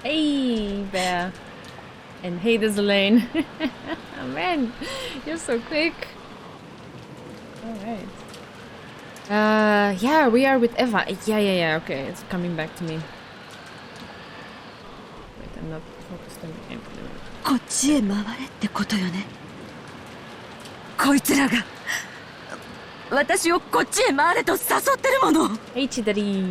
Hey, Bear. And hey, there's Elaine. Oh, man, you're so quick. Alright. Yeah, we are with Eva. Yeah, okay, it's coming back to me. Wait, I'm not focused on the game. こっちへ回れってことよね。こいつらが私をこっちへ回れと誘ってるもの。Hey, Chidari.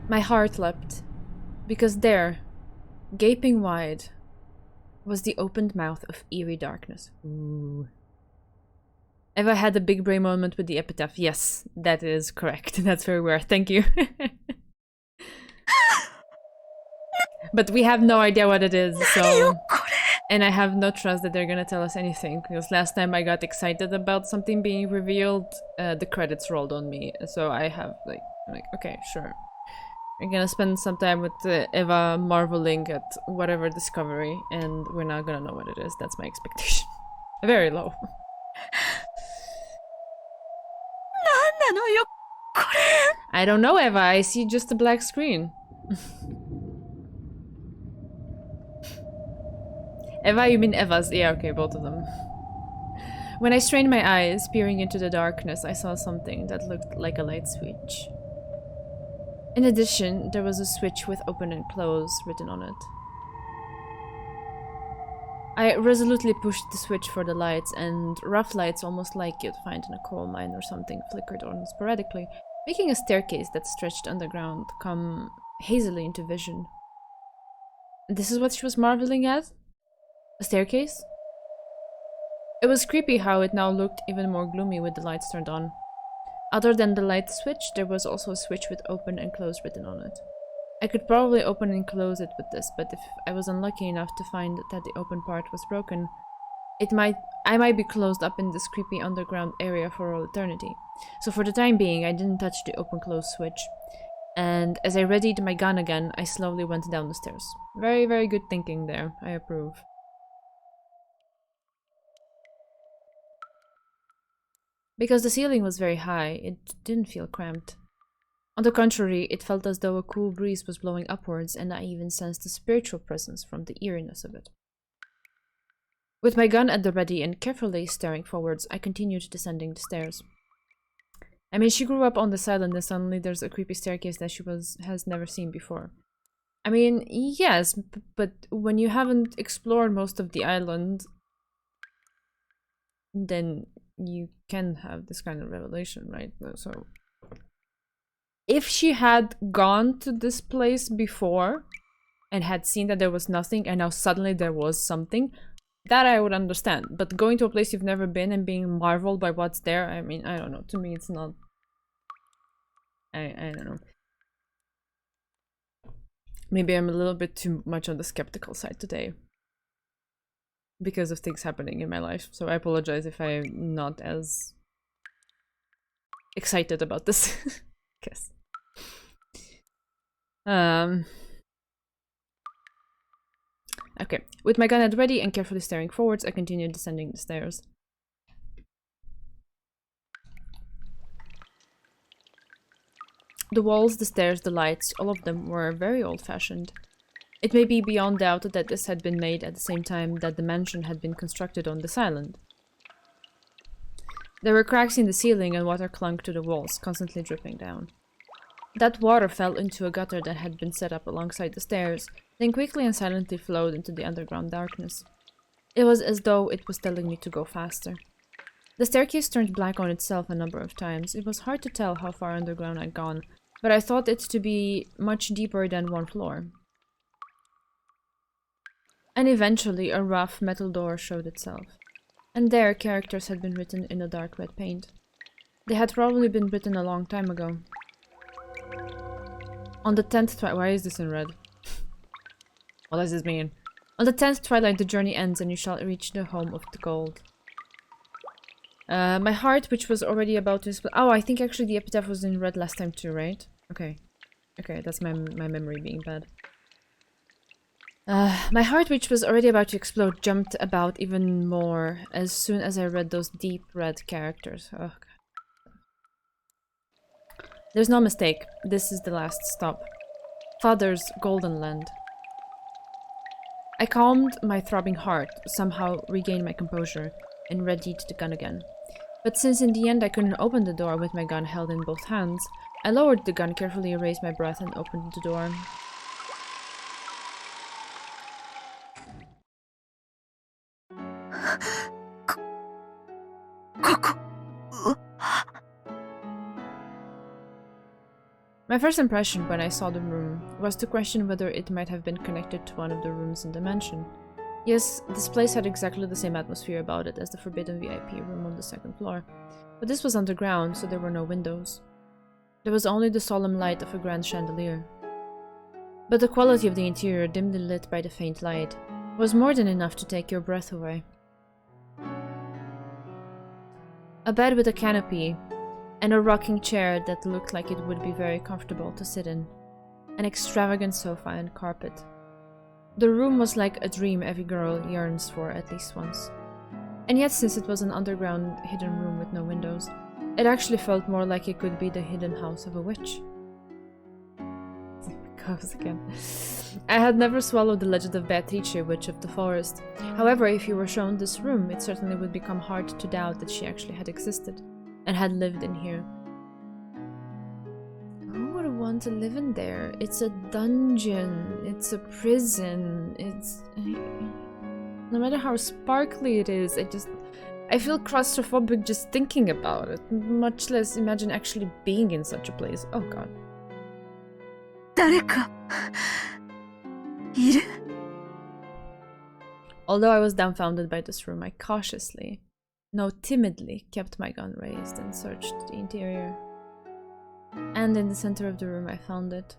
My heart leapt, because there, gaping wide, was the opened mouth of eerie darkness. Ooh. Eva had a big brain moment with the epitaph. Yes, that is correct. That's very rare. Thank you. But we have no idea what it is, so... And I have no trust that they're gonna tell us anything, because last time I got excited about something being revealed, the credits rolled on me. So I have, like, okay, sure. We're gonna spend some time with Eva marveling at whatever discovery, and we're not gonna know what it is. That's my expectation. Very low. I don't know, Eva. I see just a black screen. Eva, you mean Evas? Yeah, okay, both of them. When I strained my eyes, peering into the darkness, I saw something that looked like a light switch. In addition, there was a switch with open and close written on it. I resolutely pushed the switch for the lights, and rough lights, almost like you'd find in a coal mine or something, flickered on sporadically, making a staircase that stretched underground come hazily into vision. This is what she was marveling at? A staircase? It was creepy how it now looked even more gloomy with the lights turned on. Other than the light switch, there was also a switch with open and close written on it. I could probably open and close it with this, but if I was unlucky enough to find that the open part was broken, I might be closed up in this creepy underground area for all eternity. So for the time being, I didn't touch the open-close switch. And as I readied my gun again, I slowly went down the stairs. Very, very good thinking there. I approve. Because the ceiling was very high, it didn't feel cramped. On the contrary, it felt as though a cool breeze was blowing upwards, and I even sensed a spiritual presence from the eeriness of it. With my gun at the ready and carefully staring forwards, I continued descending the stairs. I mean, she grew up on this island and suddenly there's a creepy staircase that she has never seen before. I mean, yes, but when you haven't explored most of the island, then you can have this kind of revelation, right? So if she had gone to this place before and had seen that there was nothing and now suddenly there was something, that I would understand. But going to a place you've never been and being marveled by what's there, I mean, I don't know. To me, it's not... I don't know. Maybe I'm a little bit too much on the skeptical side today because of things happening in my life. So I apologize if I'm not as excited about this. Guess. Okay, with my gun at ready and carefully staring forwards, I continued descending the stairs. The walls, the stairs, the lights, all of them were very old-fashioned. It may be beyond doubt that this had been made at the same time that the mansion had been constructed on this island. There were cracks in the ceiling and water clung to the walls, constantly dripping down. That water fell into a gutter that had been set up alongside the stairs, then quickly and silently flowed into the underground darkness. It was as though it was telling me to go faster. The staircase turned black on itself a number of times. It was hard to tell how far underground I'd gone, but I thought it to be much deeper than one floor. And eventually a rough metal door showed itself. And there characters had been written in a dark red paint. They had probably been written a long time ago. On the 10th twilight... Why is this in red? What does this mean? On the 10th twilight the journey ends and you shall reach the home of the gold. My heart, which was already about to... Oh, I think actually the epitaph was in red last time too, right? Okay. Okay, that's my memory being bad. My heart, which was already about to explode, jumped about even more as soon as I read those deep red characters. Oh, God. There's no mistake. This is the last stop. Father's golden land. I calmed my throbbing heart, somehow regained my composure, and readied the gun again. But since in the end I couldn't open the door with my gun held in both hands, I lowered the gun, carefully raised my breath, and opened the door. My first impression when I saw the room was to question whether it might have been connected to one of the rooms in the mansion. Yes, this place had exactly the same atmosphere about it as the forbidden VIP room on the second floor, but this was underground, so there were no windows. There was only the solemn light of a grand chandelier. But the quality of the interior, dimly lit by the faint light, was more than enough to take your breath away. A bed with a canopy, and a rocking chair that looked like it would be very comfortable to sit in. An extravagant sofa and carpet. The room was like a dream every girl yearns for at least once. And yet, since it was an underground hidden room with no windows, it actually felt more like it could be the hidden house of a witch. Goes again. I had never swallowed the legend of Beatrice, Witch of the Forest. However, if you were shown this room, it certainly would become hard to doubt that she actually had existed and had lived in here. Who would want to live in there? It's a dungeon, it's a prison, it's... No matter how sparkly it is, I feel claustrophobic just thinking about it, much less imagine actually being in such a place. Oh god. 誰かいる? Although I was dumbfounded by this room, I cautiously, no timidly, kept my gun raised and searched the interior. And in the center of the room I found it.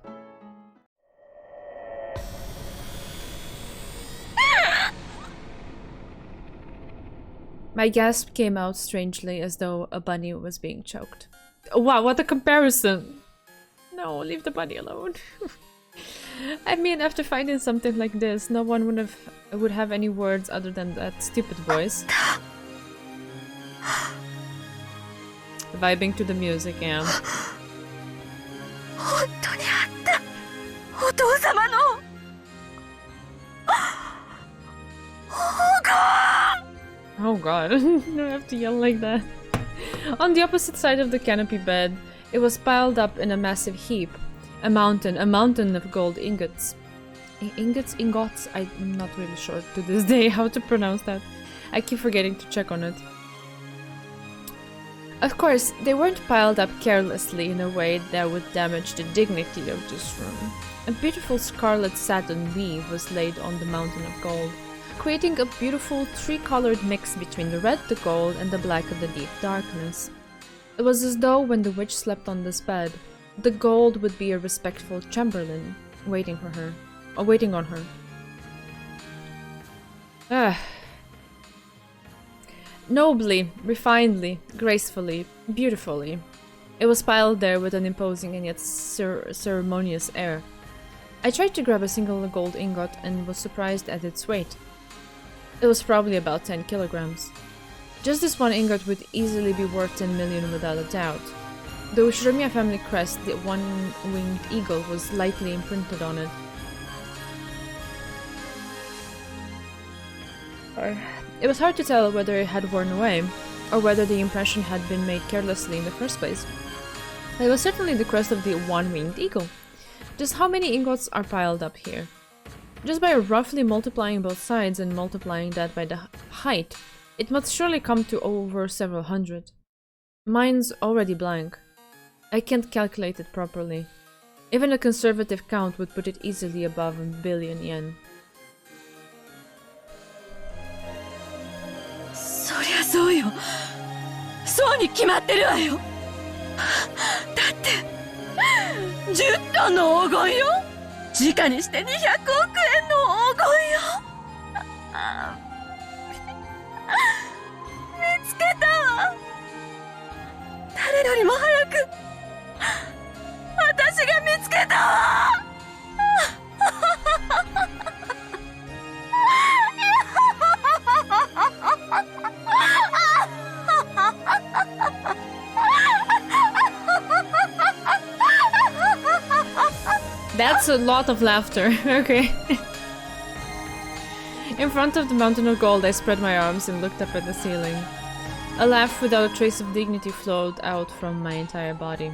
My gasp came out strangely, as though a bunny was being choked. Wow, what a comparison! No, leave the bunny alone. I mean, after finding something like this, no one would have any words other than that stupid voice. Vibing to the music, yeah. Oh god, you don't have to yell like that. On the opposite side of the canopy bed, it was piled up in a massive heap. A mountain of gold ingots. Ingots? I'm not really sure to this day how to pronounce that. I keep forgetting to check on it. Of course, they weren't piled up carelessly in a way that would damage the dignity of this room. A beautiful scarlet satin weave was laid on the mountain of gold, creating a beautiful three-colored mix between the red, the gold, and the black of the deep darkness. It was as though when the witch slept on this bed, the gold would be a respectful chamberlain waiting for her, or waiting on her. Nobly, refinedly, gracefully, beautifully. It was piled there with an imposing and yet ceremonious air. I tried to grab a single gold ingot and was surprised at its weight. It was probably about 10 kilograms. Just this one ingot would easily be worth 10 million without a doubt. The Ushirimiya family crest, the one-winged eagle, was lightly imprinted on it. It was hard to tell whether it had worn away, or whether the impression had been made carelessly in the first place. But it was certainly the crest of the one-winged eagle. Just how many ingots are piled up here? Just by roughly multiplying both sides and multiplying that by the height, it must surely come to over several hundred. Mine's already blank. I can't calculate it properly. Even a conservative count would put it easily above a billion yen. そりゃそうよ。そうに決まってるわよ。だって10トンの黄金よ。時価にして200億円の黄金よ。見つけたわ。誰よりも早く私が見つけたわ。That's a lot of laughter. Okay. In front of the mountain of gold, I spread my arms and looked up at the ceiling. A laugh without a trace of dignity flowed out from my entire body.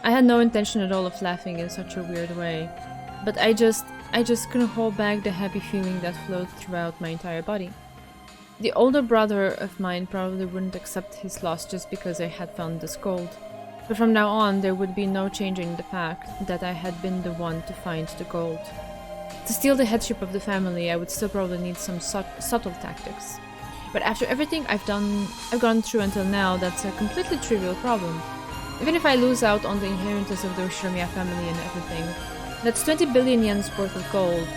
I had no intention at all of laughing in such a weird way, but I just couldn't hold back the happy feeling that flowed throughout my entire body. The older brother of mine probably wouldn't accept his loss just because I had found this gold. But from now on, there would be no changing the fact that I had been the one to find the gold. To steal the headship of the family, I would still probably need some subtle tactics. But after everything I've gone through until now, that's a completely trivial problem. Even if I lose out on the inheritance of the Ushiromiya family and everything, that's 20 billion yen's worth of gold.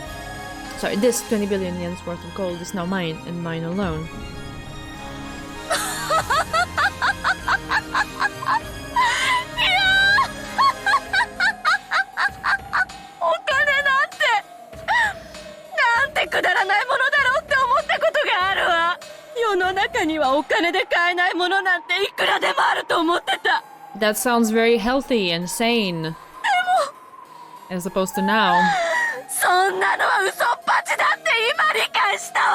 Sorry, this 20 billion yen's worth of gold is now mine, and mine alone. That sounds very healthy and sane. As opposed to now. そんなのは嘘っぱちだって今理解したわ。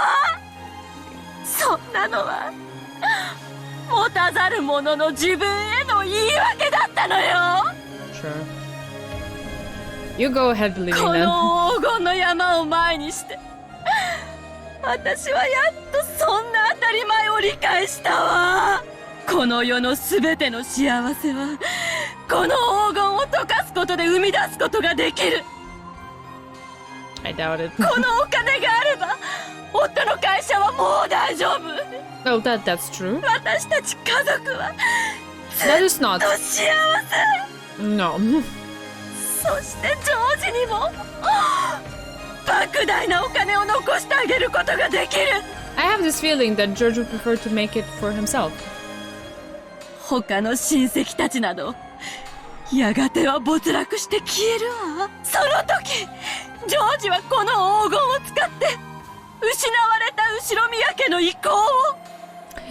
そんなのは持たざる者の自分への言い訳だったのよ。Sure. You go ahead believing that. この黄金の山を前にして、私はやっとそんな当たり前を理解したわ。この世のすべての幸せは、この黄金を溶かすことで生み出すことができる。I doubt it. このお金があれば、夫の会社はもう大丈夫。Oh, that's true. 私たち家族は That is ずっ not. と幸せ。 No. そしてジョージにも莫大なお金を残してあげることができる。 I have this feeling that George would prefer to make it for himself. 他の親戚たちなどやがては没落して消えるわ。その時ジョージはこの黄金を使って失われた後ろ宮家の意向を。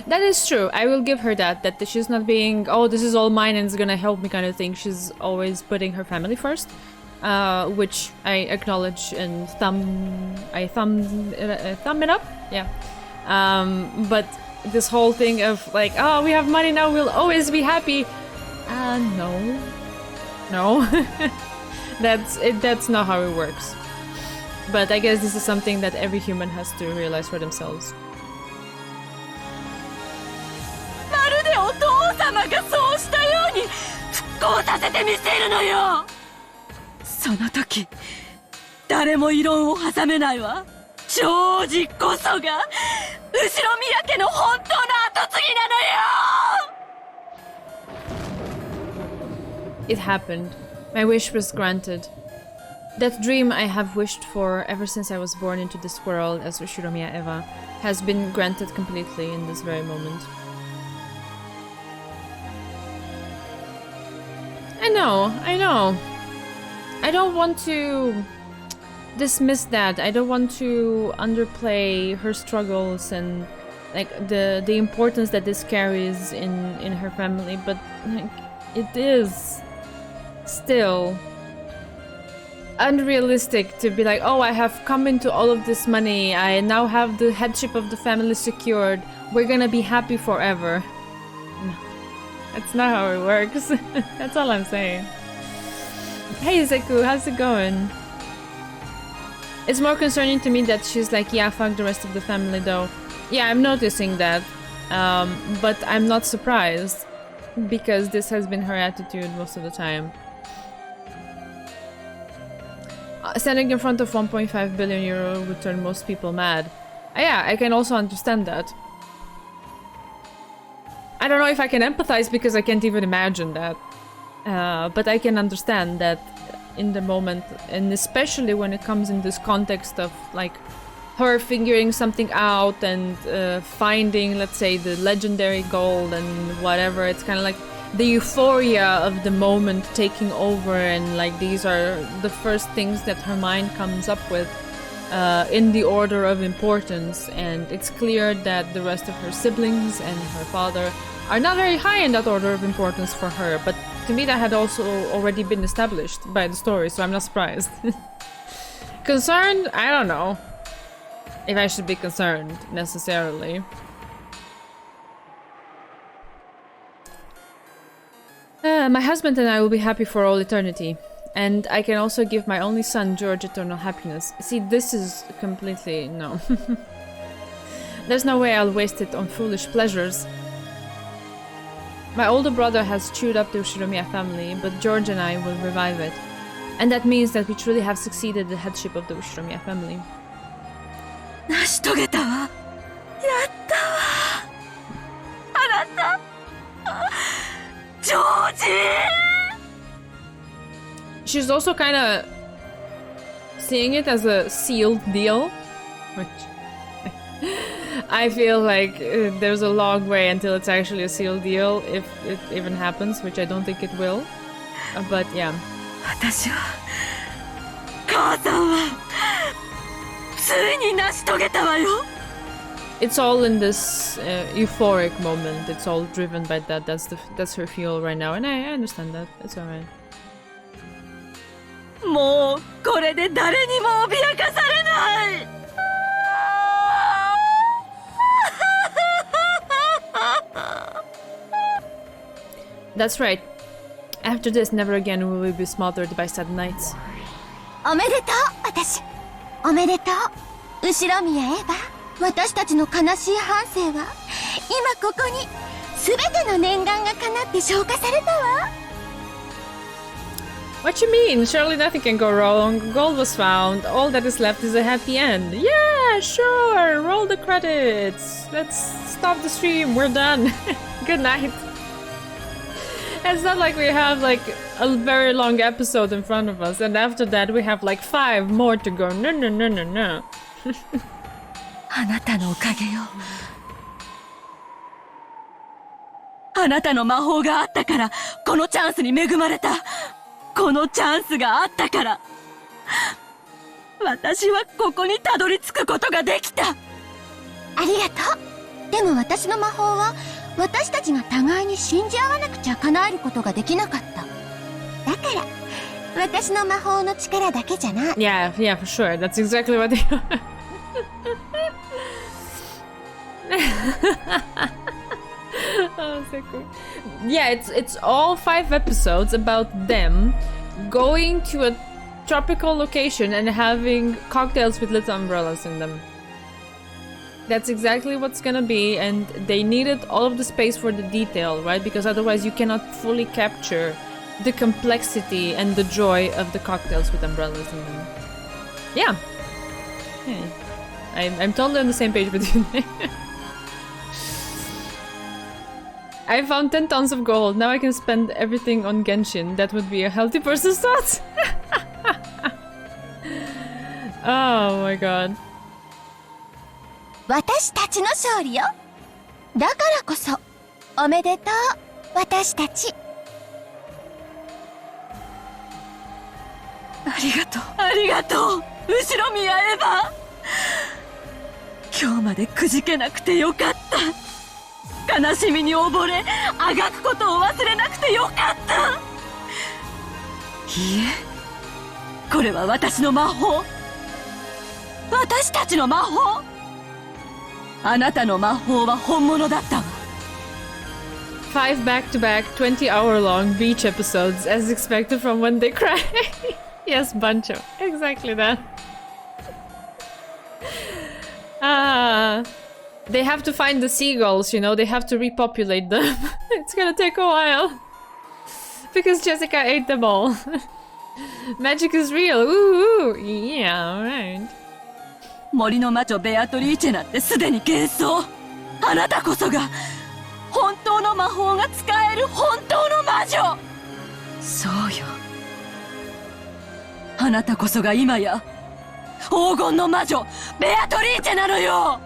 That is true. I will give her that she's not being, oh, this is all mine and it's gonna help me kind of thing. She's always putting her family first, which I acknowledge and thumb it up. Yeah. But this whole thing of like, oh, we have money now, we'll always be happy. No. That's not how it works. But I guess this is something that every human has to realize for themselves. まるでお父様がそうしたように復興させてみせるのよ。その時誰も異論を挟めないわ。ジョージこそが後ろ宮家の本当の跡継ぎなのよ。 It happened. My wish was granted. That dream I have wished for ever since I was born into this world as Ushiromiya Eva has been granted completely in this very moment. I know. I don't want to dismiss that. I don't want to underplay her struggles and like the importance that this carries in her family, but like, it is still unrealistic to be like, oh, I have come into all of this money, I now have the headship of the family secured, we're gonna be happy forever. No, that's not how it works. That's all I'm saying. Hey Zeku, how's it going? It's more concerning to me that she's like, yeah, fuck the rest of the family though. Yeah, I'm noticing that, but I'm not surprised because this has been her attitude most of the time. Standing in front of 1.5 billion euro would turn most people mad. Yeah, I can also understand that. I don't know if I can empathize because I can't even imagine that. But I can understand that in the moment, and especially when it comes in this context of like her figuring something out and finding, let's say, the legendary gold and whatever. It's kind of like the euphoria of the moment taking over, and like these are the first things that her mind comes up with in the order of importance. And it's clear that the rest of her siblings and her father are not very high in that order of importance for her, but To me, that had also already been established by the story, so I'm not surprised. Concerned? I don't know if I should be concerned, necessarily. My husband and I will be happy for all eternity. And I can also give my only son, George, eternal happiness. See, this is completely... no. There's no way I'll waste it on foolish pleasures. My older brother has chewed up the Ushiromiya family, but George and I will revive it. And that means that we truly have succeeded the headship of the Ushiromiya family. 成し遂げたわ。やったわ。あなた、ジョージ。 She's also kind of seeing it as a sealed deal, which I feel like there's a long way until it's actually a sealed deal, if it even happens, which I don't think it will. But yeah. 私は、母さんは、ついに成し遂げたわよ。 It's all in this euphoric moment. It's all driven by that. That's her feel right now, and I understand that. It's alright. もうこれで誰にも脅かされない。That's right. After this, never again will we be smothered by sad nights. おめでとう、私。おめでとう。後ろ宮エヴァ。私たちの悲しい半生は、今ここに、すべての念願が叶って消化されたわ。What you mean? Surely nothing can go wrong. Gold was found. All that is left is a happy end. Yeah, sure. Roll the credits. Let's stop the stream. We're done. Good night. It's not like we have like a very long episode in front of us, and after that we have like 5 more to go. No, no, no, no, no. あなたのおかげよ。あなたの魔法があったから、このチャンスに恵まれた。このチャンスがあったから、私はここにたどり着くことができた。ありがとう。でも私の魔法は、私たちが互いに信じ合わなくちゃ叶えることができなかった。だから、私の魔法の力だけじゃない。Yeah, yeah, for sure. That's exactly what they are. Oh, so cool. Yeah, it's all 5 episodes about them going to a tropical location and having cocktails with little umbrellas in them. That's exactly what's gonna be, and they needed all of the space for the detail, right? Because otherwise you cannot fully capture the complexity and the joy of the cocktails with umbrellas in them. Yeah. I'm totally on the same page with you. I found 10 tons of gold. Now I can spend everything on Genshin. That would be a healthy person's thoughts. Oh my god. 私たちの勝利よ。だからこそ、おめでとう、私たち。ありがとう、ありがとう、後ろ宮エヴァ。今日までくじけなくてよかった。悲しみに溺れ、あがくことを忘れなくてよかった。いいえ、これは私の魔法。私たちの魔法。あなたの魔法は本物だったわ。5 back-to-back 20-hour-long beach episodes, as expected from When They Cry. Yes, Bancho. Exactly that. They have to find the seagulls, you know, they have to repopulate them. It's gonna take a while. Because Jessica ate them all. Magic is real. Ooh, ooh. Yeah, alright. 森の魔女ベアトリーチェなんてすでに幻想。あなたこそが本当の魔法が使える本当の魔女。そうよ。あなたこそが今や黄金の魔女ベアトリーチェなのよ。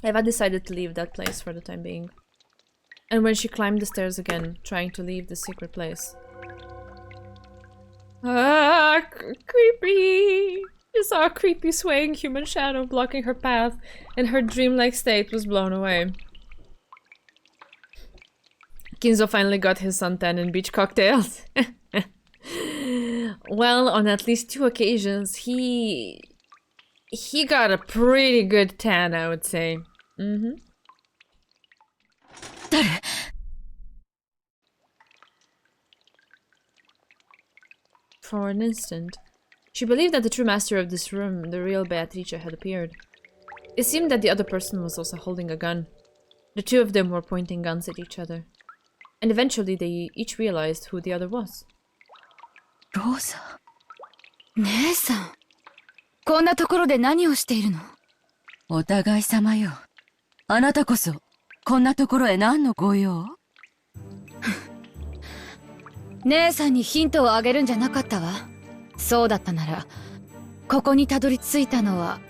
Eva decided to leave that place for the time being. And when she climbed the stairs again, trying to leave the secret place, Ah, creepy! She saw a creepy swaying human shadow blocking her path, and her dreamlike state was blown away. Kinzo finally got his suntan and beach cocktails. Well, on at least 2 occasions, he got a pretty good tan, I would say. For an instant, she believed that the true master of this room, the real Beatrice, had appeared. It seemed that the other person was also holding a gun. The two of them were pointing guns at each other. And eventually they each realized who the other was. Rosa? 姉さん。こんなところで何をしているの？お互い様よ。あなたこそ、こんなところへ何のご用？姉さんにヒントをあげるんじゃなかったわ。そうだったなら、ここにたどり着いたのは、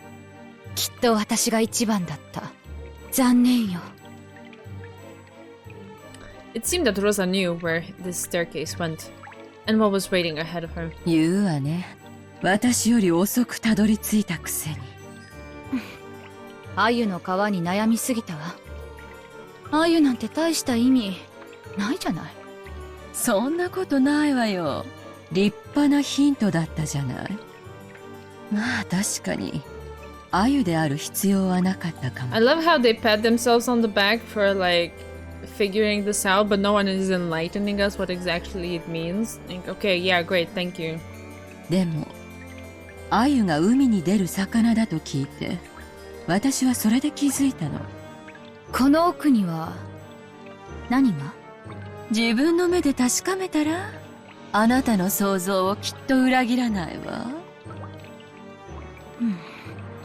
きっと私が一番だった。残念よ。It seemed that Rosa knew where this staircase went, and what was waiting ahead of her. 言うわね。私より遅くたどり着いたくせに。鮎の皮に悩みすぎたわ。鮎なんて大した意味ないじゃない。そんなことないわよ。立派なヒントだったじゃない。まあ確かに鮎である必要はなかったかも。I love how they pat themselves on the back for like figuring this out, but no one is enlightening us what exactly it means. Like, okay, yeah, great, thank you. でも鮎が海に出る魚だと聞いて、私はそれで気づいたの。この奥には何が？自分の目で確かめたら、あなたの想像をきっと裏切らないわ。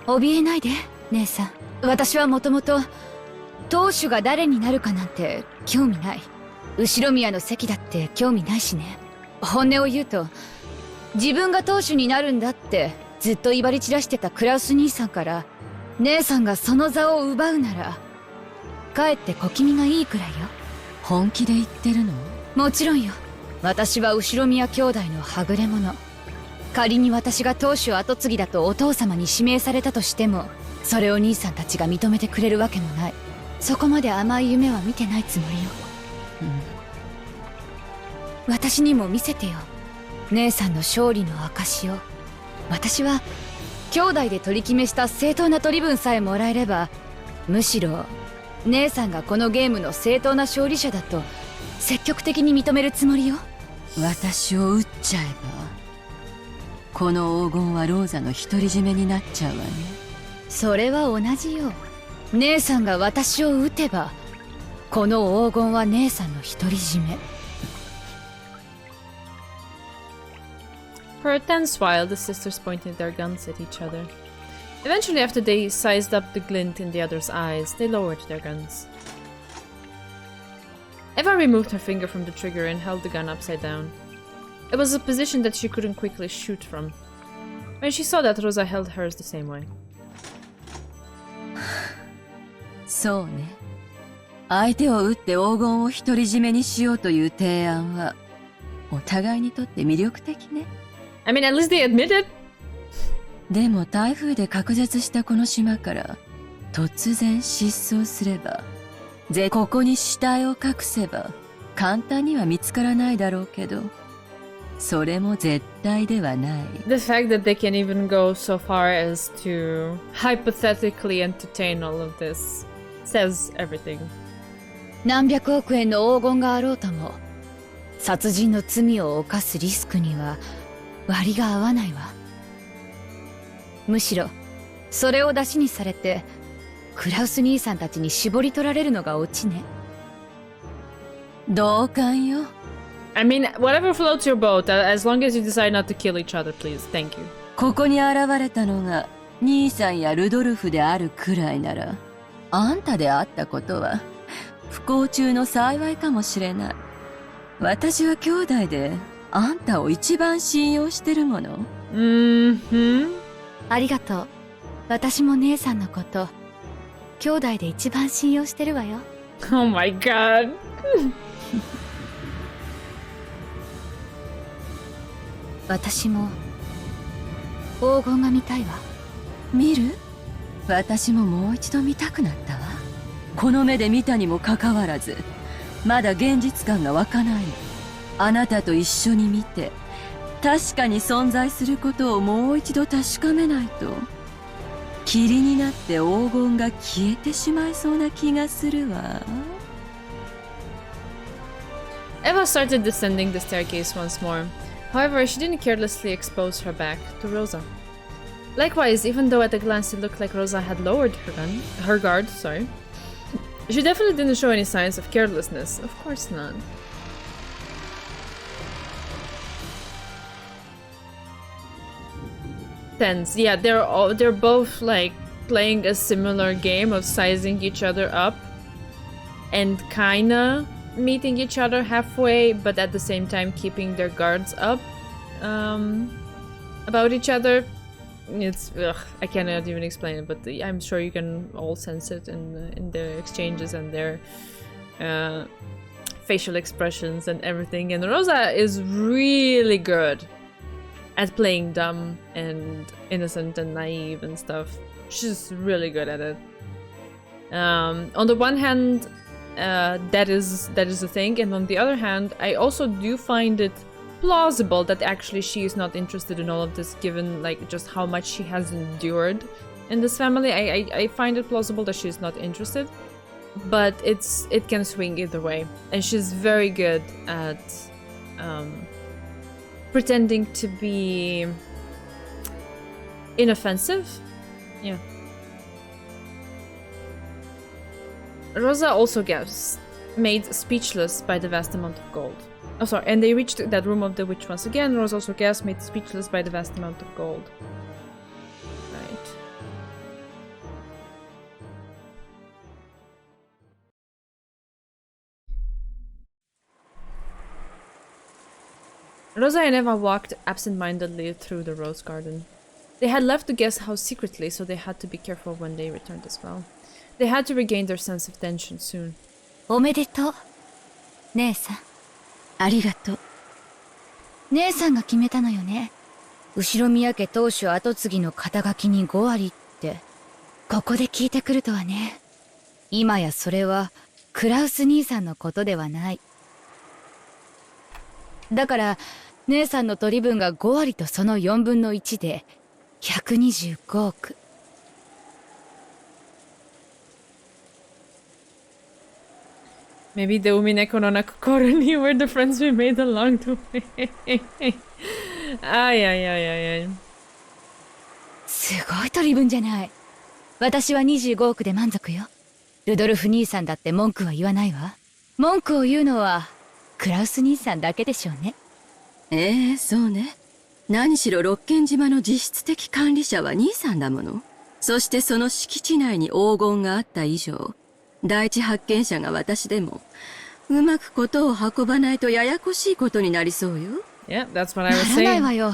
怯えないで、姉さん。私はもともと当主が誰になるかなんて興味ない。後宮の席だって興味ないしね。本音を言うと、自分が当主になるんだってずっと威張り散らしてたクラウス兄さんから姉さんがその座を奪うなら、かえって小気味がいいくらいよ。本気で言ってるの？もちろんよ。私は後宮兄弟のはぐれ者。仮に私が当主跡継ぎだとお父様に指名されたとしても、それを兄さんたちが認めてくれるわけもない。そこまで甘い夢は見てないつもりよ。私にも見せてよ。姉さんの勝利の証を。私は兄弟で取り決めした正当な取り分さえもらえれば、むしろ姉さんがこのゲームの正当な勝利者だと積極的に認めるつもりよ。私を撃っちゃえば、この黄金はローザの独り占めになっちゃうわね。それは同じよ。姉さんが私を撃てば、この黄金は姉さんの独り占め。For a tense while, the sisters pointed their guns at each other. Eventually, after they sized up the glint in the other's eyes, they lowered their guns. Eva removed her finger from the trigger and held the gun upside down. It was a position that she couldn't quickly shoot from. When she saw that, Rosa held hers the same way. そうね。相手を撃って黄金を独り占めにしようという提案は、お互いにとって魅力的ね。I mean, at least they admit it. でも台風で隔絶したこの島から突然失踪すれば、ここに死体を隠せば簡単には見つからないだろうけど、それも絶対ではない。The fact that they can even go so far as to hypothetically entertain all of this says everything. 何百億円の黄金があろうとも、殺人の罪を犯すリスクには割が合わないわ。むしろそれを出しにされてクラウス兄さんたちに絞り取られるのがオチね。同感よ。I mean, whatever floats your boat, as long as you decide not to kill each other, please. Thank you. ここに現れたのが兄さんやルドルフであるくらいなら、あんたであったことは不幸中の幸いかもしれない。私は兄弟であんたを一番信用してるもの。ありがとう。私も姉さんのこと兄弟で一番信用してるわよ。Oh my god. 私も黄金が見たいわ。見る？私ももう一度見たくなったわ。この目で見たにもかかわらず、まだ現実感が湧かないの。あなたと一緒に見て、確かに存在することをもう一度確かめないと、霧になって黄金が消えてしまいそうな気がするわ。Eva started descending the staircase once more. However, she didn't carelessly expose her back to Rosa. Likewise, even though at a glance it looked like Rosa had lowered her guard, she definitely didn't show any signs of carelessness. Of course not. Tense. Yeah, they're both like playing a similar game of sizing each other up and kinda meeting each other halfway, but at the same time keeping their guards up about each other. It's I cannot even explain it, but I'm sure you can all sense it in their exchanges and their facial expressions and everything. And Rosa is really good at playing dumb and innocent and naive and stuff. She's really good at it. On the one hand, that is the thing, and on the other hand, I also do find it plausible that actually she is not interested in all of this, given like just how much she has endured in this family. I find it plausible that she's not interested, but it can swing either way, and she's very good at pretending to be inoffensive. Yeah. Rosa also gets made speechless by the vast amount of gold. Oh, sorry, and they reached that room of the witch once again. Rosa also gets made speechless by the vast amount of gold. Right. Rosa and Eva walked absent-mindedly through the rose garden. They had left the guest house secretly, so they had to be careful when they returned as well. They had to regain their sense of tension soon. おめでとう、姉さん。ありがとう。姉さんが決めたのよね。後宮家当主跡継ぎの肩書きに5割って。ここで聞いてくるとはね。今やそれはクラウス兄さんのことではない。だから姉さんの取り分が5割とその4分の1で125億。Maybe the Umineko no Naku Koro knew were the friends we made along the way. Ay, ay, ay, ay, ay. すごい取り分じゃない。私は25億で満足よ。ルドルフ兄さんだって文句は言わないわ。文句を言うのはクラウス兄さんだけでしょうね。そうね。何しろ六軒島の実質的管理者は兄さんだもの。そしてその敷地内に黄金があった以上、第一発見者が私でも、うまくことを運ばないとややこしいことになりそうよ。Yeah, that's what I was ならない saying. わよ。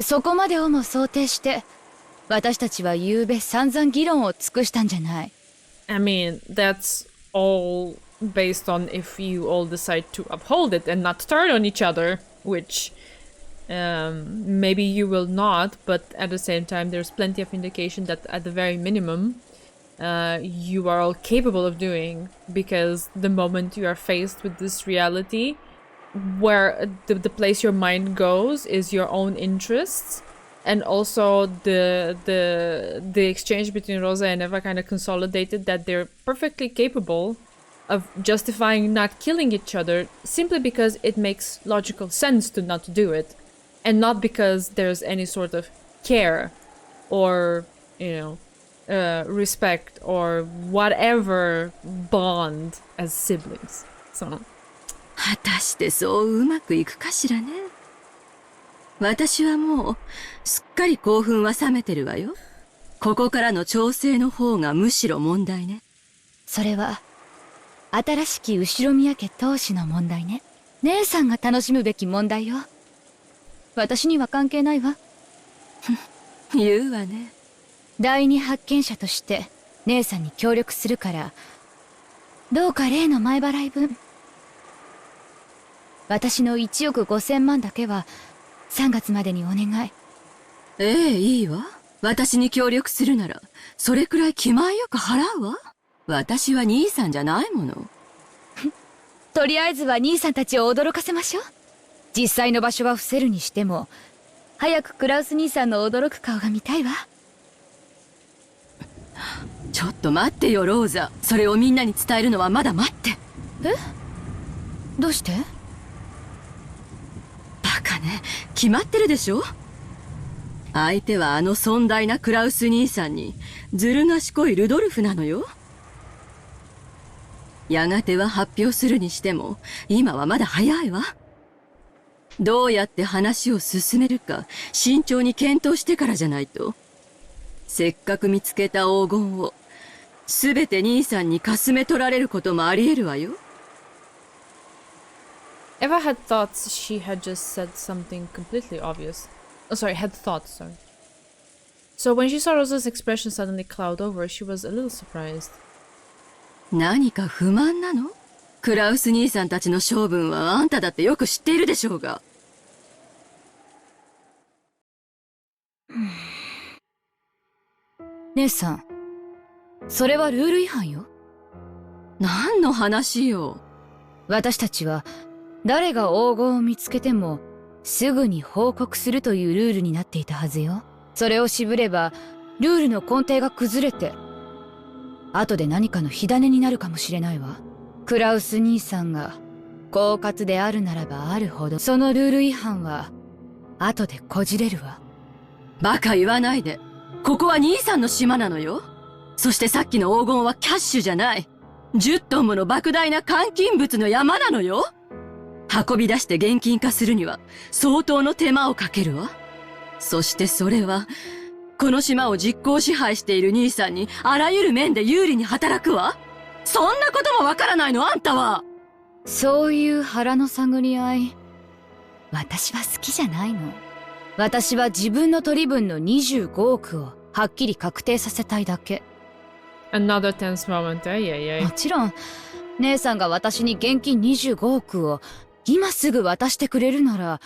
そこまでをも想定して、私たちは夕べ散々議論を尽くしたんじゃない。I mean, that's all based on if you all decide to uphold it and not turn on each other, which maybe you will not, but at the same time, there's plenty of indication that at the very minimum, you are all capable of doing, because the moment you are faced with this reality, where the place your mind goes is your own interests, and also the exchange between Rosa and Eva kind of consolidated that they're perfectly capable of justifying not killing each other simply because it makes logical sense to not do it, and not because there's any sort of care or, respect or whatever bond as siblings. So 果たしてそううまくいくかしらね。私はもうすっかり興奮は冷めてるわよ。ここからの調整の方がむしろ問題ね。それは新しき後宮家当主の問題ね。姉さんが楽しむべき問題よ。私には関係ないわ。言うわね。第二発見者として姉さんに協力するから、どうか例の前払い分、私の1億5000万だけは3月までにお願い。ええ、いいわ。私に協力するなら、それくらい気前よく払うわ。私は兄さんじゃないもの。とりあえずは兄さんたちを驚かせましょう。実際の場所は伏せるにしても、早くクラウス兄さんの驚く顔が見たいわ。ちょっと待ってよ、ローザ。それをみんなに伝えるのはまだ待って。え？どうして？バカね、決まってるでしょ。相手はあの尊大なクラウス兄さんにずる賢いルドルフなのよ。やがては発表するにしても今はまだ早いわ。どうやって話を進めるか慎重に検討してからじゃないと。せっかく見つけた黄金を全て兄さんにかすめ取られることもあり得るわよ。Eva had thoughts she had just said something completely obvious. Oh, sorry, had thoughts, sorry. So when she saw Rosa's expression suddenly cloud over, she was a little surprised. 何か不満なの？クラウス兄さんたちの性分はあんただってよく知っているでしょうが。姉さん、それはルール違反よ。何の話よ。私たちは誰が黄金を見つけてもすぐに報告するというルールになっていたはずよ。それを渋ればルールの根底が崩れて後で何かの火種になるかもしれないわ。クラウス兄さんが狡猾であるならばあるほどそのルール違反は後でこじれるわ。バカ言わないで。ここは兄さんの島なのよ。そしてさっきの黄金はキャッシュじゃない。10トンもの莫大な換金物の山なのよ。運び出して現金化するには相当の手間をかけるわ。そしてそれはこの島を実効支配している兄さんにあらゆる面で有利に働くわ。そんなこともわからないのあんたは。そういう腹の探り合い私は好きじゃないの。私は自分の取り分の25億をはっきり確定させたいだけ。 Another tense moment, ay. もちろん姉さんが私に現金25億を今すぐ渡してくれるなら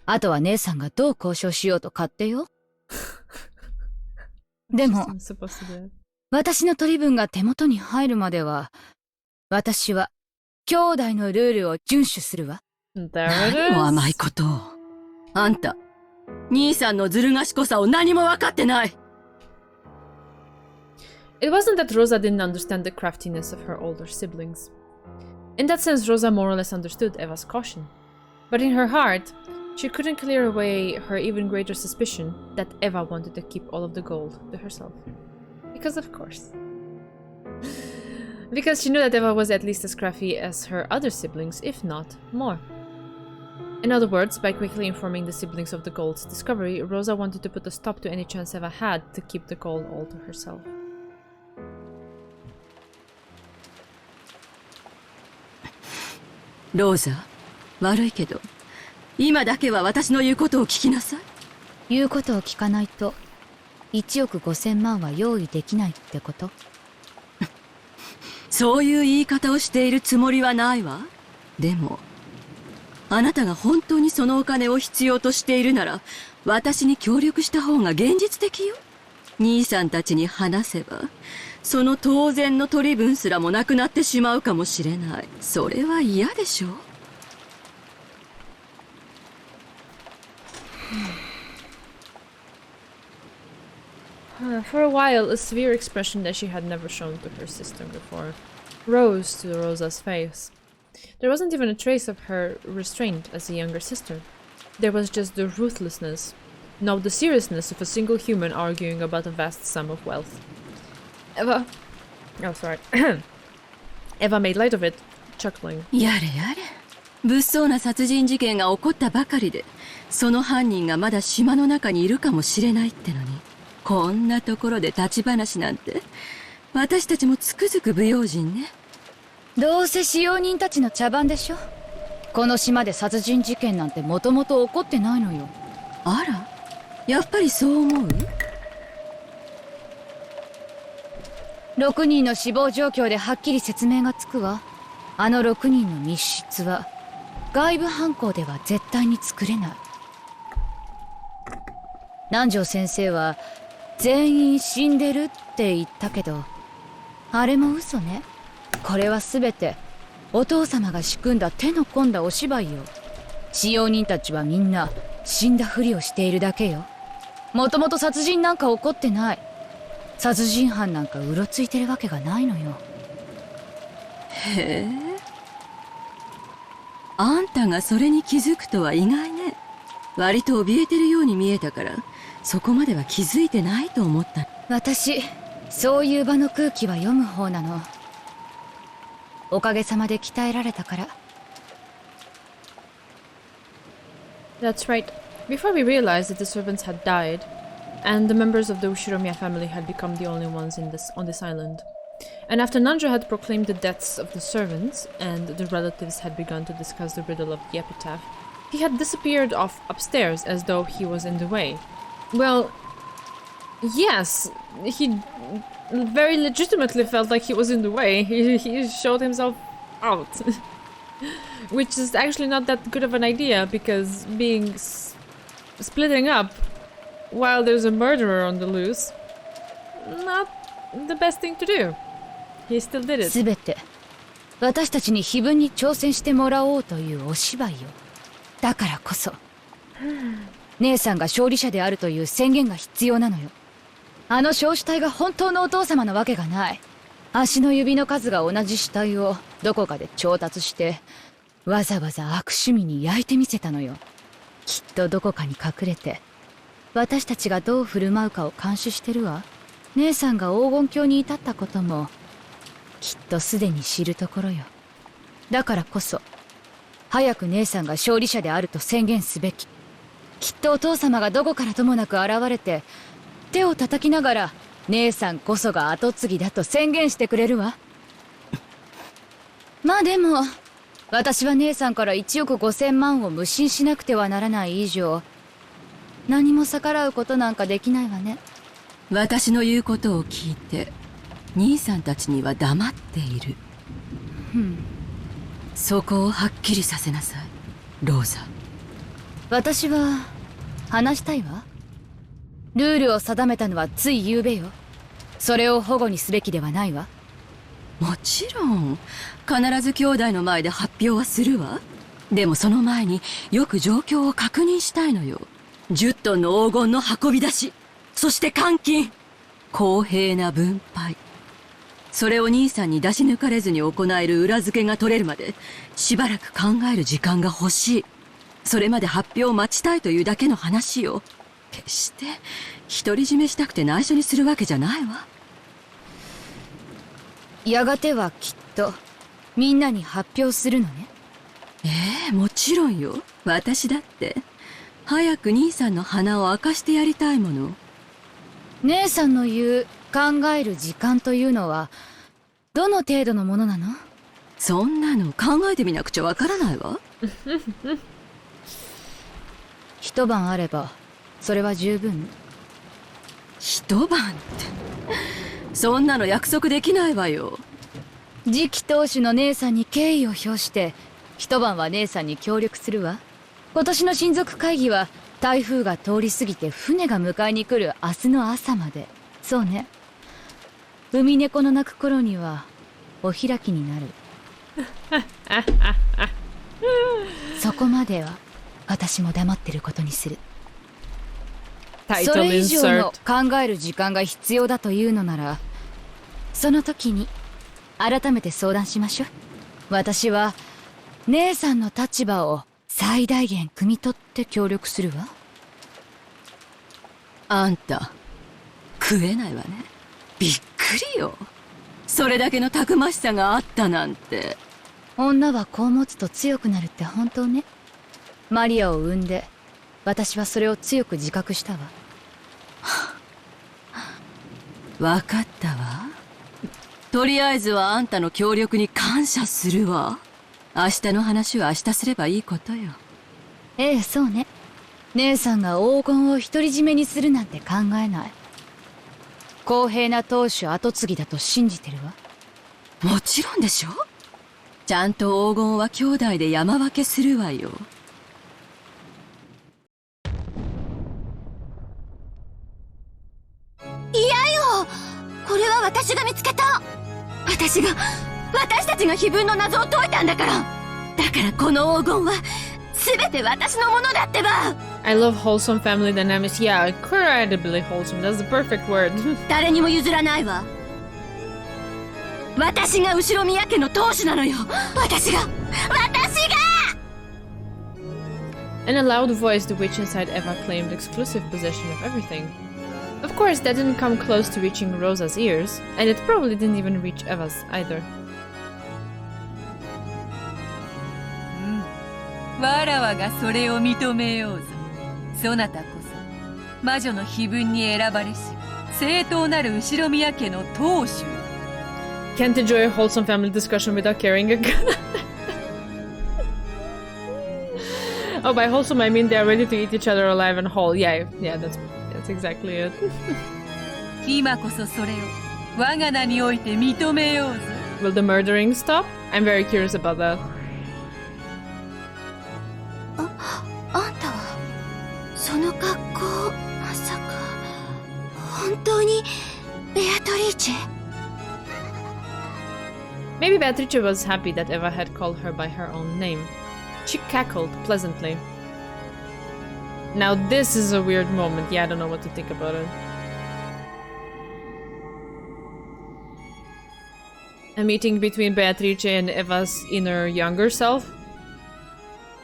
あとは姉さんがどう交渉しようと勝手よ。でも私の取り分が手元に入るまでは私は兄弟のルールを遵守するわ。何も甘いことを。あんた兄さんのずる賢さを何も分かってない。It wasn't that Rosa didn't understand the craftiness of her older siblings. In that sense, Rosa more or less understood Eva's caution. But in her heart, she couldn't clear away her even greater suspicion that Eva wanted to keep all of the gold to herself. Because of course. Because she knew that Eva was at least as crafty as her other siblings, if not more. In other words, by quickly informing the siblings of the gold's discovery, Rosa wanted to put a stop to any chance Eva had to keep the gold all to herself. ローザ、悪いけど、今だけは私の言うことを聞きなさい。言うことを聞かないと、1億5000万は用意できないってこと？そういう言い方をしているつもりはないわ。でも、あなたが本当にそのお金を必要としているなら、私に協力した方が現実的よ。兄さんたちに話せば、その当然の取り分すらもなくなってしまうかもしれない。それは嫌でしょFor a while, a severe expression that she had never shown to her sister before rose to Rosa's face. There wasn't even a trace of her restraint as a younger sister. There was just the ruthlessness, no, the seriousness of a single human arguing about a vast sum of wealth. Eva... Oh, sorry. Eva made light of it, chuckling. やれやれ。物騒な殺人事件が起こったばかりで、その犯人がまだ島の中にいるかもしれないってのに、こんなところで立ち話なんて、私たちもつくづく不用心ね。どうせ使用人たちの茶番でしょ。この島で殺人事件なんてもともと起こってないのよ。あら、やっぱりそう思う？6人の死亡状況ではっきり説明がつくわ。あの6人の密室は外部犯行では絶対に作れない。南條先生は全員死んでるって言ったけど、あれも嘘ね。これは全てお父様が仕組んだ手の込んだお芝居よ。使用人たちはみんな死んだふりをしているだけよ。もともと殺人なんか起こってない。殺人犯なんかうろついてるわけがないのよ。へえ、あんたがそれに気づくとは意外ね。割と怯えてるように見えたから、そこまでは気づいてないと思った。私、そういう場の空気は読む方なの。おかげさまで鍛えられたから。That's right. Before we realized that the servants had died, and the members of the Ushiromiya family had become the only ones on this island. And after Nanjo had proclaimed the deaths of the servants, and the relatives had begun to discuss the riddle of the epitaph, he had disappeared off upstairs as though he was in the way. Well, yes, he very legitimately felt like he was in the way. He showed himself out. Which is actually not that good of an idea, because splitting up while there's a murderer on the loose, not the best thing to do. He still did it. すべて私たちに非分に挑戦してもらおうというお芝居よ。だからこそ姉さんが勝利者であるという宣言が必要なのよ。あの焼死体が本当のお父様なわけがない。足の指の数が同じ死体をどこかで調達してわざわざ悪趣味に焼いてみせたのよ。きっとどこかに隠れて私たちがどう振る舞うかを監視してるわ。姉さんが黄金鏡に至ったこともきっとすでに知るところよ。だからこそ早く姉さんが勝利者であると宣言すべき。きっとお父様がどこからともなく現れて手を叩きながら姉さんこそが跡継ぎだと宣言してくれるわ。まあでも私は姉さんから1億5000万を無心しなくてはならない以上何も逆らうことなんかできないわね。私の言うことを聞いて兄さんたちには黙っている。そこをはっきりさせなさい、ローザ。私は話したいわ。ルールを定めたのはつい昨べよ。それを保護にすべきではないわ。もちろん必ず兄弟の前で発表はするわ。でもその前によく状況を確認したいのよ。10トンの黄金の運び出し、そして換金、公平な分配、それを兄さんに出し抜かれずに行える裏付けが取れるまでしばらく考える時間が欲しい。それまで発表を待ちたいというだけの話よ。決して独り占めしたくて内緒にするわけじゃないわ。やがてはきっとみんなに発表するのね。もちろんよ。私だって早く兄さんの鼻を明かしてやりたいもの。姉さんの言う考える時間というのはどの程度のものなの？そんなの考えてみなくちゃわからないわ。一晩あればそれは十分。一晩ってそんなの約束できないわよ。次期当主の姉さんに敬意を表して一晩は姉さんに協力するわ。今年の親族会議は台風が通り過ぎて船が迎えに来る明日の朝まで。そうね。海猫の鳴く頃にはお開きになる。そこまでは私も黙ってることにする。それ以上の考える時間が必要だというのならその時に改めて相談しましょう。私は姉さんの立場を最大限汲み取って協力するわ。あんた食えないわね。びっくりよ。それだけのたくましさがあったなんて。女は子を持つと強くなるって本当ね。マリアを産んで私はそれを強く自覚したわ。わかったわ。とりあえずはあんたの協力に感謝するわ。明日の話は明日すればいいことよ。ええ、そうね。姉さんが黄金を独り占めにするなんて考えない。公平な当主跡継ぎだと信じてるわ。もちろんでしょ。ちゃんと黄金は兄弟で山分けするわよ。私が見つけた。私たちが碑文の謎を解いたんだから。だからこの黄金は全て私のものだってば。 I love wholesome family dynamics. Yeah, incredibly wholesome. That's the perfect word. 誰にも譲らないわ。私が後ろ宮家の当主なのよ。私が In a loud voice, the witch inside Eva claimed exclusive possession of everything. Of course, that didn't come close to reaching Rosa's ears, and it probably didn't even reach Eva's either. わらわがそれを認めようぞ。そなたこそ魔女の碑文に選ばれし正当なる後宮家の当主。 Can't enjoy a wholesome family discussion without carrying a gun. Oh, by wholesome I mean they're ready to eat each other alive and whole. Yeah, that's exactly it. 今こそそれを我が名において認めようぞ。 Will the murdering stop? I'm very curious about that. あんたはその格好、まさか本当にベアトリーチェ？ Maybe Beatrice was happy that Eva had called her by her own name. She cackled pleasantly. Now this is a weird moment. Yeah, I don't know what to think about it. A meeting between Beatrice and Eva's inner younger self?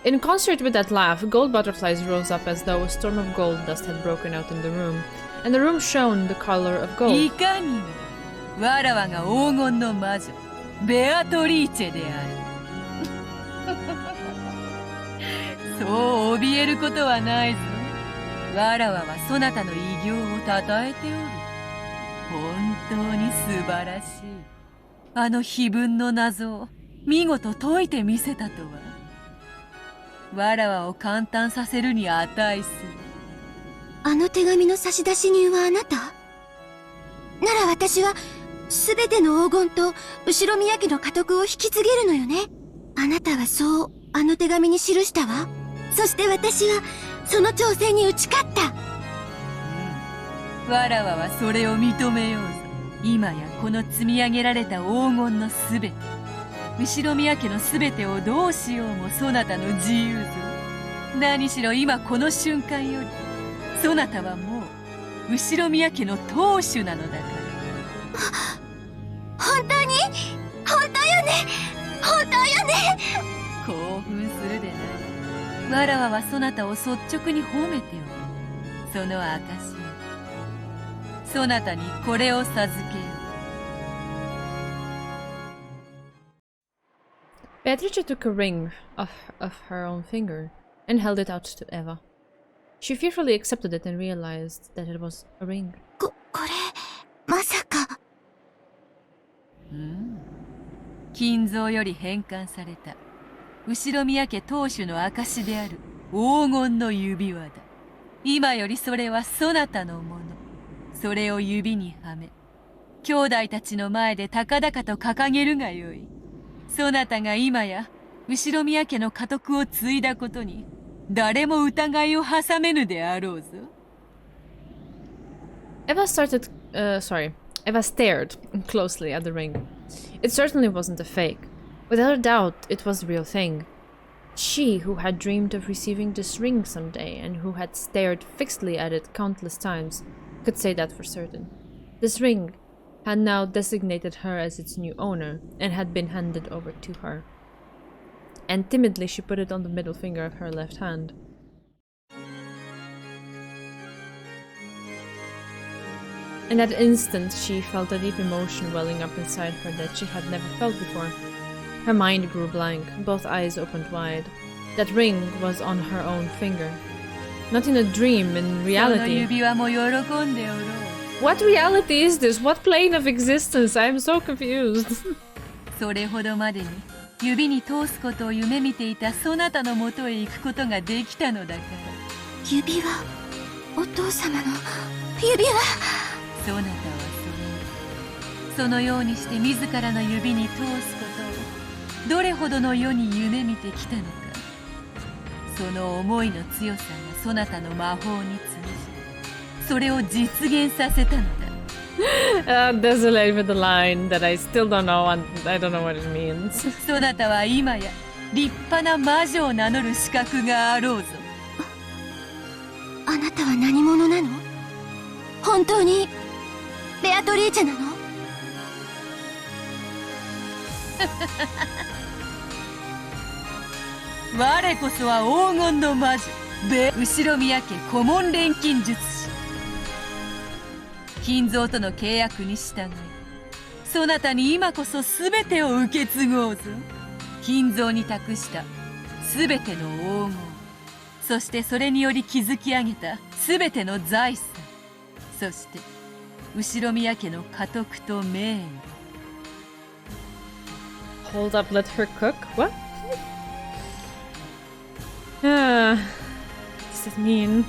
In concert with that laugh, gold butterflies rose up as though a storm of gold dust had broken out in the room, and the room shone the color of い gold. かにもわらわが黄金の魔女ベアトリーチェである。そう怯えることはないぞ。わらわはそなたの偉業をたたえておる。本当に素晴らしい。あの碑文の謎を見事解いてみせたとは。わらわを感嘆させるに値する。あの手紙の差出人はあなた？なら私は全ての黄金と後宮家の家督を引き継げるのよね。あなたはそうあの手紙に記したわ。そして私はその挑戦に打ち勝った。わらわはそれを認めようぞ。今やこの積み上げられた黄金のすべて、後宮家のすべてをどうしようもそなたの自由ぞ。何しろ今この瞬間よりそなたはもう後宮家の当主なのだから。本当に？本当よね？本当よね？興奮するでない。わらわはそなたを率直に褒めておる。その証にそなたにこれを授けよう。 Beatrice took a ring of her own finger and held it out to Eva. She fearfully accepted it and realized that it was a ring. これまさか。金蔵より返還された後宮家当主の証である黄金の指輪だ。今よりそれはそなたのもの。それを指にはめ兄弟たちの前で高々と掲げるがよい。そなたが今や後宮家の家督を継いだことに誰も疑いを挟めぬであろうぞ。 Eva stared closely at the ring. It certainly wasn't a fake. Without a doubt, it was the real thing. She, who had dreamed of receiving this ring someday and who had stared fixedly at it countless times, could say that for certain. This ring had now designated her as its new owner and had been handed over to her. And timidly she put it on the middle finger of her left hand. In that instant, she felt a deep emotion welling up inside her that she had never felt before. Her mind grew blank, both eyes opened wide. That ring was on her own finger. Not in a dream, in reality. What reality is this? What plane of existence? I am so confused. それほどまでに指に通すことを夢見ていたそなたのもとへ行くことができたのだから。指輪、お父様の指輪。そなたはそのようにして自らの指に通すことをどれほどの世に夢見てきたのか。その思いの強さがそなたの魔法に通じ、それを実現させたのだ。Desolate with a line that I still don't know and I don't know what it means. そなたは今や立派な魔女を名乗る資格があろうぞ。あなたは何者なの？本当にベアトリーチェなの？我こそは黄金の魔女後ろ宮家顧問錬金術師。金蔵との契約に従い、そなたに今こそ全てを受け継ごうぞ。金蔵に託した全ての黄金、そしてそれにより築き上げた全ての財産、そして後宮家の家督と名誉。Hold up, let her cook? What? Ah, what does it mean?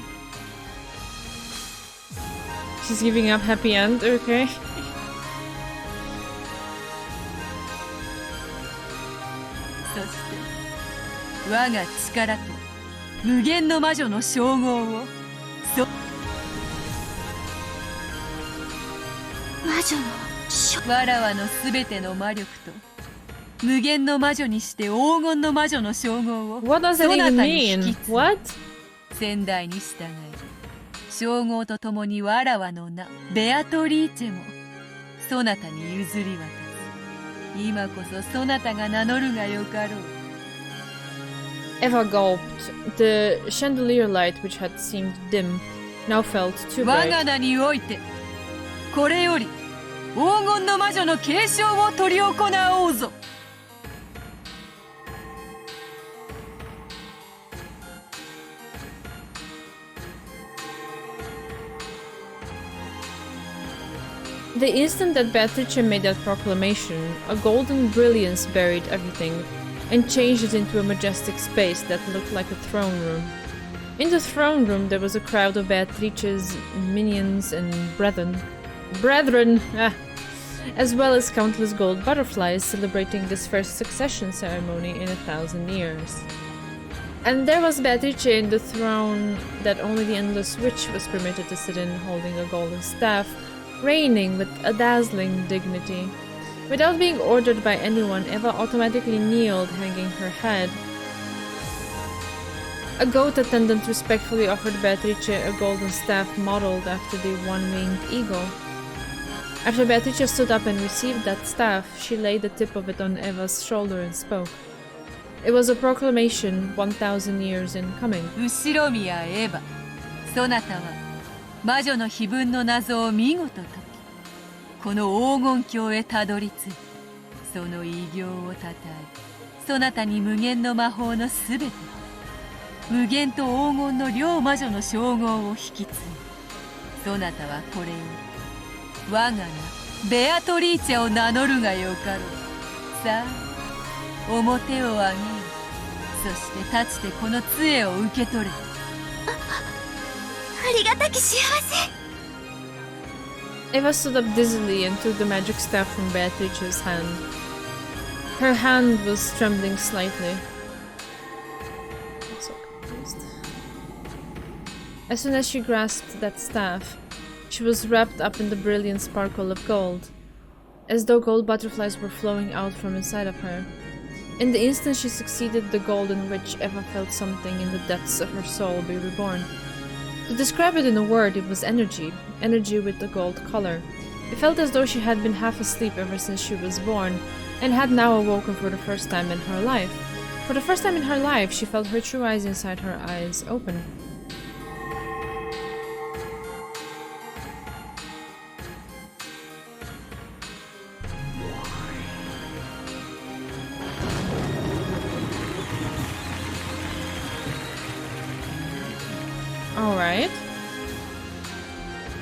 She's giving up happy end, okay. そして我が力と無限の魔女の称号を魔女のわらわのすべての魔力と無限の魔女にして黄金の魔女の称号を What does that そな even たに引 mean? き継ぐ What? 先代に従い称号とともにわらわの名ベアトリーチェもそなたに譲り渡す。今こそそなたが名乗るがよかろう。 Eva gulped. The chandelier light, which had seemed dim, now felt too 我 bright. が名においてこれより黄金の魔女の継承を執り行おうぞ。The instant that Beatrice made that proclamation, a golden brilliance buried everything and changed it into a majestic space that looked like a throne room. In the throne room there was a crowd of Beatrice's minions and brethren, as well as countless gold butterflies celebrating this first succession ceremony in 1,000 years. And there was Beatrice in the throne that only the Endless Witch was permitted to sit in, holding a golden staff, reigning with a dazzling dignity. Without being ordered by anyone, Eva automatically kneeled, hanging her head. A goat attendant respectfully offered Beatrice a golden staff modeled after the one-winged eagle. After Beatrice stood up and received that staff, she laid the tip of it on Eva's shoulder and spoke. It was a proclamation 1,000 years in coming. 後宮エヴァ、そなたは魔女の碑文の謎を見事解き、この黄金鏡へたどり着いた。その偉業をたたえ、そなたに無限の魔法のすべて、無限と黄金の両魔女の称号を引き継ぎ、そなたはこれを我が名ベアトリーチェを名乗るがよかろう。さあ表を上げよ。そして立ちてこの杖を受け取れ。ありがたき幸せ。 Eva stood up dizzily and took the magic staff from Beatrice's hand. Her hand was trembling slightly. I'm so confused. As soon as she grasped that staff, she was wrapped up in the brilliant sparkle of gold, as though gold butterflies were flowing out from inside of her. In the instant she succeeded the golden witch, Eva felt something in the depths of her soul be reborn. To describe it in a word, it was energy. Energy with the gold color. It felt as though she had been half asleep ever since she was born, and had now awoken for the first time in her life. For the first time in her life, she felt her true eyes inside her eyes open. Alright.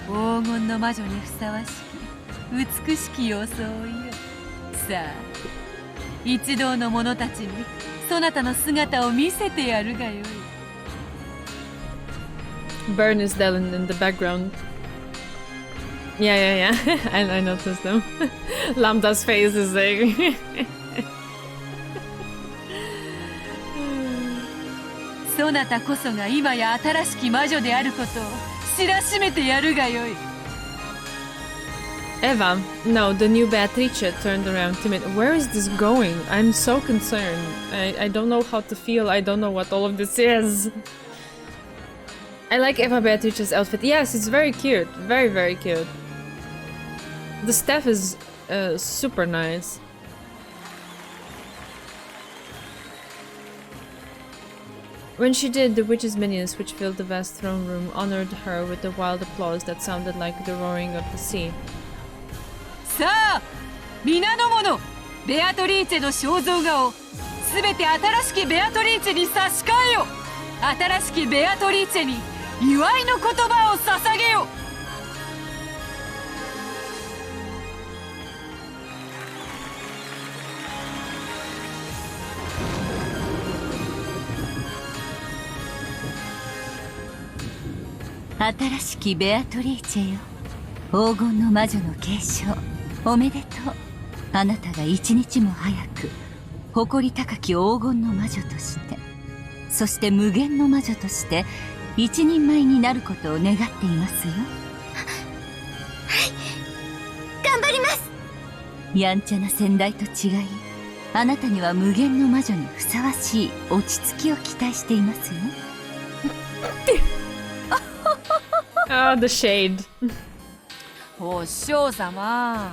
黄金の魔女にふさわしき美しき装いよ。さあ一同の者たちにそなたの姿を見せてやるがよい。 Burn is Dylan in the background. Yeah. I noticed them. Lambda's face is like... そなたこそが今や新しき魔女であることを知らしめてやるがよい。Eva. No, the new Beatrice turned around timid. Where is this going? I'm so concerned. I don't know how to feel. I don't know what all of this is. I like Eva Beatrice's outfit. Yes, it's very cute. Very, very cute. The staff is super nice. When she did, the witch's minions, which filled the vast throne room, honored her with a wild applause that sounded like the roaring of the sea. さあ皆の者、ベアトリーチェの肖像画をすべて新しきベアトリーチェに差し替えよ。新しきベアトリーチェに祝いの言葉を捧げよ。新しきベアトリーチェよ、黄金の魔女の継承、おめでとう。あなたが一日も早く誇り高き黄金の魔女として、そして無限の魔女として一人前になることを願っていますよ。はい、頑張ります。やんちゃな先代と違い、あなたには無限の魔女にふさわしい落ち着きを期待していますよ。Ah, the shade. お師匠様、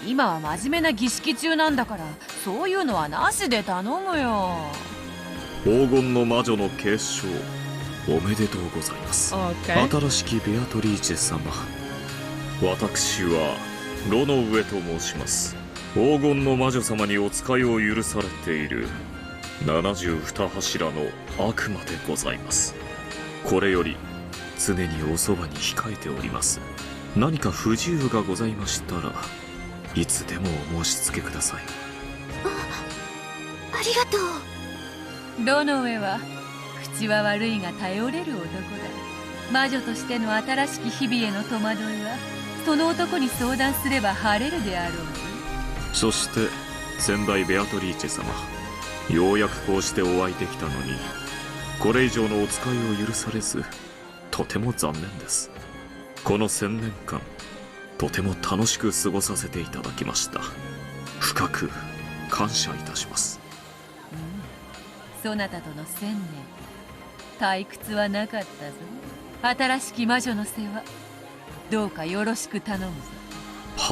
今は真面目な儀式中なんだから、そういうのはなしで頼むよ。黄金の魔女の継承、おめでとうございます。Okay. 新しきベアトリーチェ様、私はロノウエと申します。黄金の魔女様にお使いを許されている72柱の悪魔でございます。これより常におそばに控えております。何か不自由がございましたらいつでもお申し付けください。ありがとう。ロノウェは口は悪いが頼れる男だ。魔女としての新しき日々への戸惑いはその男に相談すれば晴れるであろう。そして先代ベアトリーチェ様、ようやくこうしてお会いできたのに、これ以上のお使いを許されずとても残念です。この1000年間とても楽しく過ごさせていただきました。深く感謝いたします。そなたとの1000年、退屈はなかったぞ。新しき魔女の世話、どうかよろしく頼むぞ。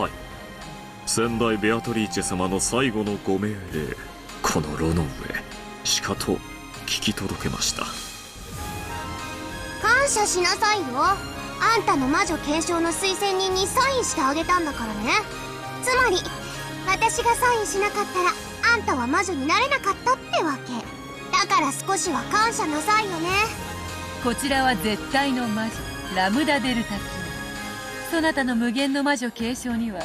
はい、先代ベアトリーチェ様の最後のご命令、このロノウへしかと聞き届けました。感謝しなさいよ。あんたの魔女継承の推薦人にサインしてあげたんだからね。つまり私がサインしなかったらあんたは魔女になれなかったってわけだから、少しは感謝なさいよね。こちらは絶対の魔女ラムダデルタ卿。そなたの無限の魔女継承には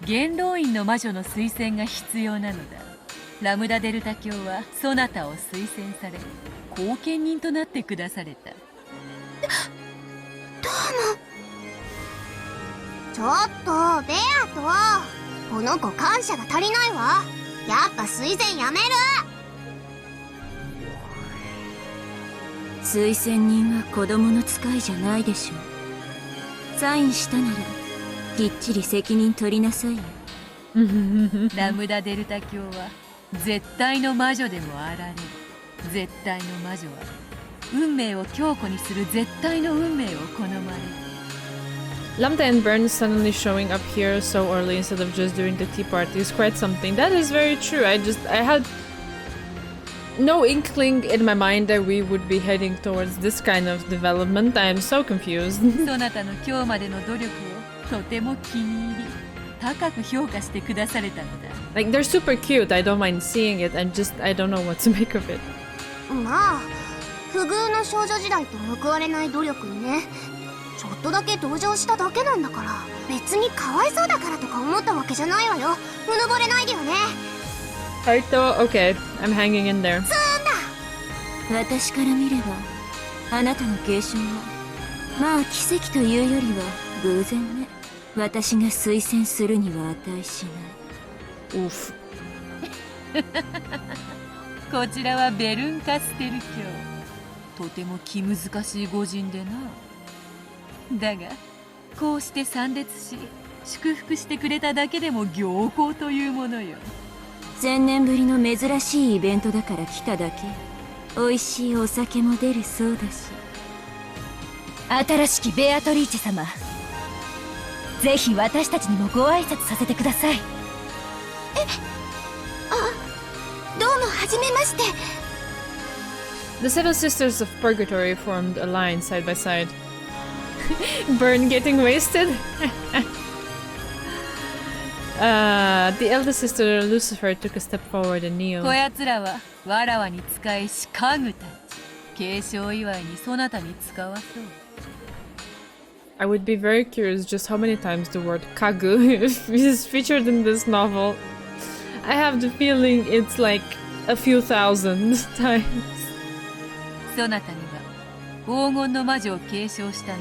元老院の魔女の推薦が必要なのだ。ラムダデルタ卿はそなたを推薦され後見人となってくだされた。ちょっとベアと、この子感謝が足りないわ。やっぱ推薦やめる。推薦人は子供の使いじゃないでしょう。サインしたならきっちり責任取りなさいよ。ラムダデルタ卿は絶対の魔女でもあられる。絶対の魔女は運命を強固にする絶対の運命を好まれる。Lambda and Burns suddenly showing up here so early instead of just during the tea party is quite something. That is very true. I had no inkling in my mind that we would be heading towards this kind of development. I am so confused. そなたの今日までの努力をとても気に入り、高く評価してくだされたのだ。Like, they're super cute. I don't mind seeing it. I don't know what to make of it. まあ不遇の少女時代と報われない努力にね。ちょっとだけ同情しただけなんだから、別にかわいそうだからとか思ったわけじゃないわよ。うぬぼれないでよね。Kaito, okay. I'm hanging in there. 私から見ればあなたの継承はまあ奇跡というよりは偶然ね。私が推薦するには値しない。 Oof. こちらはベルンカステル卿。とても気難しい御人でな。だがこうして参列し祝福してくれただけでも行幸というものよ。1000年ぶりの珍しいイベントだから来ただけ。美味しいお酒も出るそうだし。新しきベアトリーチェ様、ぜひ私たちにもご挨拶させてください。どうもはじめまして。 The Seven Sisters of Purgatory formed a line side by side. Burn getting wasted? The eldest sister Lucifer took a step forward and こ kneeled. やつらはわらわに仕えし家具たち。継承祝いにそなたに使わそう。I would be very curious just how many times the word kagu is featured in this novel. I have the feeling it's like a few thousand times. そなたには黄金の魔女を継承した後、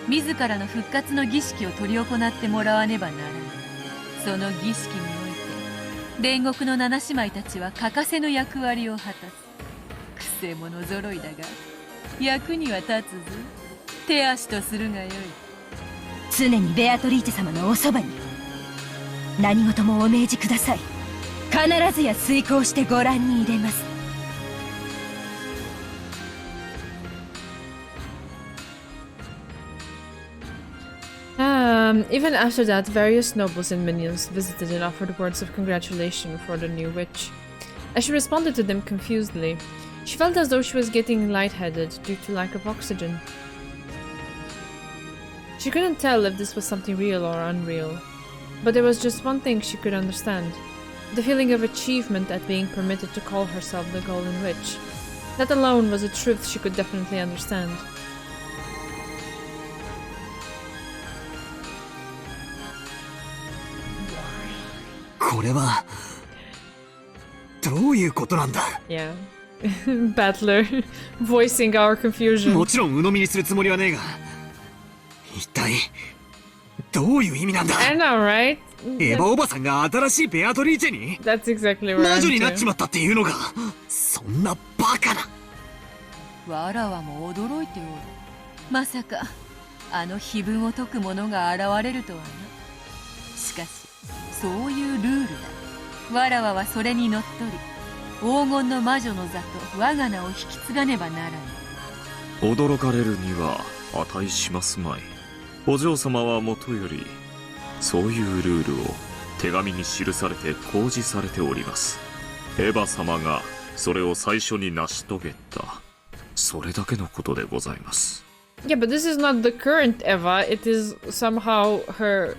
自らの復活の儀式を執り行ってもらわねばならない。その儀式において煉獄の七姉妹たちは欠かせぬ役割を果たす。くせ者揃いだが役には立つぞ。手足とするがよい。常にベアトリーチェ様のおそばに。何事もお命じください。必ずや遂行してご覧に入れます。Even after that, various nobles and minions visited and offered words of congratulation for the new witch. As she responded to them confusedly, she felt as though she was getting lightheaded due to lack of oxygen. She couldn't tell if this was something real or unreal, but there was just one thing she could understand: the feeling of achievement at being permitted to call herself the Golden Witch. That alone was a truth she could definitely understand. これはどういうことなんだ。 Yeah. Battler, voicing our confusion. もちろん鵜呑みにするつもりはねえが、一体どういう意味なんだ。 I know, right? エヴァおばさんが新しいベアトリーチェに That's exactly what 魔 I'm 女になっち doing. まったっていうのか。そんなバカな。わらわも驚いておる。まさかあの碑文を解く者が現れるとはな。しかしそういうルールだ。わらわはそれにのっとり黄金の魔女の座と我が名を引き継がねばならぬ。驚かれるには値しますまい。お嬢様はもとよりそういうルールを手紙に記されて公示されております。エヴァ様がそれを最初に成し遂げた、それだけのことでございます。 Yeah, but this is not the current Eva. It is somehow her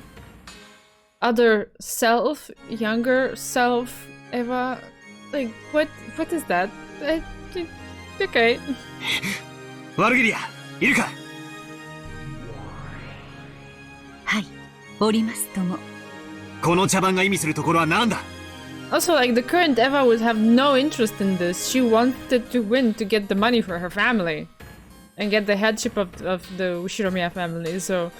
other self, younger self, Eva. Like, what is that? Okay. ワルギリアいるか。はい、おりますとも。この茶番が意味するところは何だ。 Also, like, the current Eva would have no interest in this. She wanted to win to get the money for her family and get the headship of the Ushiromiya family, so...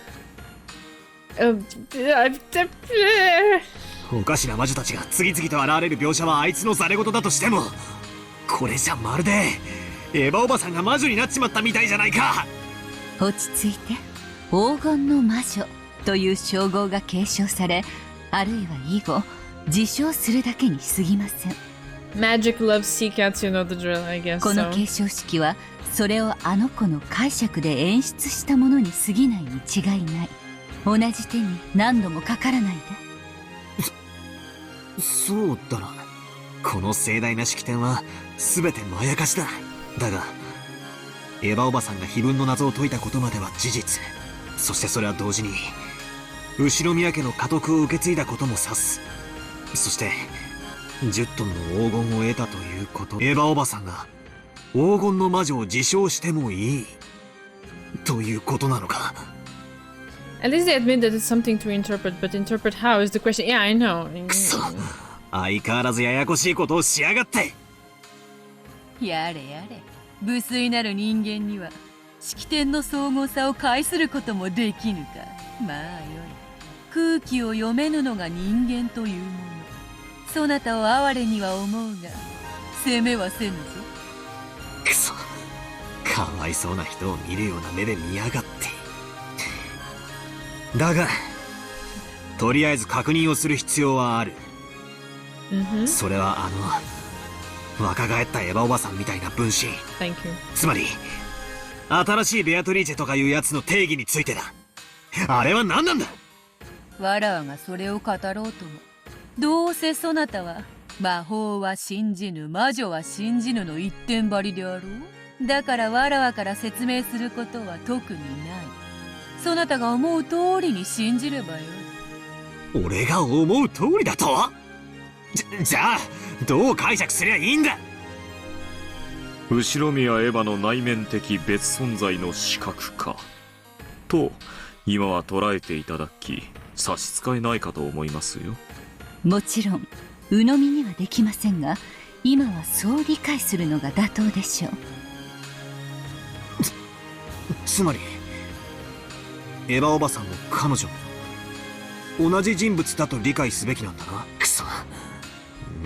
おかしな魔女たちが次々と現れる描写はあいつのざれ言だとしても、これじゃまるでエヴァおばさんが魔女になっちまったみたいじゃないか。落ち着いて。黄金の魔女という称号が継承され、あるいは以後自称するだけに過ぎません。 Magic loves sea cats, you know the drill, I guess. この So. 継承式はそれをあの子の解釈で演出したものに過ぎないに違いない。同じ手に何度もかからないで。そうだな。この盛大な式典は全てまやかしだ。だがエヴァおばさんが碑文の謎を解いたことまでは事実。そしてそれは同時に後宮家の家督を受け継いだことも指す。そして10トンの黄金を得たということ。エヴァおばさんが黄金の魔女を自称してもいいということなのか。 At least they admit that it's something to interpret, but interpret how is the question. Yeah, I know. くそ、相変わらずややこしいことをしやがって。やれやれ、無粋なる人間には式典の総合さを介することもできぬか。まあよい。空気を読めぬのが人間というもの。そなたを哀れには思うが責めはせぬぞ。くそ、かわいそうな人を見るような目で見やがって。だがとりあえず確認をする必要はある。Mm-hmm. それは若返ったエヴァおばさんみたいな分身。 Thank you. つまり新しいベアトリーチェとかいうやつの定義についてだ。あれは何なんだ。わらわがそれを語ろうとも、どうせそなたは魔法は信じぬ魔女は信じぬの一点張りであろう。だからわらわから説明することは特にない。そなたが思う通りに信じればよい。俺が思う通りだと？じゃあどう解釈すりゃいいんだ。後宮エヴァの内面的別存在の視覚化と今は捉えていただき、差し支えないかと思いますよ。もちろん鵜呑みにはできませんが、今はそう理解するのが妥当でしょう。つまりエヴァおばさんも彼女も同じ人物だと理解すべきなんだな。くそ、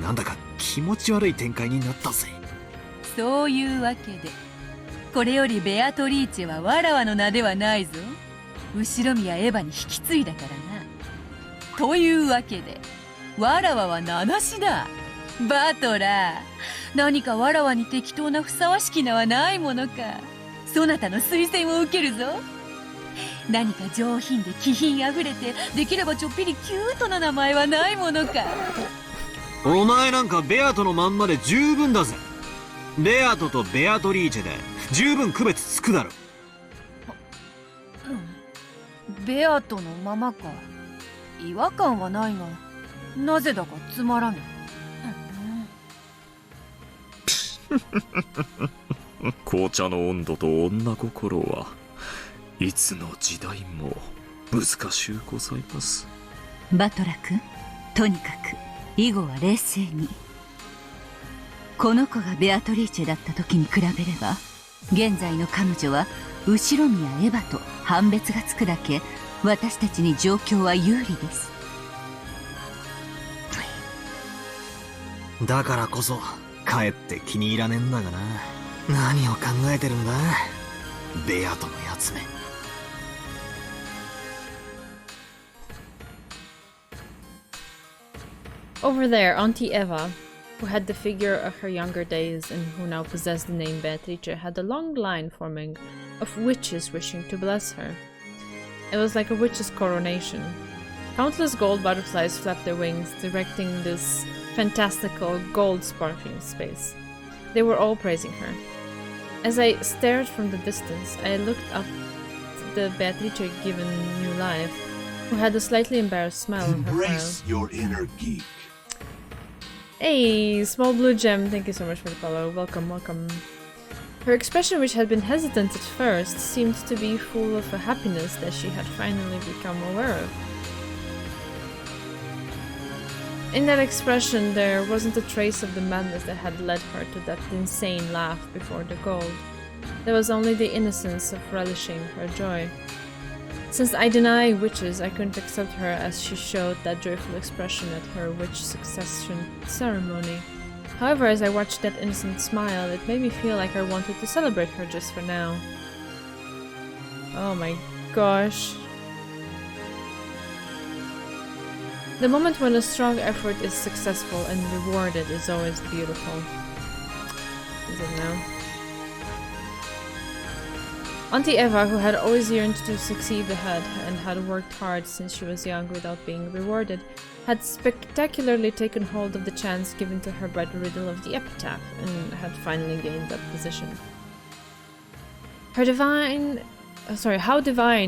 なんだか気持ち悪い展開になったぜ。そういうわけで、これよりベアトリーチェはわらわの名ではないぞ。後宮エヴァに引き継いだからな。というわけでわらわは名なしだ。バトラー、何かわらわに適当なふさわしき名はないものか。そなたの推薦を受けるぞ。何か上品で気品あふれて、できればちょっぴりキュートな名前はないものか。お前なんかベアトのまんまで十分だぜ。ベアトとベアトリーチェで十分区別つくだろ。ベアトのままか。違和感はないが、なぜだかつまらぬ。紅茶の温度と女心はいつの時代も難しゅうございます。バトラ君、とにかく以後は冷静に。この子がベアトリーチェだった時に比べれば、現在の彼女は後宮エヴァと判別がつくだけ私たちに状況は有利です。だからこそかえって気に入らねえんだがな。何を考えてるんだベアトのやつめ。Over there, Auntie Eva, who had the figure of her younger days and who now possessed the name Beatrice, had a long line forming of witches wishing to bless her. It was like a witch's coronation. Countless gold butterflies flapped their wings, directing this fantastical gold-sparkling space. They were all praising her. As I stared from the distance, I looked up at the Beatrice given new life, who had a slightly embarrassed smile on her Embrace brow. your inner geek. Hey, small blue gem, thank you so much for the follow. Welcome, welcome. Her expression, which had been hesitant at first, seemed to be full of a happiness that she had finally become aware of. In that expression, there wasn't a trace of the madness that had led her to that insane laugh before the gold. There was only the innocence of relishing her joy. Since I deny witches, I couldn't accept her as she showed that joyful expression at her witch succession ceremony. However, as I watched that innocent smile, it made me feel like I wanted to celebrate her just for now. Oh my gosh. The moment when a strong effort is successful and rewarded is always beautiful. Is it now? Auntie Eva, who had always yearned to succeed ahead and had worked hard since she was young without being rewarded, had spectacularly taken hold of the chance given to her by the riddle of the epitaph and had finally gained that position. How divine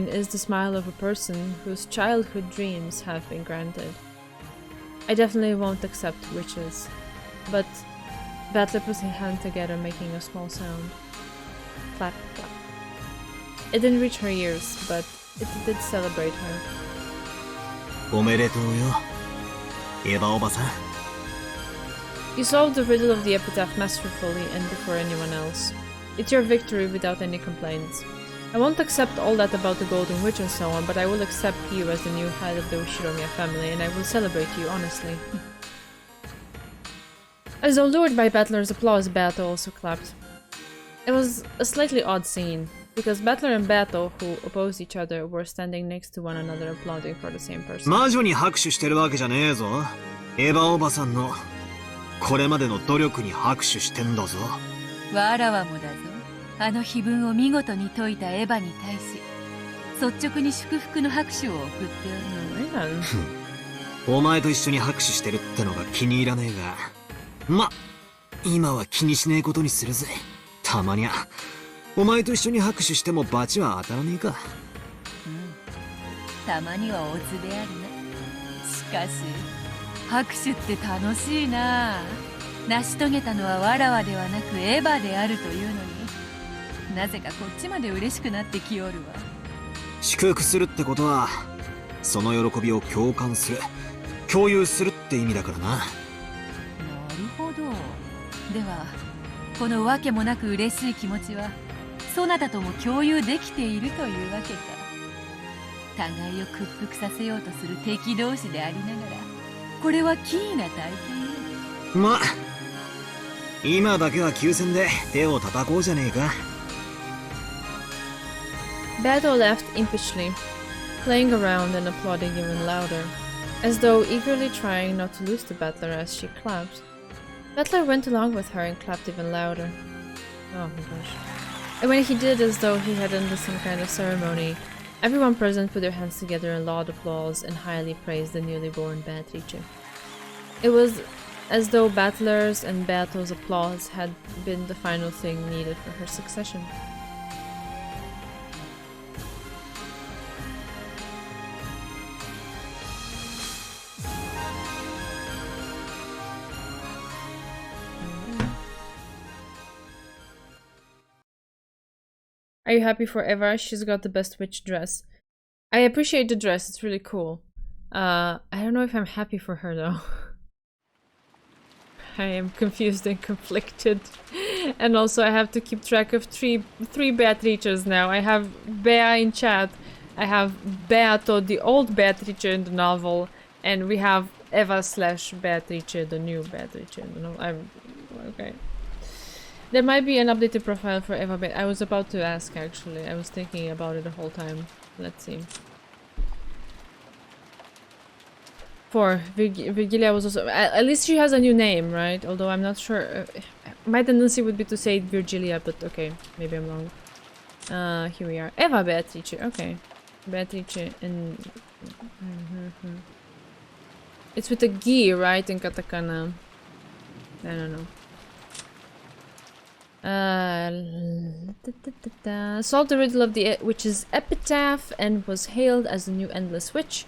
is the smile of a person whose childhood dreams have been granted. I definitely won't accept witches, but Battler put her hand together, making a small sound. Clap, clap. It didn't reach her ears, but it did celebrate her. おめでとうよ、エヴァおばさん。 You solved the riddle of the epitaph masterfully and before anyone else. It's your victory without any complaints. I won't accept all that about the Golden Witch and so on, but I will accept you as the new head of the Ushiromiya family, and I will celebrate you honestly. As though lured by Battler's applause, Beato also clapped. It was a slightly odd scene. Because Battler and Battle, who opposed each other, were standing next to one another applauding for the same person. 魔女に拍手してるわけじゃねえぞ。エヴァおばさんのこれまでの努力に拍手してんだぞ。わらわもだぞ。あの碑文を見事に解いたエヴァに対し、率直に祝福の拍手を送っておる。お前と一緒に拍手してるってのが気に入らねえが、ま、今は気にしねえことにするぜ。たまにゃお前と一緒に拍手しても罰は当たらねえか。たまにはオツであるな。しかし拍手って楽しいな。成し遂げたのはわらわではなくエヴァであるというのに、なぜかこっちまで嬉しくなってきおるわ。祝福するってことはその喜びを共感する、共有するって意味だからな。なるほど。ではこのわけもなく嬉しい気持ちはそなたとも共有できているというわけか。互いを屈服させようとする敵同士でありながら、これは奇異な体験。ま、今だけは休戦で手を叩こうじゃねえか。Battle laughed impishly, playing around and applauding even louder, as though eagerly trying not to lose to Battler as she clapped. Battler went along with her and clapped even louder. Oh my gosh. And when he did as though he had ended some kind of ceremony, everyone present put their hands together in loud applause and highly praised the newly born Beatrice. It was as though Battler's and Battle's applause had been the final thing needed for her succession. Are you happy for Eva? She's got the best witch dress. I appreciate the dress, it's really cool. I don't know if I'm happy for her though. I am confused and conflicted. And also I have to keep track of three Beatrices now. I have Bea in chat, I have Beato, the old Beatrice in the novel, and we have Eva slash Beatrice, the new Beatrice in the novel. Okay. There might be an updated profile for Eva, but I was about to ask actually. I was thinking about it the whole time. Let's see. For Virgilia was also... At least she has a new name, right? Although I'm not sure. My tendency would be to say Virgilia, but okay. Maybe I'm wrong. Here we are. Eva Beatrice. Okay. Beatrice and... It's with a gi, right? In katakana. I don't know. Solved the riddle of the witch's epitaph and was hailed as the new Endless Witch.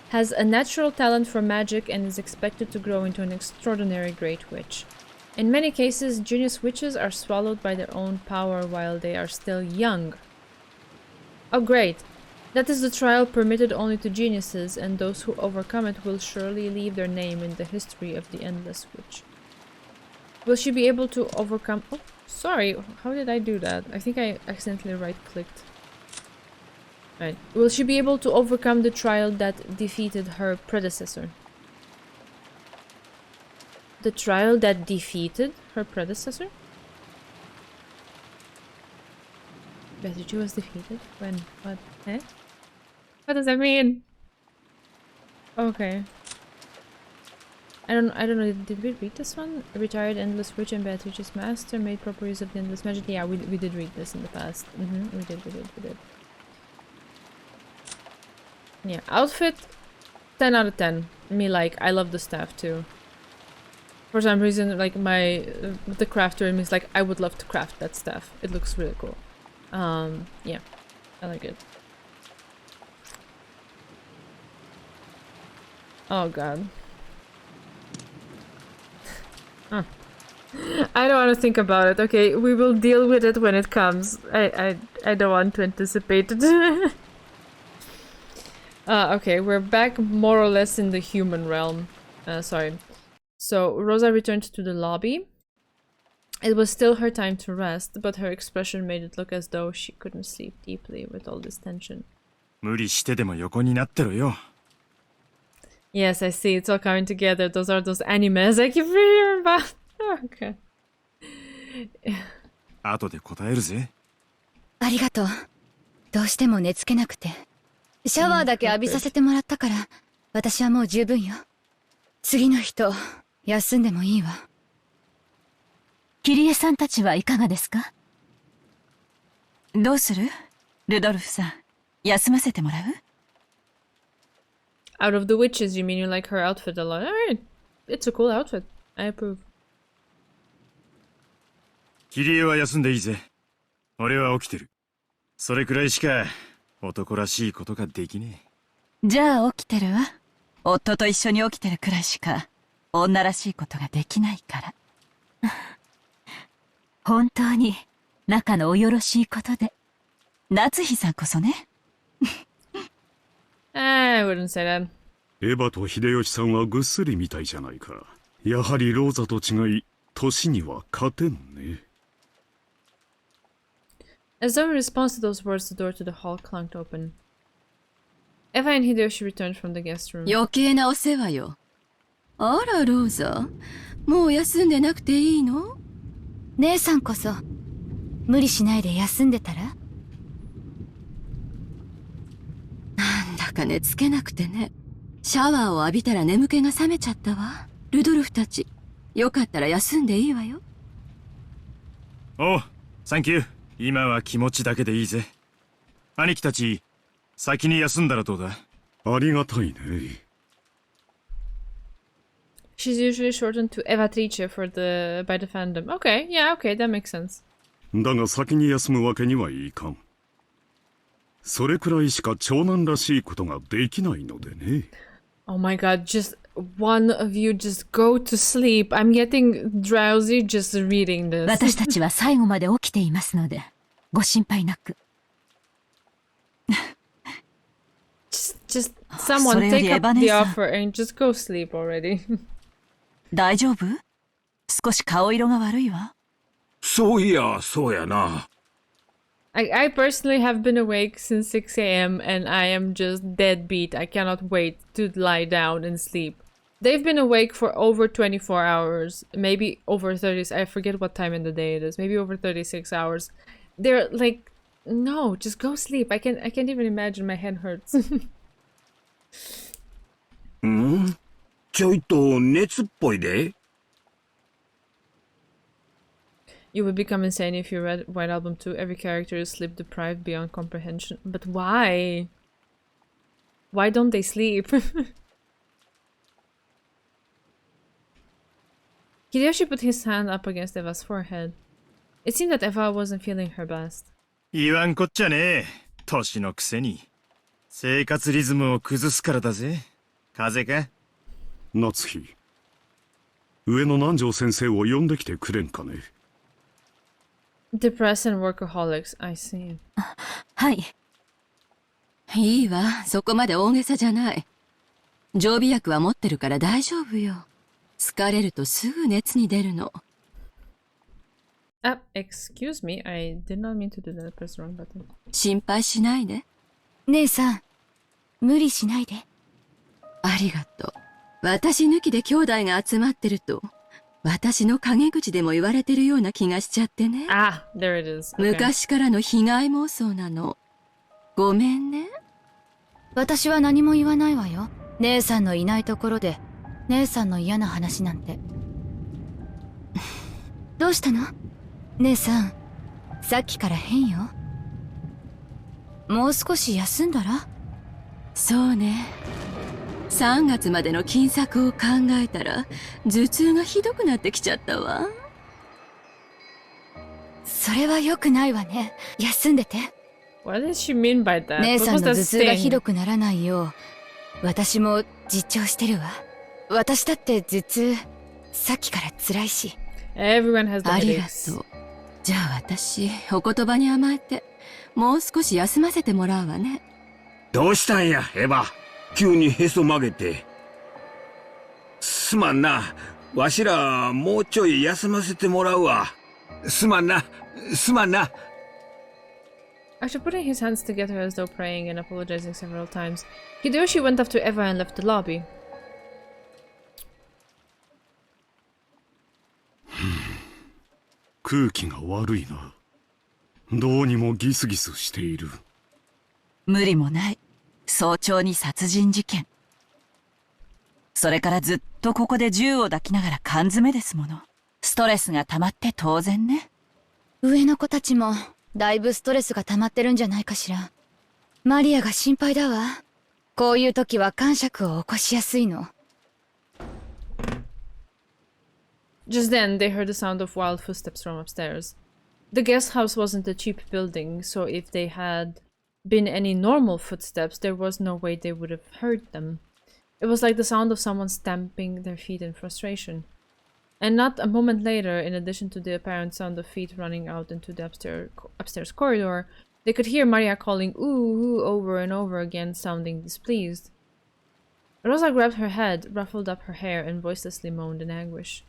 Has a natural talent for magic and is expected to grow into an extraordinary great witch. In many cases, genius witches are swallowed by their own power while they are still young. Oh great! That is the trial permitted only to geniuses, and those who overcome it will surely leave their name in the history of the Endless Witch. Will she be able to overcome... Oh, sorry, how did I do that? I think I accidentally right-clicked. Right. Will she be able to overcome the trial that defeated her predecessor? The trial that defeated her predecessor? Beatrice was defeated? When? What? Eh? What does that mean? Okay. I don't know, did we read this one? A retired Endless Witch and Beatrice's master made proper use of the Endless Magic. Yeah, we did read this in the past. We did. Yeah, outfit 10 out of 10. Me like, I love the staff too. For some reason, like the crafter in me is like, I would love to craft that staff. It looks really cool. Yeah, I like it. Oh god. Huh. I don't want to think about it. Okay, we will deal with it when it comes. I don't want to anticipate it. Okay, we're back more or less in the human realm. Sorry. So, Rosa returned to the lobby. It was still her time to rest, but her expression made it look as though she couldn't sleep deeply with all this tension. Yes, I see. It's all coming together. Those are those animes I keep reading about. Okay. ありがとう。どうしても寝つけなくて。シャワーだけ浴びさせてもらったから、私はもう十分よ。次の人、休んでもいいわ。キリエさんたちはいかがですか？どうする？ルドルフさん、休ませてもらう？ Out of the witches, you mean you like her outfit a lot? Alright. It's a cool outfit. I approve. キリエは休んでいいぜ。俺は起きてる。それくらいしか男らしいことができねえ。じゃあ起きてるわ。夫と一緒に起きてるくらいしか女らしいことができないから。本当に仲のおよろしいことで。夏日さんこそね。I wouldn't say that. エヴァと秀吉さんはぐっすりみたいじゃないか。やはりローザと違い、年には勝てんね。As though in response to those words, the door to the hall clunked open. Eva and Hideyoshi returned from the guest room. 余計なお世話よ。あら、ローザ。もう休んでなくていいの？姉さんこそ、無理しないで休んでたら？なんだか寝つけなくてね。シャワーを浴びたら眠気が覚めちゃったわ。ルドルフたち、よかったら休んでいいわよ。おう、サンキュー。今は気持ちだけでいいぜ。兄貴たち、先に休んだらどうだ？ありがたいね。She's usually shortened to Evatrice by the fandom. Okay, yeah, okay, that makes sense. だが先に休むわけにはいかん。それくらいしか長男らしいことができないのでね。Oh my god, just one of you just go to sleep. I'm getting drowsy just reading this. 私たちは最後まで起きていますので、ご心配なく。just someone take up the offer and just go sleep already. 大丈夫？少し顔色が悪いわ。そういや、そうやな。I personally have been awake since 6 a.m. and I am just dead beat. I cannot wait to lie down and sleep. They've been awake for over 24 hours, maybe over 30. I forget what time in the day it is. Maybe over 36 hours. They're like, no, just go sleep. I can't even imagine. My head hurts. ちょいと熱っぽいで。You would become insane if you read White Album 2. Every character is sleep deprived beyond comprehension. But why? Why don't they sleep? Hideyoshi put his hand up against Eva's forehead. It seemed that Eva wasn't feeling her best. 言わんこっちゃねえ。年のくせに。生活リズムを崩すからだぜ。風邪か？夏日。上の南條先生を呼んできてくれんかね。Depressed and workaholics, I see. はい。いいわ、そこまで大げさじゃない。常備薬は持ってるから大丈夫よ。疲れるとすぐ熱に出るの。Excuse me, I did not mean to do that. I pressed the wrong button. 心配しないで。姉さん、無理しないで。ありがとう。私抜きで兄弟が集まってると、私の陰口でも言われてるような気がしちゃってね。There it is. Okay. 昔からの被害妄想なの。ごめんね。私は何も言わないわよ。姉さんのいないところで、姉さんの嫌な話なんて。どうしたの？姉さん、さっきから変よ。もう少し休んだら？そうね。3月までの金策を考えたら頭痛がひどくなってきちゃったわ。それは良くないわね。休んでて。What does she mean by that? 姉さんの What was 頭 that 痛が sting? ひどくならないよう、私も実調してるわ。私だって頭痛、さっきから辛いし。Everyone has the ありが headaches. とう。じゃあ私、お言葉に甘えて、もう少し休ませてもらうわね。どうしたんや、エヴァ。急にへそ曲げて。すまんな。わしら、もうちょい休ませてもらうわ。すまんな。すまんな。After putting his hands together as though praying and apologizing several times, Hideyoshi went up to Eva and left the lobby. 空気が悪いな。どうにもギスギスしている。無理もない。早朝に殺人事件。それからずっとここで銃を抱きながら缶詰ですもの。ストレスが溜まって当然ね。上の子たちもだいぶストレスが溜まってるんじゃないかしら。マリアが心配だわ。こういう時は感触を起こしやすいの。Just then, they heard the sound of wild footsteps from upstairs. The guest house wasn't a cheap building, so if they had been any normal footsteps, there was no way they would have heard them. It was like the sound of someone stamping their feet in frustration. And not a moment later, in addition to the apparent sound of feet running out into the upstairs corridor, they could hear Maria calling ooh, ooh over and over again, sounding displeased. Rosa grabbed her head, ruffled up her hair, and voicelessly moaned in anguish.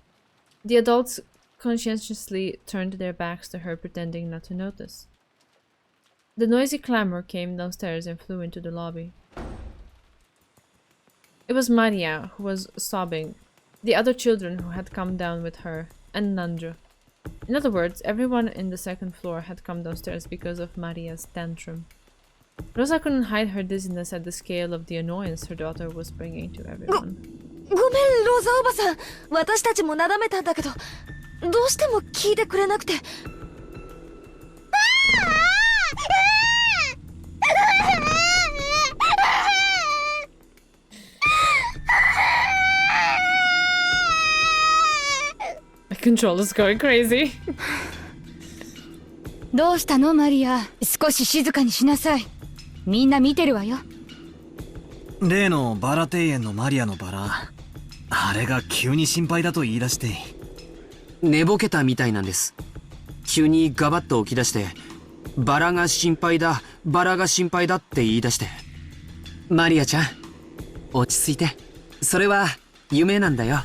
The adults conscientiously turned their backs to her, pretending not to notice. The noisy clamor came downstairs and flew into the lobby. It was Maria, who was sobbing, the other children who had come down with her, and Nanjo. In other words, everyone in the second floor had come downstairs because of Maria's tantrum. Rosa couldn't hide her dizziness at the scale of the annoyance her daughter was bringing to everyone. ごめん、ローザおばさん。私たちもなだめたんだけど、どうしても聞いてくれなくて。My controller's going crazy. どうしたのマリア。少し静かにしなさい。みんな見てるわよ。例のバラ庭園のマリアのバラ、あれが急に心配だと言い出して。寝ぼけたみたいなんです。急にガバッと起き出して、バラが心配だ、バラが心配だって言い出して。マリアちゃん、落ち着いて。それは夢なんだよ。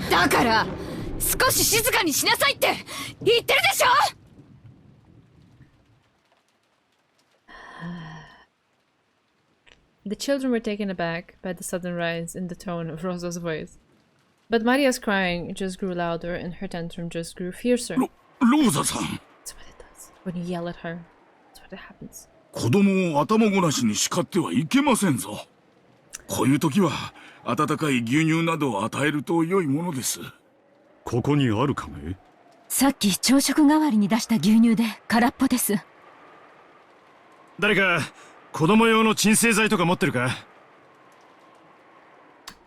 だから少し静かにしなさいって言ってるでしょ。The children were taken aback by the sudden rise in the tone of Rosa's voice. But Maria's crying just grew louder and her tantrum just grew fiercer. ローザさん。 That's what it does. When you yell at her, that's what happens. 子供を頭ごなしに叱ってはいけませんぞ。こういう時は温かい牛乳などを与えると良いものです。ここにあるかね。さっき朝食代わりに出した牛乳で空っぽです。誰か子供用の鎮静剤とか持ってるか？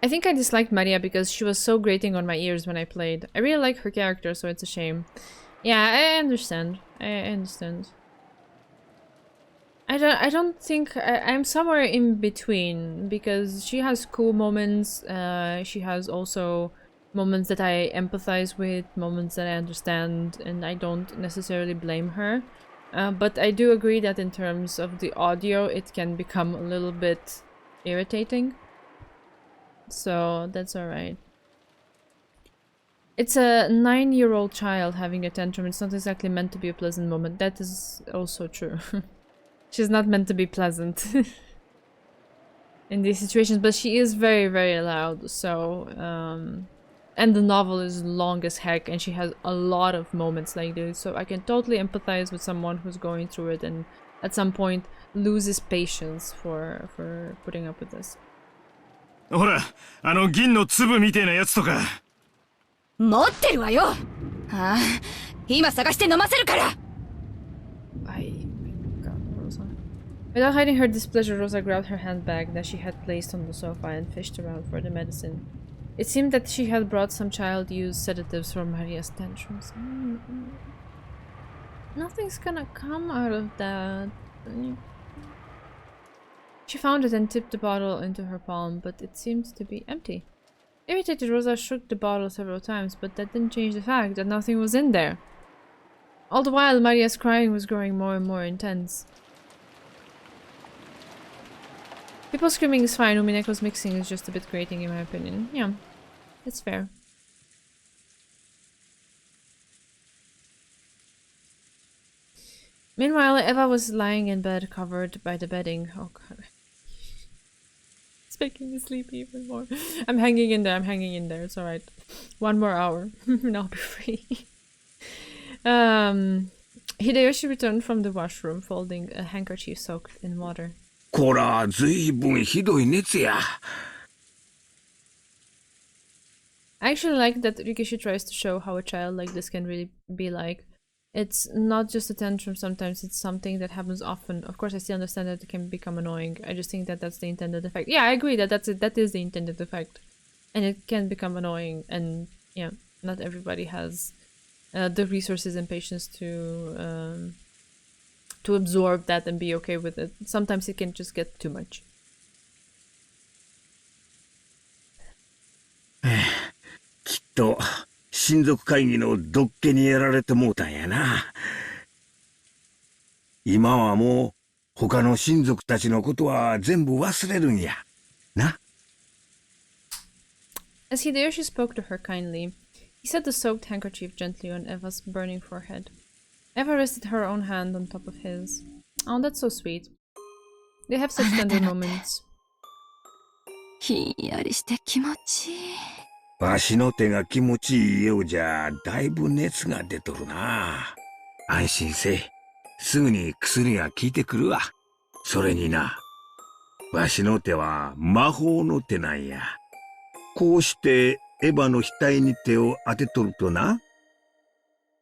I think I disliked Maria because she was so grating on my ears when I played. I really like her character, so it's a shame. Yeah, I understand. I understand. I don't think I'm somewhere in between because she has cool moments. She has also moments that I empathize with, moments that I understand, and I don't necessarily blame her. But I do agree that in terms of the audio, it can become a little bit irritating. So that's alright. It's a 9-year-old child having a tantrum. It's not exactly meant to be a pleasant moment. That is also true. She's not meant to be pleasant in these situations, but she is very, very loud. So, and the novel is long as heck, and she has a lot of moments like this. So I can totally empathize with someone who's going through it and at some point loses patience for putting up with this. ほら、あの銀の粒みてえなやつとか。持ってるわよ。ああ、今探して飲ませるから。Without hiding her displeasure, Rosa grabbed her handbag that she had placed on the sofa and fished around for the medicine. It seemed that she had brought some child-used sedatives for Maria's tantrums. Nothing's gonna come out of that. She found it and tipped the bottle into her palm, but it seemed to be empty. Irritated, Rosa shook the bottle several times, but that didn't change the fact that nothing was in there. All the while, Maria's crying was growing more and more intense. People screaming is fine, Umineko's mixing is just a bit grating in my opinion. Yeah, it's fair. Meanwhile, Eva was lying in bed covered by the bedding. Oh god. It's making me sleepy even more. I'm hanging in there, it's alright. 1 more hour and I'll be free. Hideyoshi returned from the washroom, folding a handkerchief soaked in water. こら、ずいぶんひどい熱や。I actually like that Rikishi tries to show how a child like this can really be like. It's not just a tantrum sometimes, it's something that happens often. Of course, I still understand that it can become annoying. I just think that that's the intended effect. Yeah, I agree that that is the intended effect. And it can become annoying, and yeah, not everybody has the resources and patience to absorb that and be okay with it. Sometimes it can just get too much. きっと親族会議のどっけにやられてもうたんやな。今はもう他の親族たちのことは全部忘れるんや。な。As Hideyoshi spoke to her kindly, he set the soaked handkerchief gently on Eva's burning forehead. Eva rested her own hand on top of his. Oh, that's so sweet. They have such tender moments. ひんやりして気持ちいい。わしの手が気持ちいいようじゃ、だいぶ熱が出とるな。安心せい。すぐに薬が効いてくるわ。それにな、わしの手は魔法の手なんや。こうしてエヴァの額に手を当てとるとな、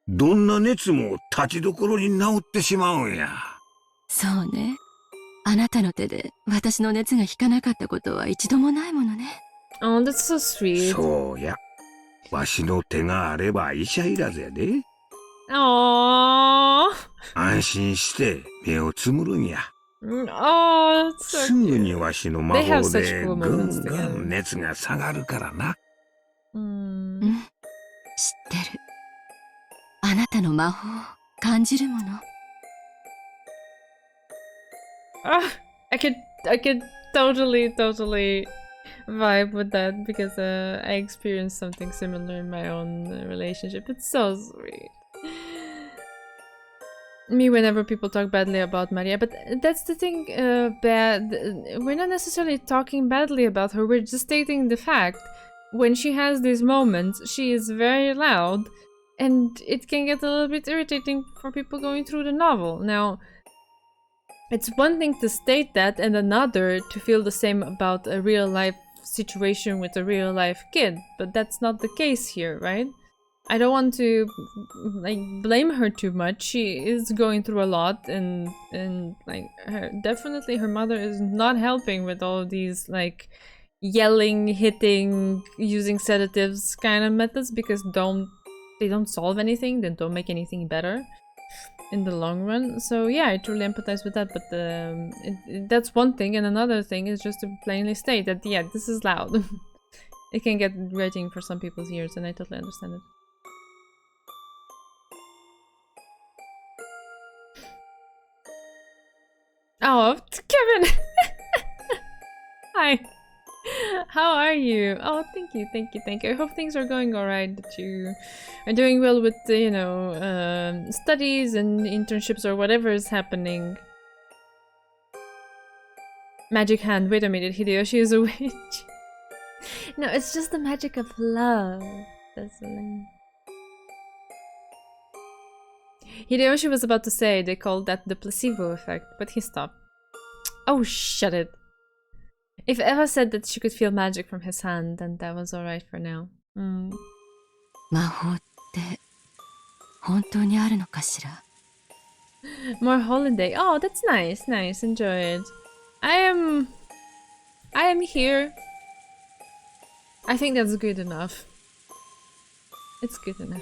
どんな熱も立ちどころに治ってしまうんや。そうね。あなたの手で私の熱が引かなかったことは一度もないものね。Oh, that's so sweet. そうや。わしの手があれば医者いらずやで。Aww. 安心して目をつむるんや。Oh, it's so すぐにわしの魔法で cool ぐん moments ぐん熱が下がるからな。うん、知ってる。あなたの魔法感じるもの。I could totally vibe with that because I experienced something similar in my own relationship. It's so sweet. Me, whenever people talk badly about Maria, but that's the thing, we're not necessarily talking badly about her, we're just stating the fact. When she has these moments, she is very loud, and it can get a little bit irritating for people going through the novel. Now, it's one thing to state that, and another to feel the same about a real-life situation with a real-life kid, but that's not the case here, right? I don't want to like blame her too much. She is going through a lot, and like definitely her mother is not helping with all these like yelling, hitting, using sedatives kind of methods, because they don't solve anything, they don't make anything better in the long run. So yeah, I truly empathize with that, but that's one thing, and another thing is just to plainly state that yeah, this is loud. It can get grating for some people's ears, and I totally understand it. Oh, Kevin! Hi! How are you? Oh, thank you. I hope things are going alright, that you are doing well with, you know, studies and internships or whatever is happening. Magic hand. Wait a minute, Hideyoshi is a witch. No, it's just the magic of love. That's the thing. Hideyoshi was about to say they called that the placebo effect, but he stopped. Oh, shut it. If Eva said that she could feel magic from his hand, then that was alright for now. 魔法って本当にあるのかしら? More holiday. Oh, that's nice. Enjoy it. I am here. I think that's good enough. It's good enough.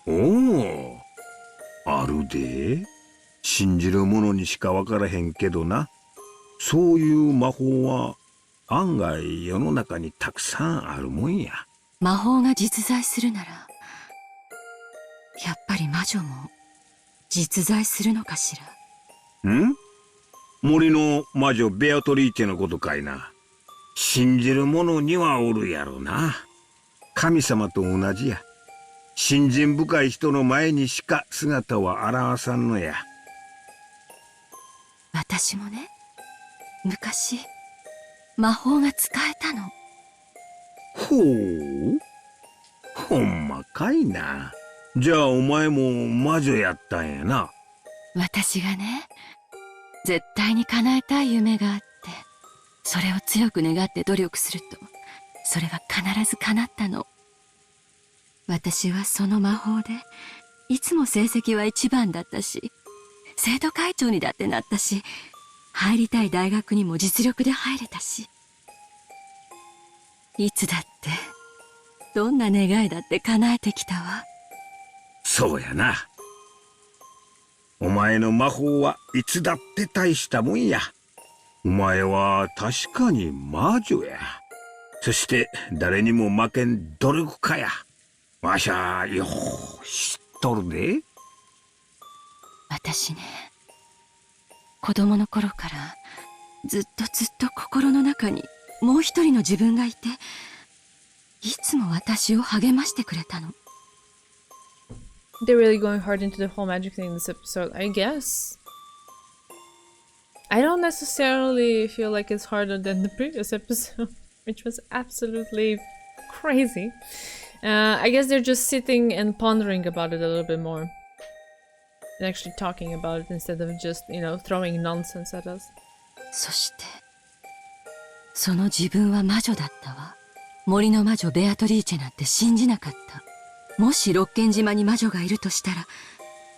おお、あるで。信じる者にしかわからへんけどな。そういう魔法は案外世の中にたくさんあるもんや。魔法が実在するなら、やっぱり魔女も実在するのかしら。ん？森の魔女ベアトリーチェのことかいな。信じる者にはおるやろな。神様と同じや。信心深い人の前にしか姿は現さんのや。私もね、昔魔法が使えたの。ほう、ほんまかいな。じゃあお前も魔女やったんやな。私がね、絶対に叶えたい夢があって、それを強く願って努力すると、それは必ず叶ったの。私はその魔法でいつも成績は一番だったし、生徒会長にだってなったし、入りたい大学にも実力で入れたし、いつだってどんな願いだって叶えてきたわ。そうやな。お前の魔法はいつだって大したもんや。お前は確かに魔女や。そして誰にも負けん努力家や。わしゃよう知っとるで。私ね、子供の頃からずっと心の中にもう一人の自分がいて、いつも私を励ましてくれたの。They're really going hard into the whole magic thing in this episode, I guess. I don't necessarily feel like it's harder than the previous episode, which was absolutely crazy. I guess they're just sitting and pondering about it a little bit more. And actually talking about it instead of just, you know, throwing nonsense at us. そして、その自分は魔女だったわ。森の魔女ベアトリーチェなんて信じなかった。もし六軒島に魔女がいるとしたら、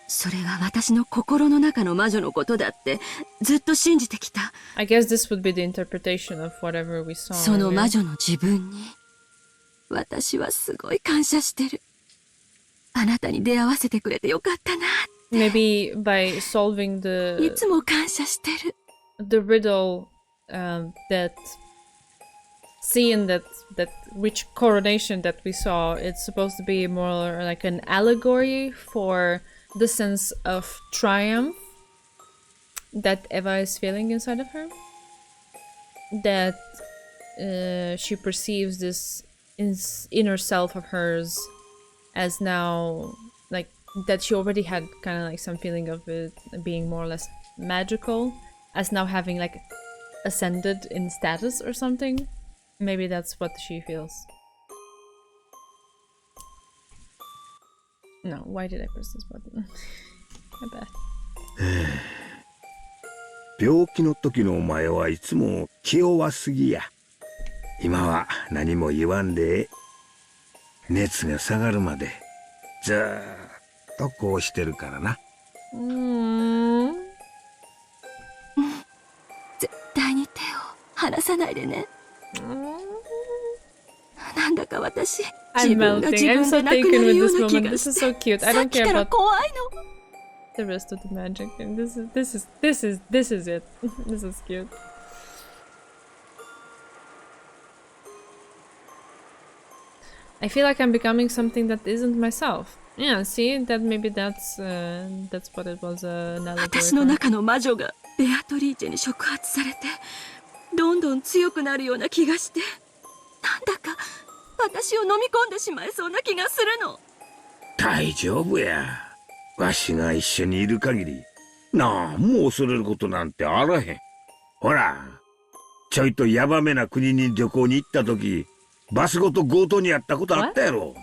それは私の心の中の魔女のことだってずっと信じてきた。I guess this would be the interpretation of whatever we saw. その魔女の自分に、私はすごい感謝してる。あなたに出会わせてくれてよかったなって。Maybe by solving いつも感謝してる。the riddle, that scene that which coronation that we saw, it's supposed to be more like an allegory for the sense of triumph that Eva is feeling inside of her, that she perceives this inner self of hers as now, like, that she already had kind of like some feeling of it being more or less magical, as now having like ascended in status or something. Maybe that's what she feels. No, why did I press this button? My bad. 病気の時のお前はいつも気弱すぎや。今は何も言わんで、熱が下がるまでずーっとこうしてるからな。絶対に手を離さないでね。なんだか私、自分が自分でなくなるような気がして、さっきから怖いの。The rest of the magic, and this is it. This is cute. I feel like I'm becoming something that isn't myself. Yeah, see, that maybe that's what it was, an allegory. 私の中の魔女がベアトリーチェに触発されて、どんどん強くなるような気がして、なんだか私を飲み込んでしまいそうな気がするの。大丈夫や。わしが一緒にいる限り、なんも恐れることなんてあらへん。ほら、ちょいとヤバめな国に旅行に行った時、バスごと強盗にあったことあったやろ。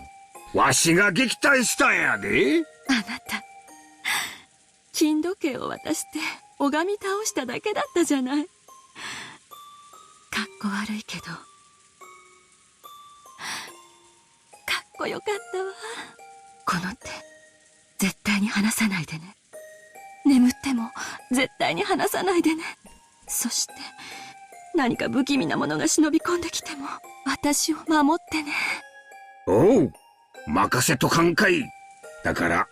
わしが撃退したんやで。あなた、金時計を渡して拝み倒しただけだったじゃない。かっこ悪いけど、かっこよかったわ。この手、絶対に離さないでね。眠っても絶対に離さないでね。そして何か不気味なものが忍び込んできても私を守ってね。おう、任せとかんかい。だから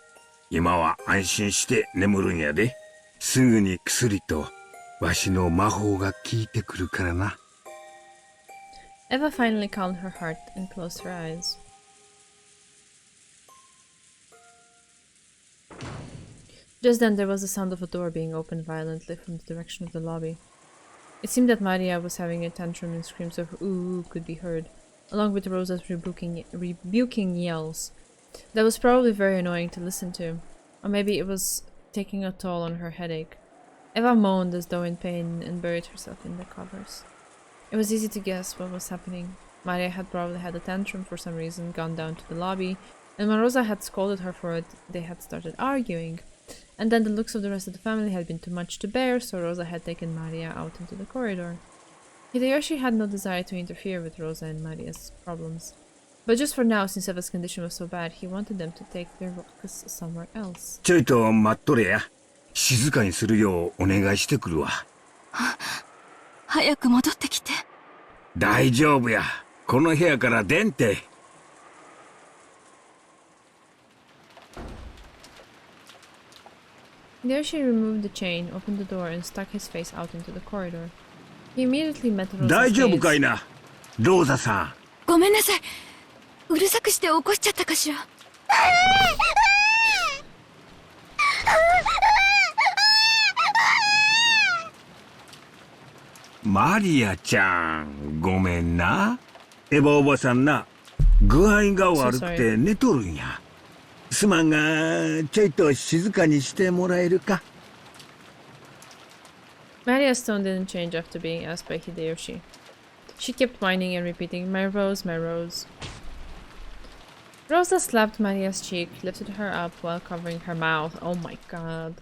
今は安心して眠るんやで。すぐに薬とわしの魔法が効いてくるからな。Eva finally calmed her heart and closed her eyes. Just then there was the sound of a door being opened violently from the direction of the lobby. It seemed that Maria was having a tantrum and screams of ooh could be heard, along with Rosa's rebuking yells. That was probably very annoying to listen to, or maybe it was taking a toll on her headache. Eva moaned as though in pain and buried herself in the covers. It was easy to guess what was happening. Maria had probably had a tantrum for some reason, gone down to the lobby, and when Rosa had scolded her for it, they had started arguing. And then the looks of the rest of the family had been too much to bear, so Rosa had taken Maria out into the corridor. Hideyoshi had no desire to interfere with Rosa and Maria's problems. But just for now, since Eva's condition was so bad, he wanted them to take their focus somewhere else. ちょいと待っとれや。静かにするようお願いしてくるわ。早く戻ってきて。大丈夫や。この部屋から出んて。Hideyoshi removed the chain, opened the door, and stuck his face out into the corridor. He immediately met Rosa's 大丈夫かい gaze. な、ローザさん。ごめんなさい。うるさくして起こしちゃったかしら。マリアちゃん、ごめんな。エヴァおばさんな、具合が悪くて寝とるんや。すまんが、ちょいと静かにしてもらえるか。Maria's tone didn't change after being asked by Hideyoshi. She kept whining and repeating, "My rose, my rose." Rosa slapped Maria's cheek, lifted her up while covering her mouth, oh my god,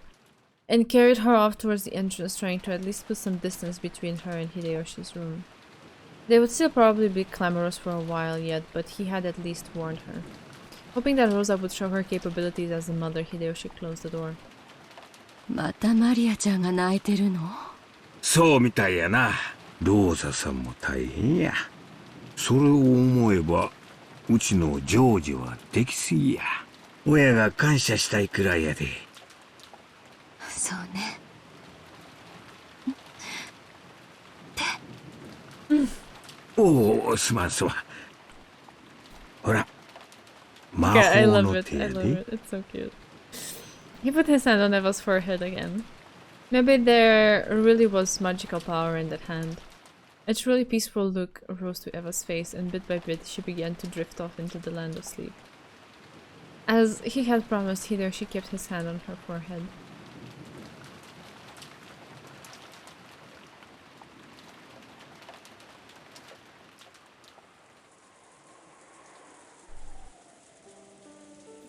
and carried her off towards the entrance, trying to at least put some distance between her and Hideyoshi's room. They would still probably be clamorous for a while yet, but he had at least warned her. Hoping that Rosa would show her capabilities as a mother, Hideyoshi closed the door. またマリアちゃんが泣いてるの？そうみたいやな。ローザさんも大変や。それを思えば、うちのジョージは出来すぎや。親が感謝したいくらいやで。そうね。おお、すまんすまん。ほら、魔 Yeah, I 法 love の it, 手 I や love で。 it, it's so cute. He put his hand on Eva's forehead again. Maybe there really was magical power in that hand. A truly peaceful look rose to Eva's face, and bit by bit she began to drift off into the land of sleep. As he had promised, Hideyoshi kept his hand on her forehead.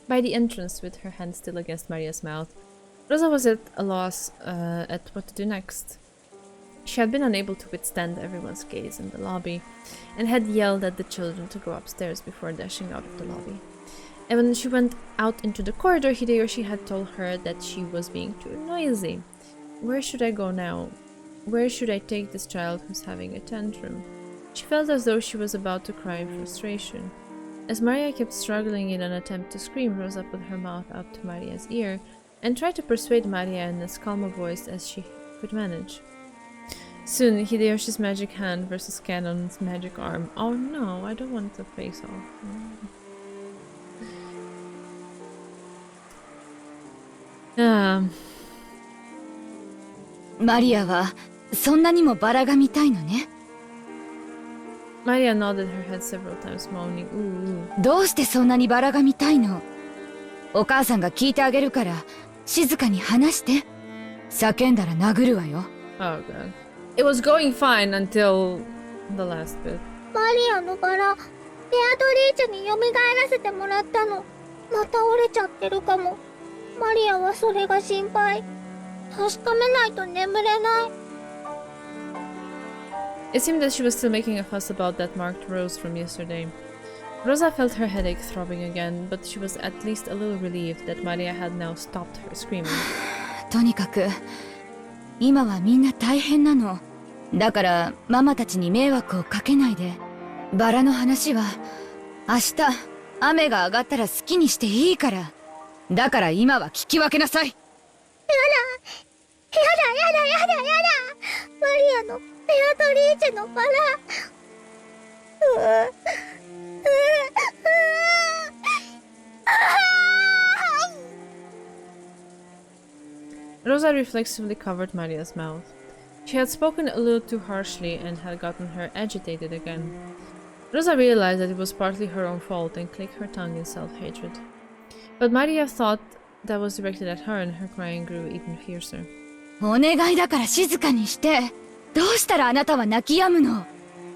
By the entrance, with her hand still against Maria's mouth, Rosa was at a loss at what to do next. She had been unable to withstand everyone's gaze in the lobby, and had yelled at the children to go upstairs before dashing out of the lobby. And when she went out into the corridor, Hideyoshi had told her that she was being too noisy. Where should I go now? Where should I take this child who's having a tantrum? She felt as though she was about to cry in frustration. As Maria kept struggling in an attempt to scream, Rosa put her mouth up to Maria's ear and tried to persuade Maria in as calm a voice as she could manage. Soon, Hideyoshi's magic hand versus Canon's magic arm. Oh no, I don't want to face off. Maria はそんなにもバラが見たいのね。Maria nodded her head several times, moaning, ooh. どうしてそんなにバラが見たいの？お母さんが聞いてあげるから静かに話して。叫んだら殴るわよ。Oh god. It was going fine until the last bit. マリアのバラ、ベアトリーチェに蘇らせてもらったの。また折れちゃってるかも。マリアはそれが心配。確かめないと眠れない。It seemed that she was still making a fuss about that marked rose from yesterday. Rosa felt her headache throbbing again, but she was at least a little relieved that Maria had now stopped her screaming. とにかく今はみんな大変なの。だからママたちに迷惑をかけないで。バラの話は明日雨が上がったら好きにしていいから。だから今は聞き分けなさい。やだ。マリアのベアトリーチェのバラ。Rosa reflexively covered Maria's mouth. She had spoken a little too harshly and had gotten her agitated again. Rosa realized that it was partly her own fault and clicked her tongue in self-hatred. But Maria thought that was directed at her and her crying grew even fiercer. お願いだから静かにして。どうしたらあなたは泣き止むの？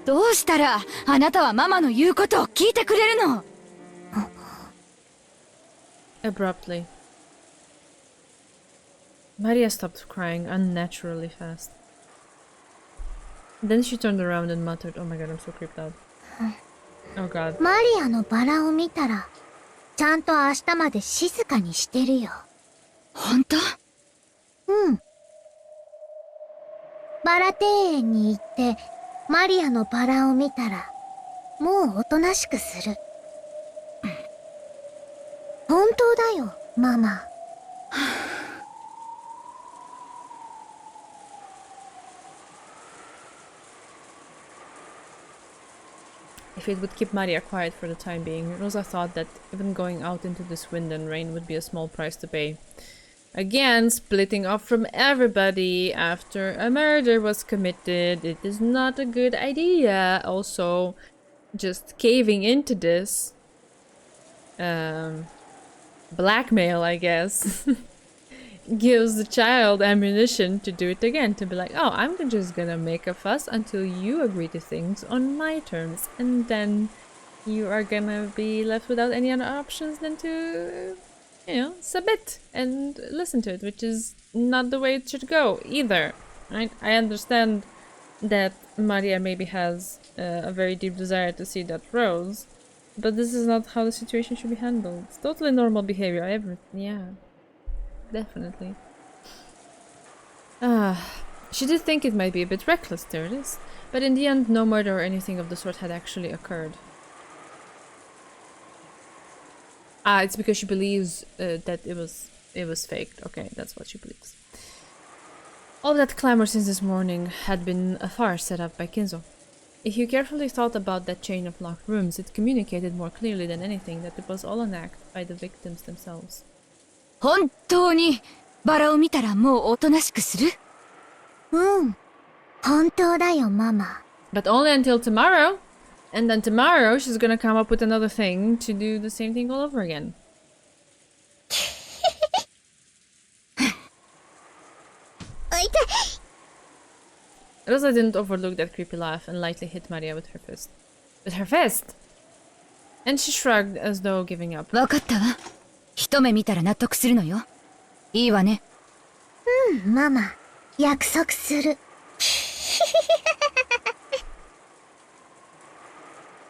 どうしたらあなたはママの言うことを聞いてくれるの？ Abruptly, Maria stopped crying unnaturally fast. Then she turned around and muttered, "Oh my god, I'm so creeped out." Oh god. マリアのバラを見たら、ちゃんと明日まで静かにしてるよ。本当？うん。バラ庭園に行って、マリアのバラを見たら、もうおとなしくする。本当だよ、ママ。If it would keep Maria quiet for the time being, Rosa thought that even going out into this wind and rain would be a small price to pay. Again, splitting off from everybody after a murder was committed. It is not a good idea. Also, just caving into this blackmail, I guess, gives the child ammunition to do it again, to be like, oh, I'm just gonna make a fuss until you agree to things on my terms, and then you are gonna be left without any other options than to, you know, submit and listen to it, which is not the way it should go either, right? I understand that Maria maybe has a very deep desire to see that rose, but this is not how the situation should be handled. It's totally normal behavior. Yeah. Definitely. She did think it might be a bit reckless, there it is. But in the end, no murder or anything of the sort had actually occurred. It's because she believes that it was faked. Okay, that's what she believes. All that clamor since this morning had been a farce set up by Kinzo. If you carefully thought about that chain of locked rooms, it communicated more clearly than anything that it was all an act by the victims themselves. 本当にバラを見たらもうおとなしくする？うん。本当だよ、ママ。But only until tomorrow. And then tomorrow she's gonna come up with another thing to do the same thing all over again. Rosa didn't overlook that creepy laugh and lightly hit Maria with her fist. With her fist! And she shrugged as though giving up. わかったわ。一目見たら納得するのよ。いいわね。うん、ママ。約束する。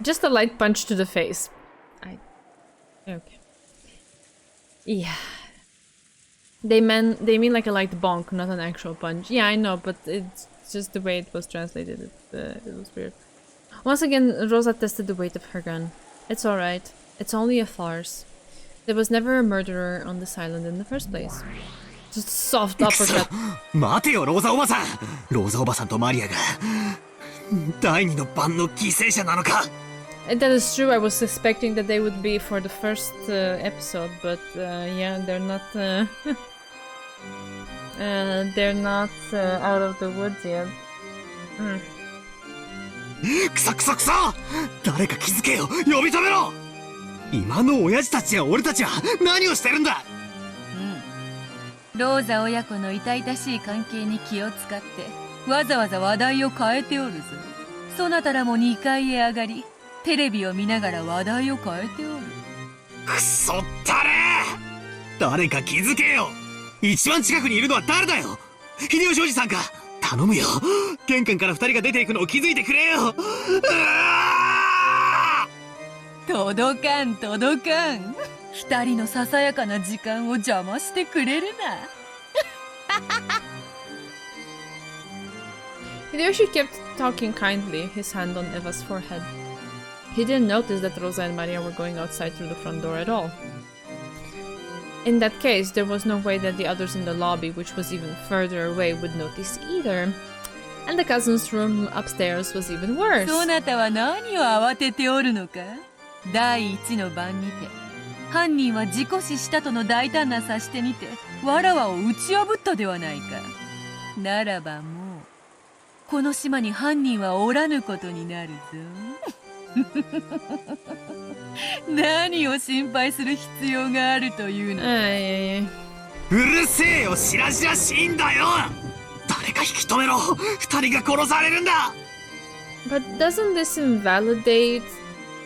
Just a light punch to the face. Okay. Yeah. They mean like a light bonk, not an actual punch. Yeah, I know, but it's just the way it was translated. It was weird. Once again, Rosa tested the weight of her gun. It's alright. It's only a farce. There was never a murderer on this island in the first place. Just a soft uppercut. 待てよ、ローザおばさん。ローザおばさんとマリアが第二の番の犠牲者なのか。That is true. I was suspecting that they would be for the first episode, but yeah, they're not. They're not out of the woods yet. くそくそくそ！誰か気づけよ、呼び止めろ！今の親父たちや俺たちは何をしてるんだ。ローザ親子の痛々しい関係に気を使ってわざわざ話題を変えておるぞ。そなたらも2階へ上がりテレビを見ながら話題を変えておる。くそったれ！誰か気づけよ！一番近くにいるのは誰だよ！秀吉おじさんか！頼むよ！玄関から2人が出ていくのを気づいてくれよ！届かん届かん。2人のささやかな時間を邪魔してくれるな。Hideyoshi kept talking kindly, his hand on Eva's forehead. He didn't notice that Rosa and Maria were going outside through the front door at all. In that case, there was no way that the others in the lobby, which was even further away, would notice either. And the cousin's room upstairs was even worse. そなたは何を慌てておるのか？第一の晩にて犯人は事故死したとの大胆な察してにてわらわを打ち破ったではないか。ならばもうこの島に犯人はおらぬことになるぞ。何を心配する必要があるというのか。うるせえよ、白々しいんだよ。誰か引き止めろ、二人が殺されるんだ。 But doesn't this invalidate?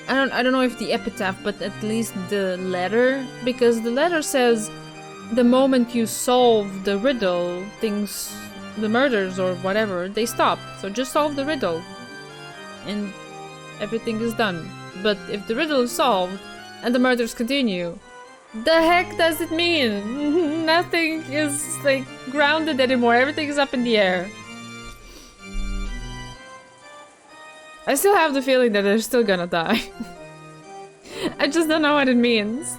I don't know if the epitaph, but at least the letter, because the letter says the moment you solve the riddle, things, the murders or whatever, they stop. So just solve the riddle, and everything is done. But if the riddle is solved and the murders continue, the heck does it mean? Nothing is like grounded anymore. Everything is up in the air. I still have the feeling that they're still gonna die. I just don't know what it means.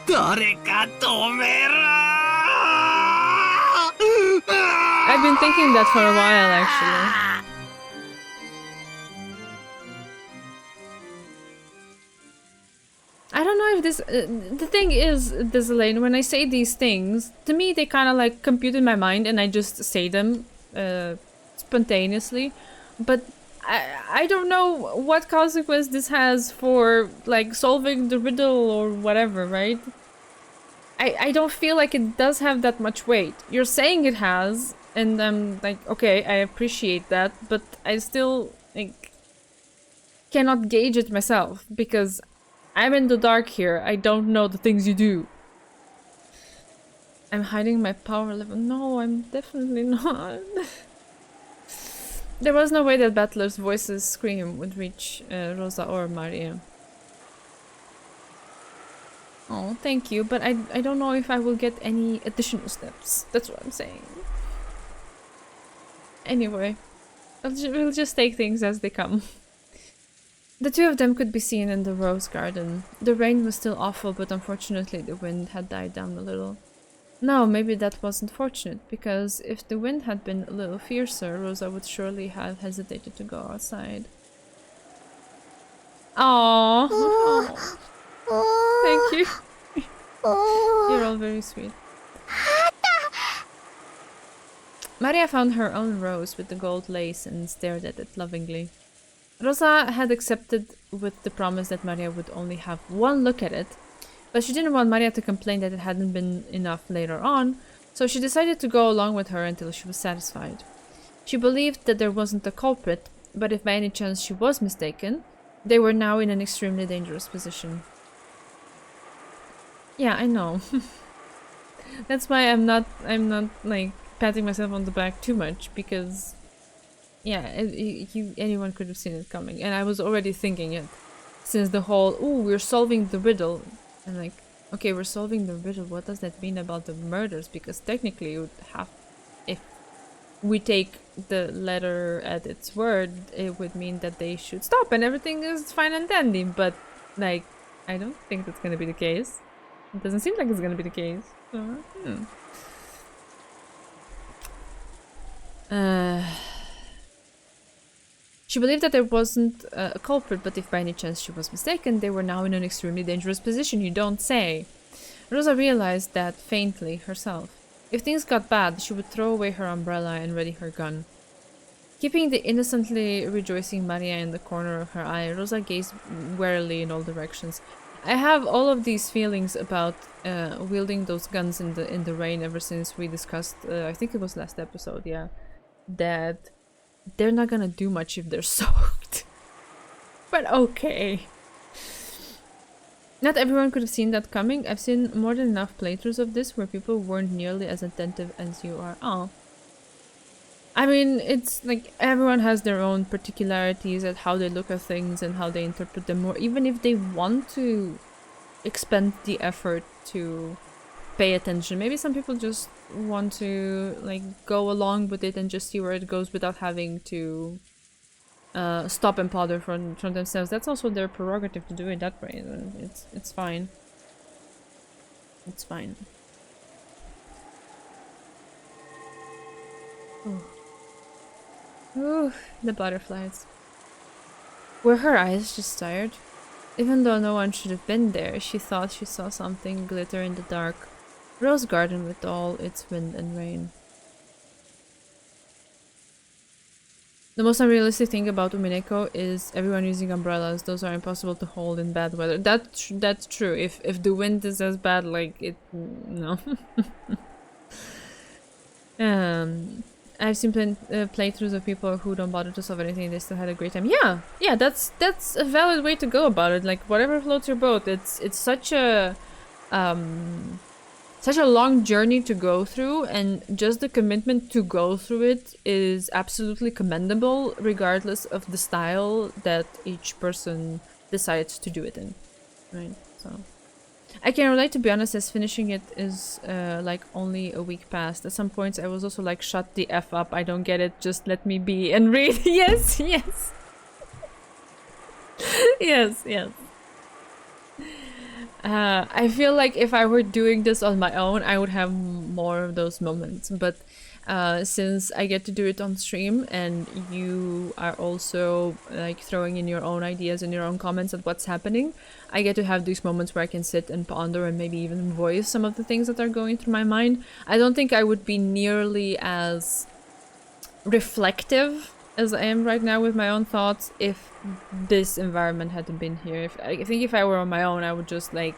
I've been thinking that for a while, actually. I don't know if this... the thing is, Desalane, when I say these things, to me they kind of like compute in my mind and I just say them spontaneously. But I don't know what consequence this has for like solving the riddle or whatever, right? I don't feel like it does have that much weight. You're saying it has, and I'm like, okay, I appreciate that, but I still like cannot gauge it myself because I'm in the dark here. I don't know the things you do. I'm hiding my power level. No, I'm definitely not. There was no way that Battler's voice's scream would reach Rosa or Maria. Oh, thank you, but I don't know if I will get any additional steps. That's what I'm saying. Anyway, we'll just take things as they come. The two of them could be seen in the rose garden. The rain was still awful, but unfortunately the wind had died down a little. No, maybe that wasn't fortunate, because if the wind had been a little fiercer, Rosa would surely have hesitated to go outside. Aww. Thank you. You're all very sweet. Maria found her own rose with the gold lace and stared at it lovingly. Rosa had accepted with the promise that Maria would only have one look at it, but she didn't want Maria to complain that it hadn't been enough later on, so she decided to go along with her until she was satisfied. She believed that there wasn't a culprit, but if by any chance she was mistaken, they were now in an extremely dangerous position. Yeah, I know. That's why I'm not like patting myself on the back too much, because yeah, anyone could have seen it coming, and I was already thinking it since the whole "ooh, we're solving the riddle," and like, okay, we're solving the riddle. What does that mean about the murders? Because technically, it would have, if we take the letter at its word, it would mean that they should stop and everything is fine and dandy. But like, I don't think that's gonna be the case. It doesn't seem like it's gonna be the case. So, She believed that there wasn't a culprit, but if by any chance she was mistaken, they were now in an extremely dangerous position, you don't say. Rosa realized that faintly herself. If things got bad, she would throw away her umbrella and ready her gun. Keeping the innocently rejoicing Maria in the corner of her eye, Rosa gazed warily in all directions. I have all of these feelings about wielding those guns in the rain ever since we discussed, I think it was last episode, yeah, that they're not gonna do much if they're soaked. But okay. Not everyone could have seen that coming. I've seen more than enough playthroughs of this where people weren't nearly as attentive as you are. Oh. I mean, it's like everyone has their own particularities at how they look at things and how they interpret them, or even if they want to expend the effort to pay attention. Maybe some people just want to like go along with it and just see where it goes without having to stop and ponder from themselves. That's also their prerogative to do it that way. It's fine. It's fine. Oh. Ooh, the butterflies. Were her eyes just tired? Even though no one should have been there, she thought she saw something glitter in the dark rose garden with all its wind and rain. The most unrealistic thing about Umineko is everyone using umbrellas. Those are impossible to hold in bad weather. That's true. If the wind is as bad, like it, no. I've seen playthroughs of people who don't bother to solve anything. They still had a great time. Yeah, that's a valid way to go about it. Like whatever floats your boat. It's such a long journey to go through, and just the commitment to go through it is absolutely commendable, regardless of the style that each person decides to do it in. Right? So I can relate, to be honest, as finishing it is like only a week past. At some points I was also like, shut the F up, I don't get it, just let me be and read. Yes. Yes. I feel like if I were doing this on my own, I would have more of those moments. But since I get to do it on stream, and you are also like throwing in your own ideas and your own comments at what's happening, I get to have these moments where I can sit and ponder and maybe even voice some of the things that are going through my mind. I don't think I would be nearly as reflective as I am right now with my own thoughts if this environment hadn't been here. I think if I were on my own, I would just like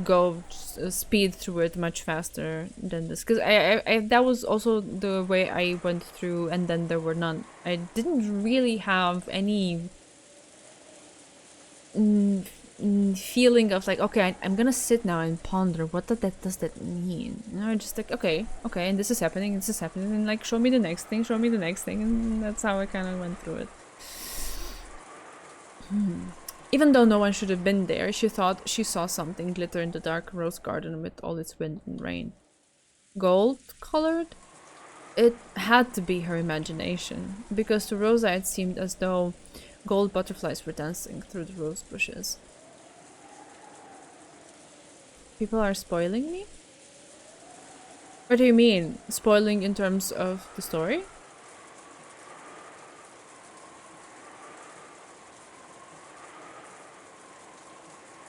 go speed through it much faster than this, because I that was also the way I went through, and then there were none. I didn't really have any feeling of like, okay, I'm gonna sit now and ponder what does that mean, you know, just like okay, and this is happening, and like show me the next thing, and that's how I kind of went through it. Even though no one should have been there, she thought she saw something glitter in the dark rose garden with all its wind and rain. Gold colored? It had to be her imagination, because to Rosa it seemed as though gold butterflies were dancing through the rose bushes. People are spoiling me? What do you mean? Spoiling in terms of the story?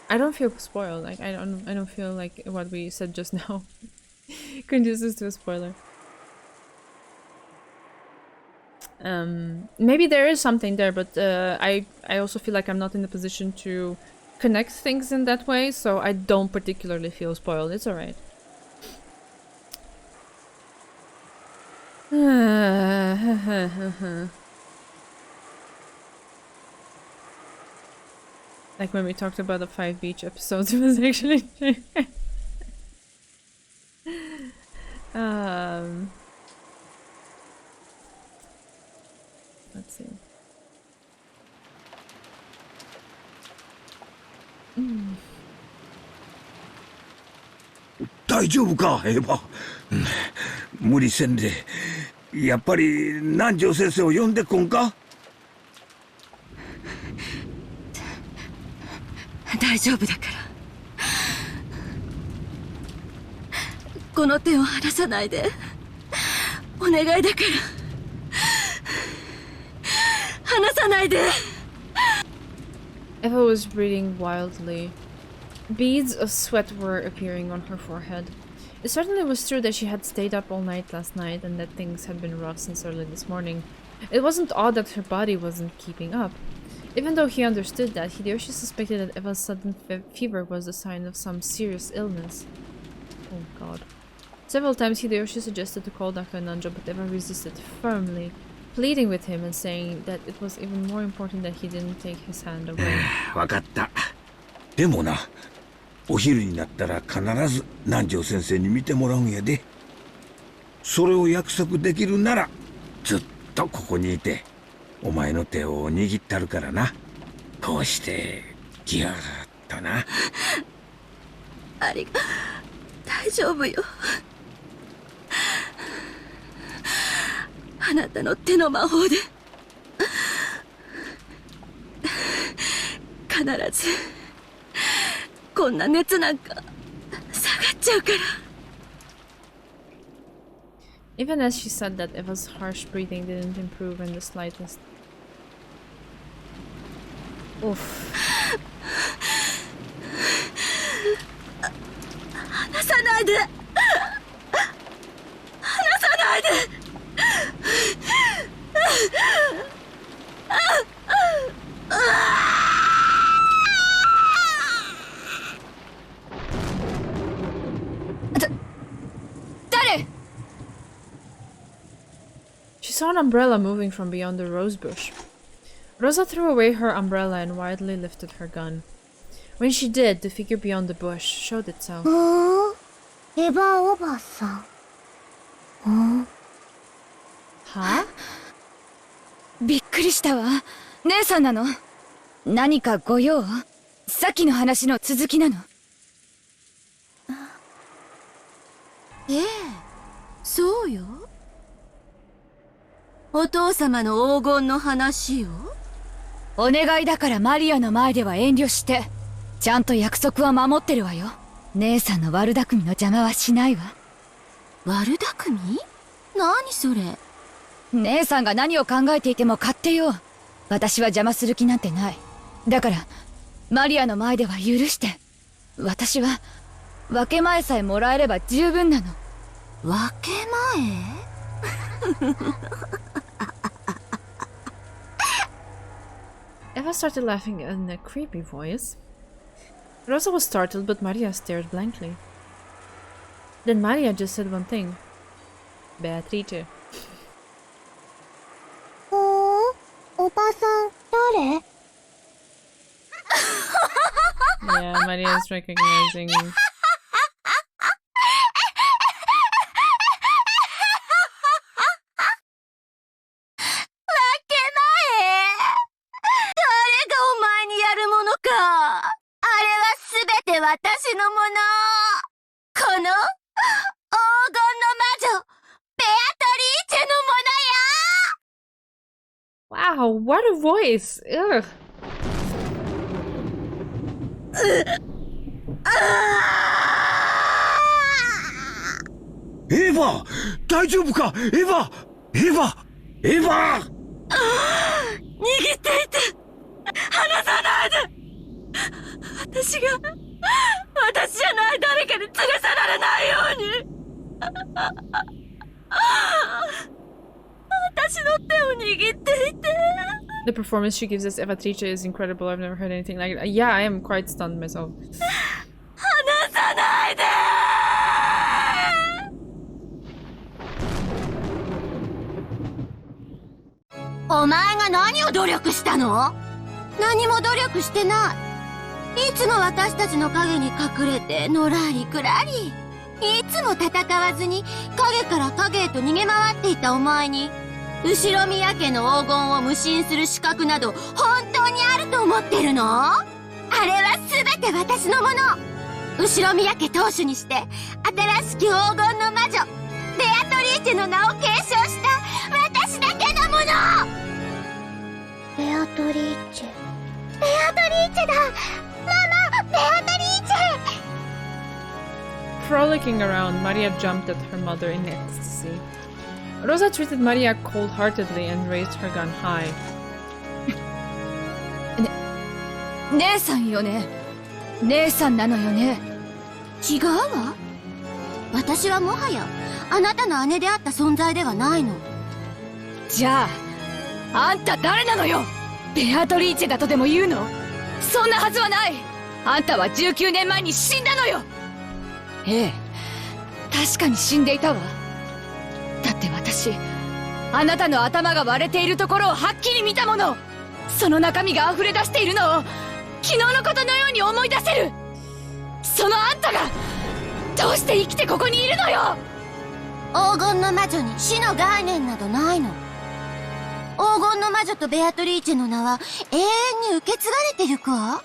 I don't feel spoiled. Like I don't feel like what we said just now conduces to a spoiler. Maybe there is something there, but I also feel like I'm not in a position to connect things in that way, so I don't particularly feel spoiled. It's alright. Like when we talked about the 5 beach episodes, it was actually let's see. 大丈夫かエヴァ、無理せんでやっぱり南條先生を呼んでこんか。大丈夫だからこの手を離さないでお願いだから離さないで。 Eva was breathing wildly. Beads of sweat were appearing on her forehead. It certainly was true that she had stayed up all night last night and that things had been rough since early this morning. It wasn't odd that her body wasn't keeping up. Even though he understood that, Hideyoshi suspected that Eva's sudden fever was a sign of some serious illness. Oh god. Several times Hideyoshi suggested to call Dr. Nanjo, but Eva resisted firmly, pleading with him and saying that it was even more important that he didn't take his hand away. わかった。でもな、お昼になったら必ず南條先生に見てもらうんやで。それを約束できるならずっとここにいてお前の手を握ったるからな。こうしてギューッとな。大丈夫よ。あなたの手の魔法で必ずこんな熱なんか下がっちゃうから。 Even as she said that, Eva's harsh breathing didn't improve in the slightest. Oof. 離さないで。離さないで。誰？ She saw an umbrella moving from beyond the rose bush. Rosa threw away her umbrella and wildly lifted her gun. When she did, the figure beyond the bush showed itself. エヴァおばさん。Huh? びっくりしたわ。姉さんなの？何かご用？さっきの話の続きなの？ええ、そうよ。お父様の黄金の話よ。お願いだからマリアの前では遠慮して。ちゃんと約束は守ってるわよ。姉さんの悪巧みの邪魔はしないわ。悪巧み？何それ？姉さんが何を考えていても勝手よ。私は邪魔する気なんてない。だからマリアの前では許して。私は分け前さえもらえれば十分なの。分け前Eva started laughing in a creepy voice. Rosa was startled, but Maria stared blankly. Then Maria just said one thing. Beatrice. おばさん、誰？ Yeah, Maria is recognizing. Wow, what a voice! Ugh. エヴァ、大丈夫か？エヴァ、エヴァ、エヴァ。握っていて。離さないで。私じゃない誰かに連れ去られないように。私の手を握っていて。 The performance she gives as Evatrice is incredible. I've never heard anything like it. Yeah, I am quite stunned myself. 離さないで。お前が何を努力したの？何も努力してない。いつも私たちの影に隠れてのらりくらり。いつも戦わずに影から影へと逃げ回っていたお前に、後ろ宮家の黄金を無心する資格など本当にあると思ってるの？あれは全て私のもの。後ろ宮家当主にして新しき黄金の魔女ベアトリーチェの名を継承した私だけのもの。ベアトリーチェ、ベアトリーチェだ。ママ、ベアトリーチェ。 Frolicking around, Maria jumped at her mother in ecstasy. Rosa treated Maria cold-heartedly and raised her gun high. 姉さんよね。姉さんなのよね。違うわ。私はもはやあなたの姉であった存在ではないの。じゃあ、あんた誰なのよ。ベアトリーチェだとでも言うの？そんなはずはない。あんたは19年前に死んだのよ。ええ、確かに死んでいたわ。だって私、あなたの頭が割れているところをはっきり見たもの。その中身が溢れ出しているのを昨日のことのように思い出せる。そのあんたがどうして生きてここにいるのよ。黄金の魔女に死の概念などないの。黄金の魔女とベアトリーチェの名は永遠に受け継がれてゆくわ。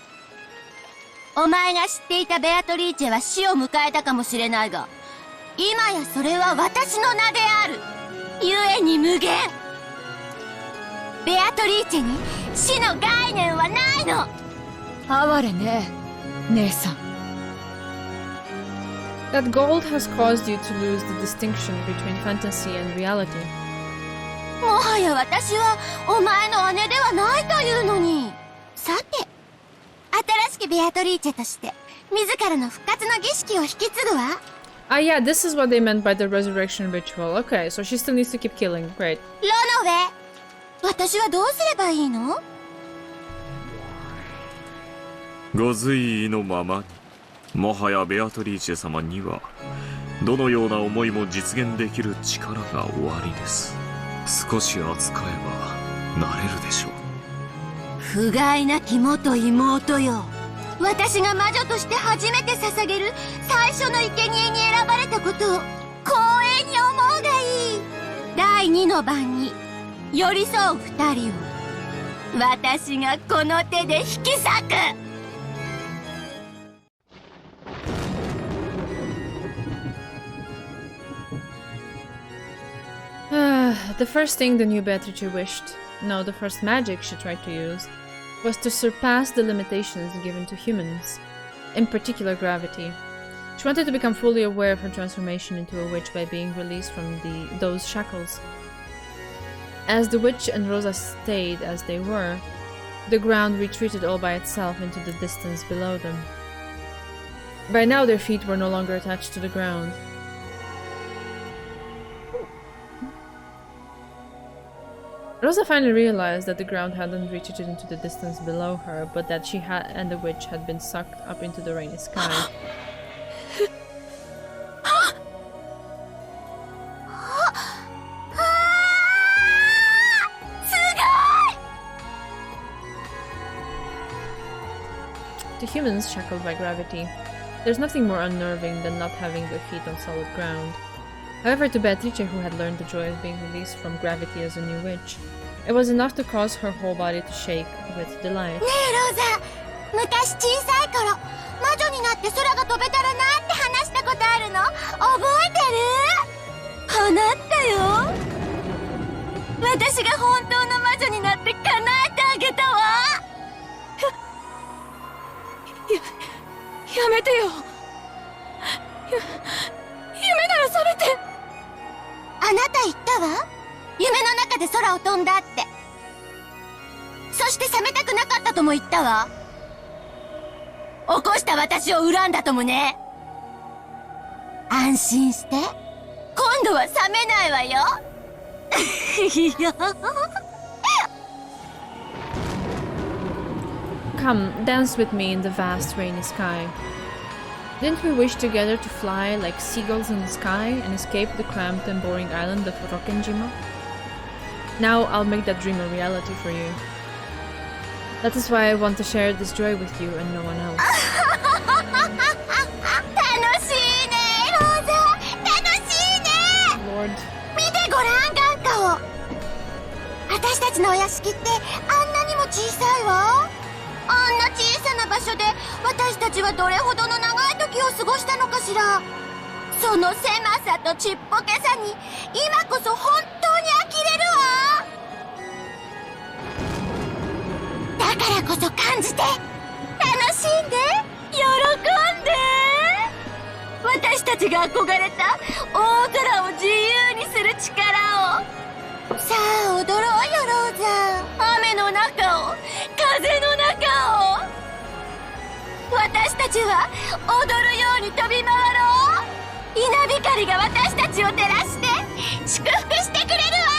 お前が知っていたベアトリーチェは死を迎えたかもしれないが、今やそれは私の名である。故に無限。ベアトリーチェに死の概念はないの。哀れね、姉さん。That gold has caused you to lose the distinction between fantasy and reality. もはや私はお前の姉ではないというのに。さて、しきベアトリーチェとして自らの復活の儀式を引き継ぐわ。 Ah, yeah, this is what they meant by the resurrection ritual. Okay, so she still needs to keep killing. Great. ロノウェ、私はどうすればいいの？ご随意のままに。もはやベアトリーチェ様にはどのような思いも実現できる力がおありです。少し扱えばなれるでしょう。不甲斐なき元妹よ。私が魔女として初めて捧げる最初の生贄に選ばれたことを光栄に思うがいい。第2の晩に寄り添う二人を私がこの手で引き裂く。The first thing the new Beatrice wished, no, the first magic she tried to use, was to surpass the limitations given to humans, in particular gravity. She wanted to become fully aware of her transformation into a witch by being released from those shackles. As the witch and Rosa stayed as they were, the ground retreated all by itself into the distance below them. By now their feet were no longer attached to the ground. Rosa finally realized that the ground hadn't retreated into the distance below her, but that she and the witch had been sucked up into the rainy sky. To humans shackled by gravity, there's nothing more unnerving than not having their feet on solid ground. However, to Beatrice, who had learned the joy of being released from gravity as a new witch, it was enough to cause her whole body to shake with delight. ねえローザ、昔小さい頃魔女になって空が飛べたらなって話したことあるの覚えてる？叶ったよ。私が本当の魔女になって叶えてあげたわ。やめてよ。夢なら覚めて。あなた言ったわ。夢の中で空を飛んだって。そして覚めたくなかったとも言ったわ。起こした私を恨んだともね。安心して。今度は覚めないわよ。いや。Come, dance with me in the vast rainy sky. Didn't we wish together to fly like seagulls in the sky and escape the cramped and boring island of Rokkenjima? Now I'll make that dream a reality for you. That is why I want to share this joy with you and no one else. 楽しいね、ローザ。楽しいね。Lord. 見てごらん、眼下を。私たちのお屋敷ってあんなにも小さいわ。あんな小さな場所で私たちはどれほどの長い時を過ごしたのかしら。その狭さとちっぽけさに今こそ本当に呆れるわ。だからこそ感じて、楽しんで、喜んで。私たちが憧れた大空を自由にする力を。さあ踊ろうよ、ローザ。雨の中を、風の中を。私たちは踊るように飛び回ろう。稲光が私たちを照らして祝福してくれるわ。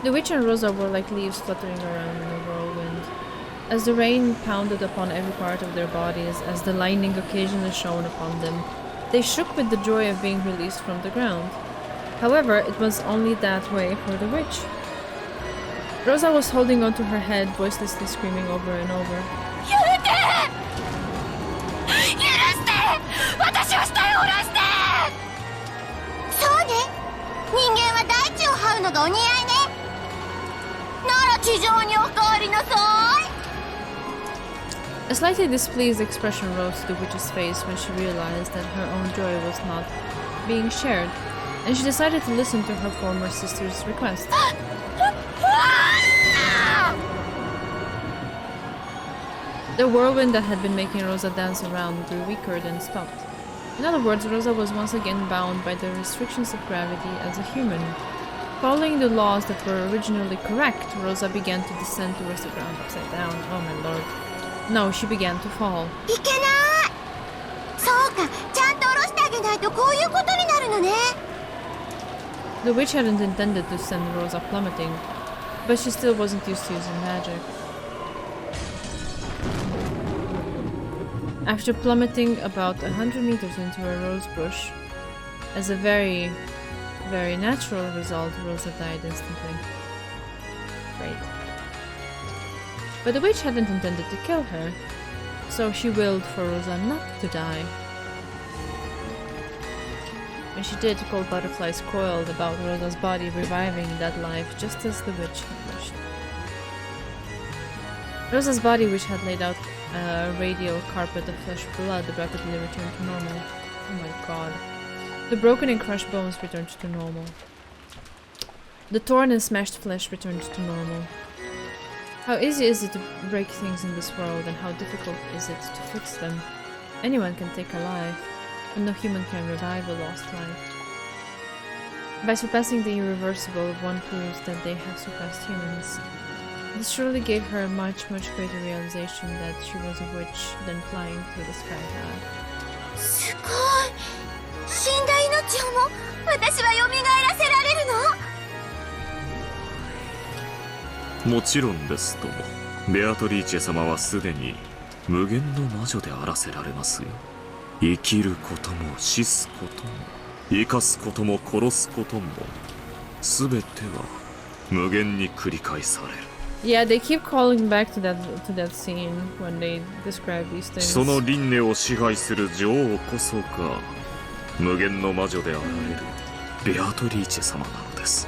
The witch and Rosa were like leaves fluttering around in a whirlwind. As the rain pounded upon every part of their bodies, as the lightning occasionally shone upon them, they shook with the joy of being released from the ground. However, it was only that way for the witch. Rosa was holding onto her head, voicelessly screaming over and over. やめて！許して！私を下へ下ろして！そうね。人間は大地を這うのがお似合いね。なら地上にお帰りなさい。A slightly displeased expression rose to the witch's face when she realized that her own joy was not being shared, and she decided to listen to her former sister's request. The whirlwind that had been making Rosa dance around grew weaker, then stopped. In other words, Rosa was once again bound by the restrictions of gravity as a human. Following the laws that were originally correct, Rosa began to descend towards the ground upside down. Oh my lord. No, she began to fall. いけないそうか、ちゃんと下ろしてあげないとこういうことになるのね。 The witch hadn't intended to send Rosa plummeting, but she still wasn't used to using magic. After plummeting about 100 meters into a rose bush, as a very natural result, Rosa died instantly. Great. But the witch hadn't intended to kill her, so she willed for Rosa not to die. When she did, cold butterflies coiled about Rosa's body, reviving that life just as the witch had wished. Rosa's body, which had laid out a radial carpet of fresh blood, rapidly returned to normal. Oh my god. The broken and crushed bones returned to normal. The torn and smashed flesh returned to normal. How easy is it to break things in this world, and how difficult is it to fix them? Anyone can take a life, but no human can revive a lost life. By surpassing the irreversible, one proves that they have surpassed humans. This surely gave her a much greater realization that she was a witch than flying through the sky had. すごい死んだ命をも私は蘇らせられるの？もちろんですとも。ベアトリーチェ様はすでに無限の魔女であらせられますよ。生きることも死すことも生かすことも殺すことも全ては無限に繰り返される。Yeah, they keep calling back to that scene when they describe these things. その輪廻を支配する女王こそが無限の魔女であられるベアトリーチェ様なのです。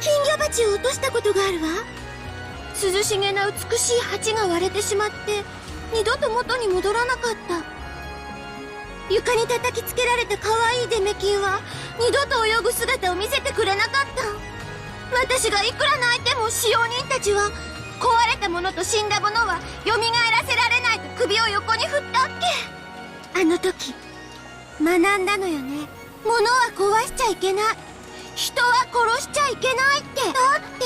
金魚鉢を落としたことがあるわ。涼しげな美しい鉢が割れてしまって二度と元に戻らなかった。床に叩きつけられた可愛いデメキンは二度と泳ぐ姿を見せてくれなかった。私がいくら泣いても使用人たちは壊れたものと死んだものは蘇らせられないと首を横に振ったっけ。あの時学んだのよね。物は壊しちゃいけない、人は殺しちゃいけないって。だって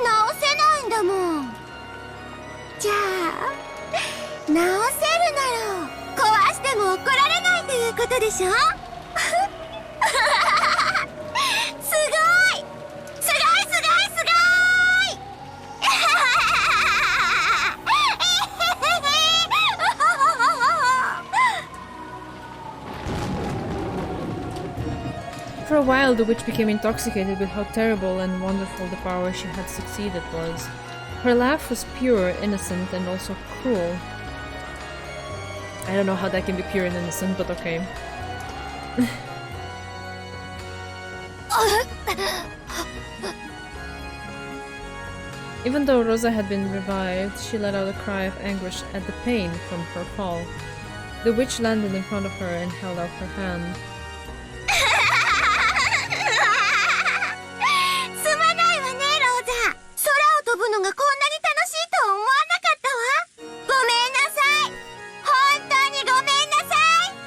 直せないんだもん。じゃあ直せるなら壊しても怒られないということでしょ。すごいすごいすごいすごいFor a while, the witch became intoxicated with how terrible and wonderful the power she had succeeded was. Her laugh was pure, innocent, and also cruel. I don't know how that can be pure and innocent, but okay. Even though Rosa had been revived, she let out a cry of anguish at the pain from her fall. The witch landed in front of her and held out her hand. すまないわね、ローザ。空を飛ぶのがこんなに楽しいとは思わなかったわ。ごめんなさい。本当にごめんなさい。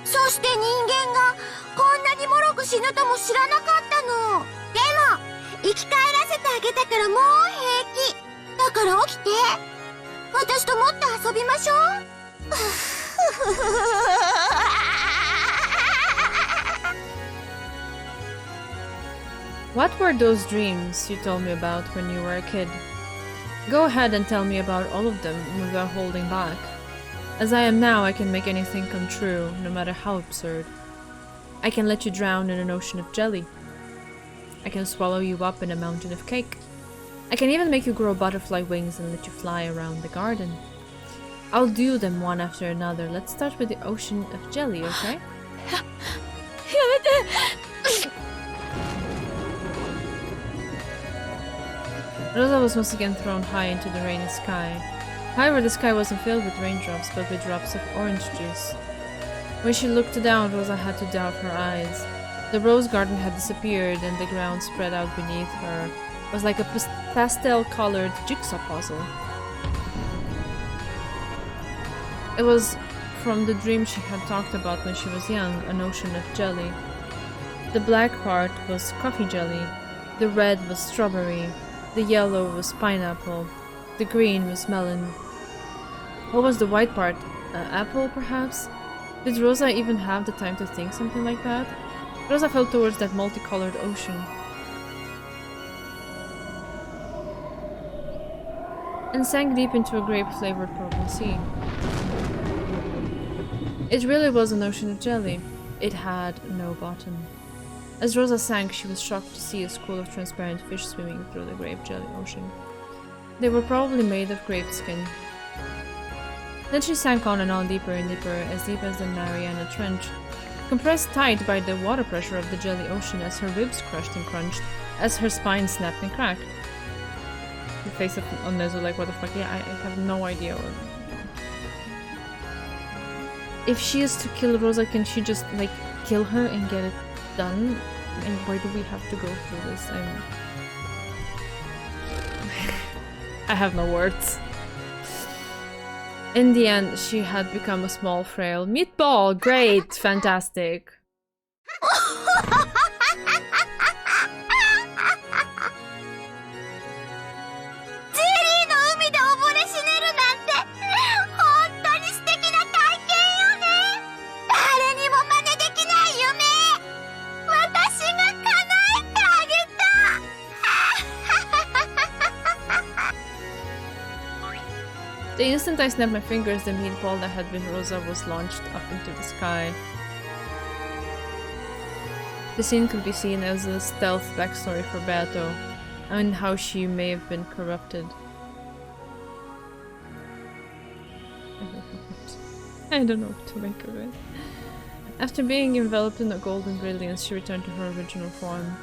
そして人間がこんなにもろく死ぬとも知らなかったの。でも生き返らせてあげたからもう平気。だから起きて。私ともっと遊びましょう。What were those dreams you told me about when you were a kid? Go ahead and tell me about all of them without holding back. As I am now, I can make anything come true, no matter how absurd. I can let you drown in an ocean of jelly. I can swallow you up in a mountain of cake. I can even make you grow butterfly wings and let you fly around the garden. I'll do them one after another. Let's start with the ocean of jelly, okay? Rosa was once again thrown high into the rainy sky. However, the sky wasn't filled with raindrops, but with drops of orange juice. When she looked down, Rosa had to doubt her eyes. The rose garden had disappeared, and the ground spread out beneath her was like a pastel-colored jigsaw puzzle. It was from the dream she had talked about when she was young, an ocean of jelly. The black part was coffee jelly, the red was strawberry, the yellow was pineapple, the green was melon. What was the white part? Apple, perhaps? Did Rosa even have the time to think something like that? Rosa fell towards that multicolored ocean. And sank deep into a grape-flavored purple sea. It really was an ocean of jelly. It had no bottom. As Rosa sank, she was shocked to see a school of transparent fish swimming through the grape jelly ocean. They were probably made of grape skin. Then she sank on and on, deeper and deeper, as deep as the Mariana Trench, compressed tight by the water pressure of the jelly ocean as her ribs crushed and crunched, as her spine snapped and cracked. The face of Onezu, like, what the fuck? Yeah, I have no idea. If she is to kill Rosa, can she just, like, kill her and get it done? And why do we have to go through this? I have no words. In the end, she had become a small, frail meatball. Great! Fantastic. 私が叶えてあげた。 The instant I snapped my fingers, the meatball that had been Rosa was launched up into the sky. The scene could be seen as a stealth backstory for Beato, and how she may have been corrupted. I don't know what to make of it. After being enveloped in a golden brilliance, she returned to her original form.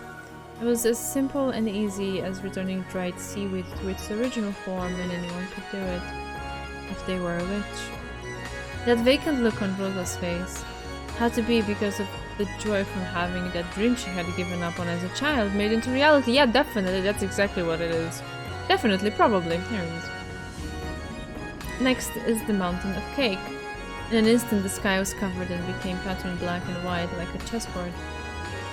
It was as simple and easy as returning dried seaweed to its original form, and anyone could do it, if they were a witch. That vacant look on Rosa's face had to be because of the joy from having that dream she had given up on as a child made into reality. Yeah, definitely, that's exactly what it is. Definitely, probably. Here it is. Next is the mountain of cake. In an instant, the sky was covered and became patterned black and white like a chessboard.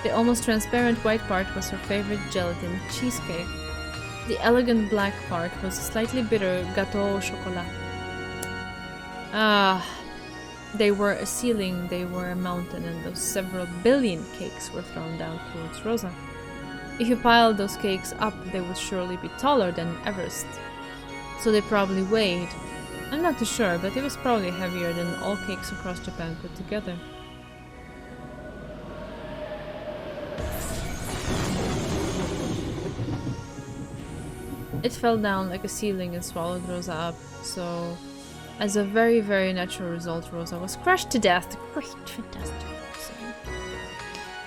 The almost transparent white part was her favorite gelatin cheesecake. The elegant black part was a slightly bitter gâteau au chocolat. They were a ceiling, they were a mountain, and those several billion cakes were thrown down towards Rosa. If you piled those cakes up, they would surely be taller than Everest. So they probably weighed. I'm not too sure, but it was probably heavier than all cakes across Japan put together. It fell down like a ceiling and swallowed Rosa up, so as a very, very natural result, Rosa was crushed to death. Great, fantastic.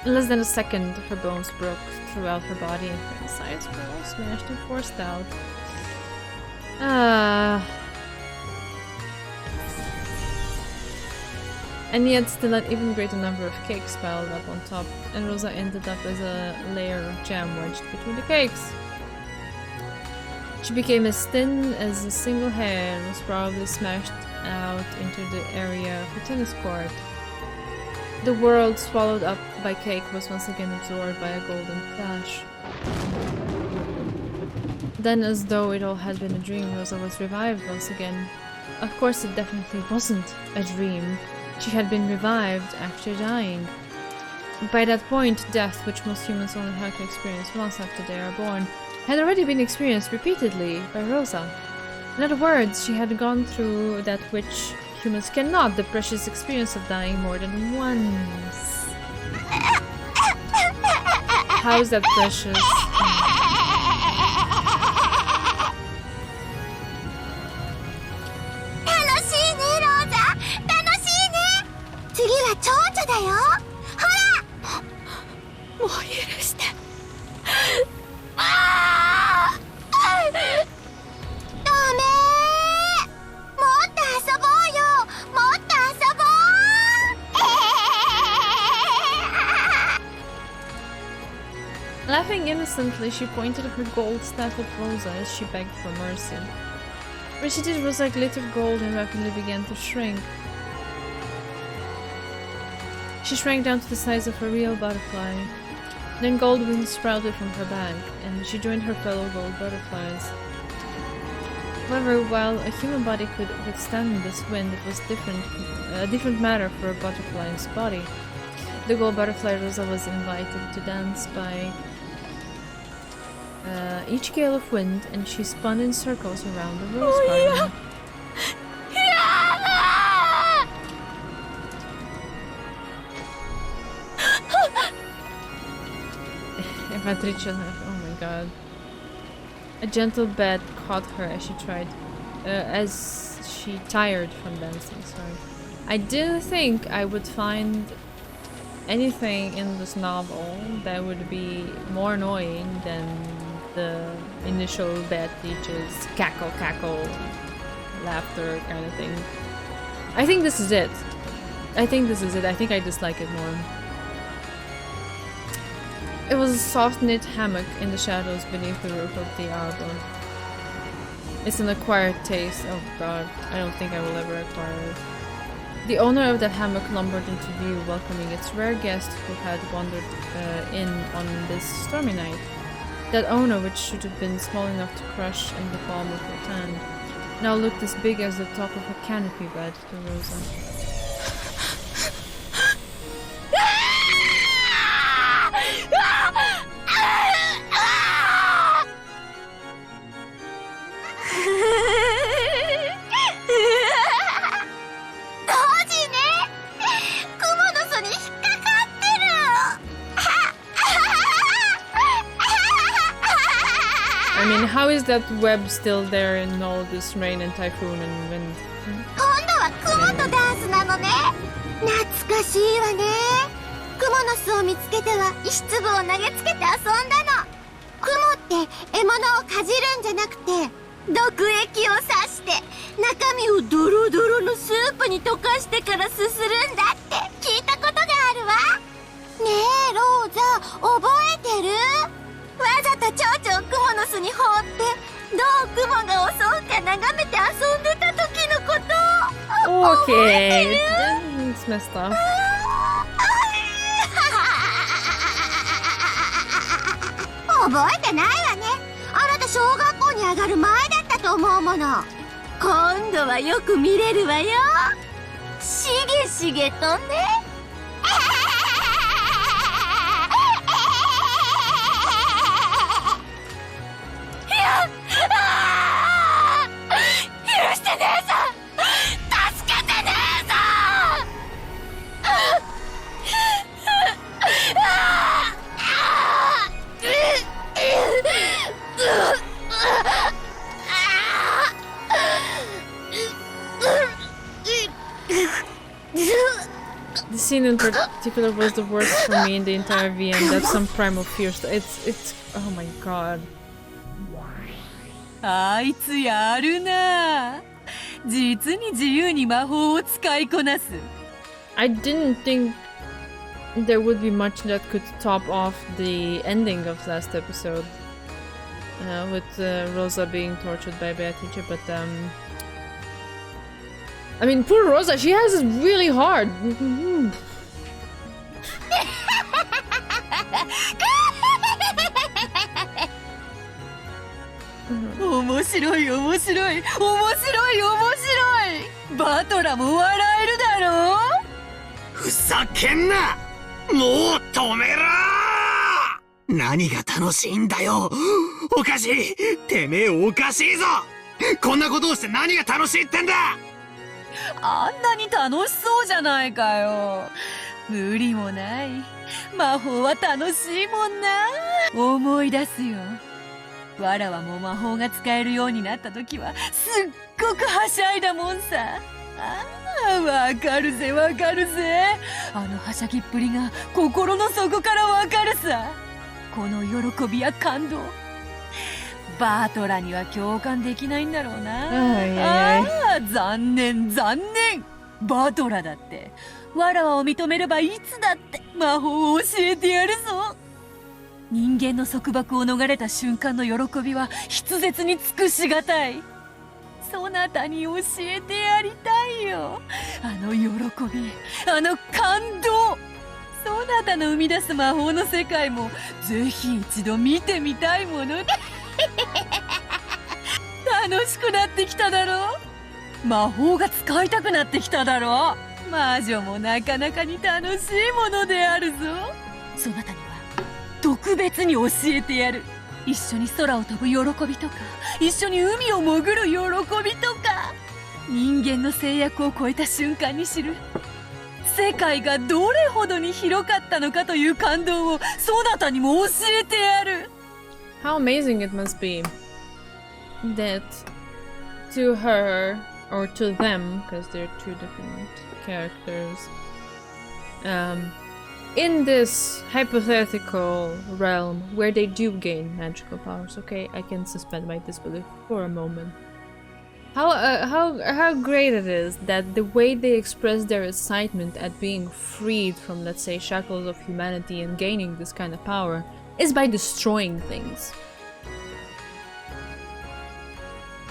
In less than a second, her bones broke throughout her body and her insides were all smashed and forced out. And yet still an even greater number of cakes piled up on top, and Rosa ended up as a layer of jam wedged between the cakes. She became as thin as a single hair and was probably smashed out into the area of a tennis court. The world swallowed up by cake was once again absorbed by a golden flash. Then, as though it all had been a dream, Rosa was revived once again. Of course, it definitely wasn't a dream. She had been revived after dying. By that point, death, which most humans only have to experience once after they are born, had already been experienced repeatedly by Rosa. In other words, she had gone through that which humans cannot, the precious experience of dying more than once. How is that precious? 次は蝶々だよ。ほら。もう許して。ダメ。もっと遊ぼうよ。もっと遊ぼう。Laughing innocently, she pointed her gold staff at Rosa as she begged for mercy. Where she did, Rosa glittered gold and rapidly began to shrink. She shrank down to the size of a real butterfly. Then gold wings sprouted from her back, and she joined her fellow gold butterflies. However, while a human body could withstand this wind, it was a different matter for a butterfly's body. The gold butterfly Rosa was invited to dance by each gale of wind, and she spun in circles around the rose garden. Patricia, oh my god. A gentle bed caught her as she tired from dancing, sorry. I didn't think I would find anything in this novel that would be more annoying than the initial bad teacher's cackle, laughter kind of thing. I think this is it. I think I dislike it more. It was a soft knit hammock in the shadows beneath the roof of the arbor. It's an acquired taste. Oh god, I don't think I will ever acquire it. The owner of that hammock lumbered into view, welcoming its rare guest who had wandered in on this stormy night. That owner, which should have been small enough to crush in the palm of her hand, now looked as big as the top of a canopy bed to Rosa. I mean, how is that web still there in all this rain and typhoon and wind? 今度はクモとダンスなのね。懐かしいわね。クモの巣を見つけては石粒を投げつけて遊んだの。クモって獲物をかじるんじゃなくて毒液を刺して中身をドロドロのスープに溶かしてからすするんだって聞いたことがあるわ。ねえローザ覚えてる？わざと蝶々をクモの巣に放ってどうクモが襲うか眺めて遊んでた時のこと。Okay, it's messed up. 覚えてないわね。あなた小学校に上がる前だったと思うもの。今度はよく見れるわよ。しげしげとね。許して姉さん、助けて姉さん。The scene in particular was the worst for me in the entire VM. That's some primal fear stuff. It's oh my god. あいつやるな。実に自由に魔法を使いこなす。I didn't think there would be much that could top off the ending of last episode, with Rosa being tortured by Beatrice, but I mean, poor Rosa, she has it really hard. 面白い面白い面白い面白い。バトラも笑えるだろう。ふざけんな。もう止めろ。何が楽しいんだよ。おかしい。てめえおかしいぞ。こんなことをして何が楽しいってんだ。あんなに楽しそうじゃないかよ。無理もない。魔法は楽しいもんな。思い出すよ。わらわも魔法が使えるようになった時はすっごくはしゃいだもんさ。ああ、わかるぜわかるぜ。あのはしゃぎっぷりが心の底からわかるさ。この喜びや感動。バートラには共感できないんだろうな。ああ、残念残念。バートラだってわらわを認めればいつだって魔法を教えてやるぞ。人間の束縛を逃れた瞬間の喜びは筆舌に尽くしがたい。そなたに教えてやりたいよ。あの喜び、あの感動。そなたの生み出す魔法の世界もぜひ一度見てみたいもので楽しくなってきただろう。魔法が使いたくなってきただろう。魔女もなかなかに楽しいものであるぞ。そなたには特別に教えてやる。一緒に空を飛ぶ喜びとか、一緒に海を潜る喜びとか、人間の制約を超えた瞬間に知る世界がどれほどに広かったのかという感動をそなたにも教えてやる。 How amazing it must be that to her, or to them, because they're two different characters, in this hypothetical realm where they do gain magical powers. Okay, I can suspend my disbelief for a moment. How great it is that the way they express their excitement at being freed from, let's say, shackles of humanity and gaining this kind of power is by destroying things.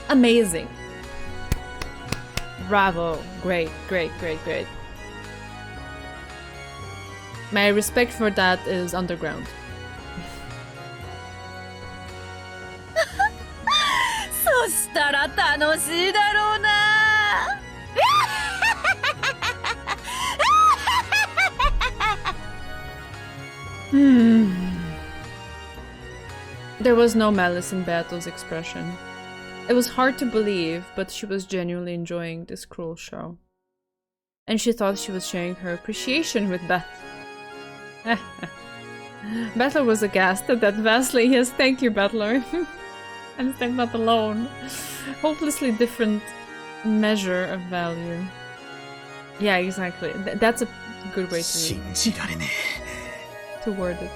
Amazing. Bravo. Great, great, great, great. My respect for that is underground. そしたら楽しいだろうな。There was no malice in Battle's expression. It was hard to believe, but she was genuinely enjoying this cruel show. And she thought she was sharing her appreciation with Beth. Battler was aghast at that vastly. Yes, thank you, Battler. And I'm not alone. Hopelessly different measure of value. Yeah, exactly. That's a good way to word it.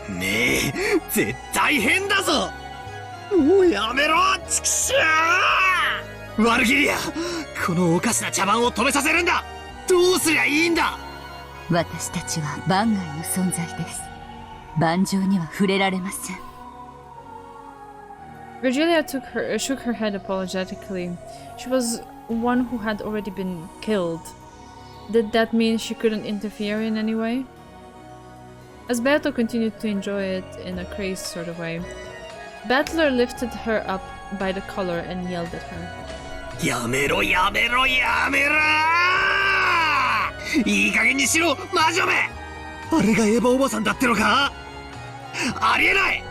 ねえ、絶対変だぞ。もうやめろ、チキシャー。ワルギリア、このおかしな茶番を止めさせるんだ。どうすりゃいいんだ。私たちは番外の存在です。盤上には触れられません。Virgilia shook her head apologetically. She was one who had already been killed. Did that mean she couldn't interfere in any way? As Beato continued to enjoy it in a crazed sort of way, Battler lifted her up by the collar and yelled at her. やめろやめろやめろー！いい加減にしろ、魔女め！あれがエヴァおばさんだってのか？ありえない！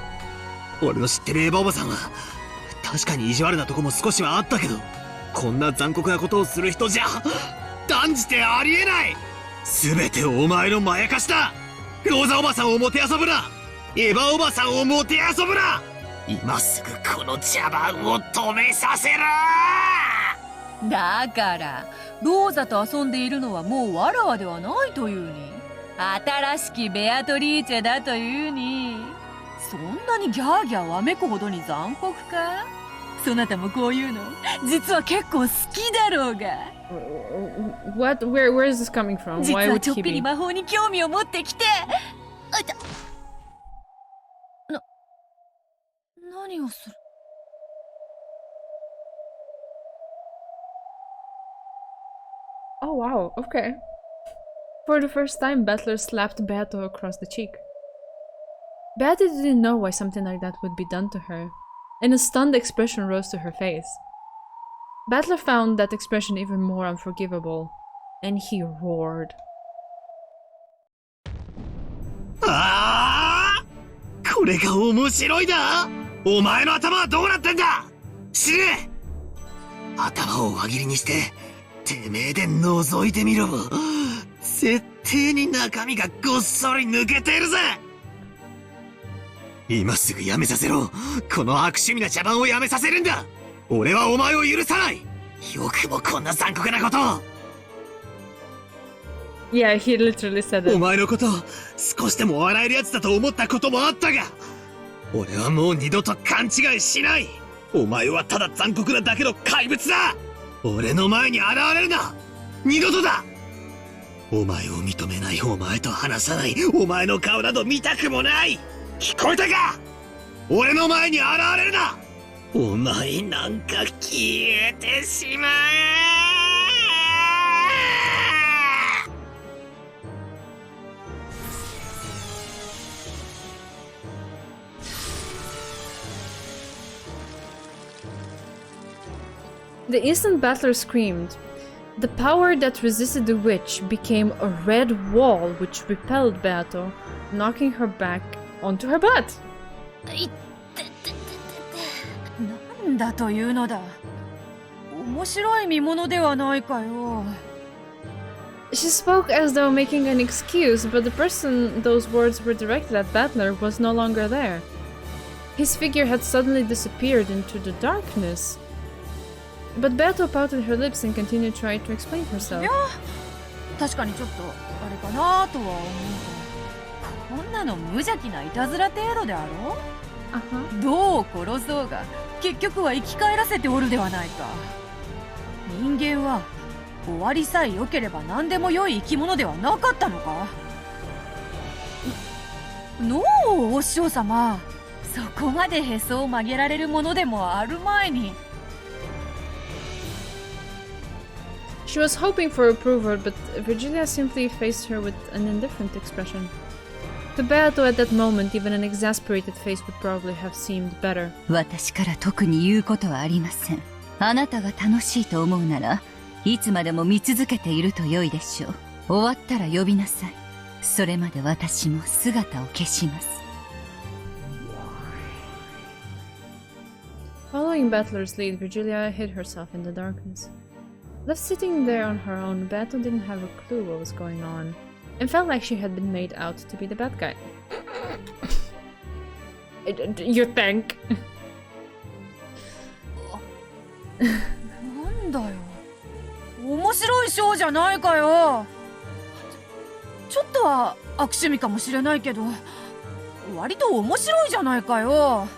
俺の知ってるエヴァおばさんは確かに意地悪なとこも少しはあったけど、こんな残酷なことをする人じゃ断じてありえない。全てお前のまやかしだ。ローザおばさんをもてあそぶな。エヴァおばさんをもてあそぶな。今すぐこの茶番を止めさせろ。だからローザと遊んでいるのはもうわらわではないというに、新しきベアトリーチェだというに、そんなにギャーギャーわめくほどに残酷か？そなたもこういうの実は結構好きだろうが。What? Where is this coming from? 実 Why は would ちょっ he ぴり be? 魔法に興味を持ってきて。あいた。何をする？ Oh wow, okay. For the first time, Battler slapped Beato across the cheek. Beato didn't know why something like that would be done to her, and a stunned expression rose to her face. Battler found that expression even more unforgivable, and he roared. ああ！これが面白いだ！お前の頭はどうなってんだ！死ね！頭を輪切りにして、てめえで覗いてみろ。絶対に中身がごっそり抜けてるぜ！今すぐやめさせろ。この悪趣味な茶番をやめさせるんだ。俺はお前を許さない。よくもこんな残酷なことを。Yeah, he literally said it. お前のことを少しでも笑えるやつだと思ったこともあったが、俺はもう二度と勘違いしない。お前はただ残酷なだけの怪物だ。俺の前に現れるな。二度とだ。お前を認めない、お前と話さない、お前の顔など見たくもない。聞こえたか？俺の前に現れるな。お前なんか消えてしまえ。The instant battler screamed. The power that resisted the witch became a red wall which repelled Beato, knocking her back onto her butt. なんだというのだ。面白い見物ではないかよ。She spoke as though making an excuse, but the person those words were directed at, Battler, was no longer there. His figure had suddenly disappeared into the darkness. But Beato pouted her lips and continued trying to explain herself. いや、確かにちょっとあれかなとは思うが、こんなの無邪気ないたずら程度であろう？どう殺そうが、結局は生き返らせておるではないか。人間は終わりさえ良ければ何でも良い生き物ではなかったのか？のう、お師匠様。そこまでへそを曲げられるものでもある前に。She was hoping for approval, but Virgilia simply faced her with an indifferent expression. To Beato at that moment, even an exasperated face would probably have seemed better. 私から特に言うことはありません。あなたが楽しいと思うなら、いつまでも見続けていると良いでしょう。終わったら呼びなさい。それまで私も姿を消します。Following Battler's lead, Virgilia hid herself in the darkness. Left sitting there on her own, Beato didn't have a clue what was going on, and felt like she had been made out to be the bad guy. You think? なんだよ。面白いショーじゃないかよ。ちょっとは悪趣味かもしれないけど、割と面白いじゃないかよ。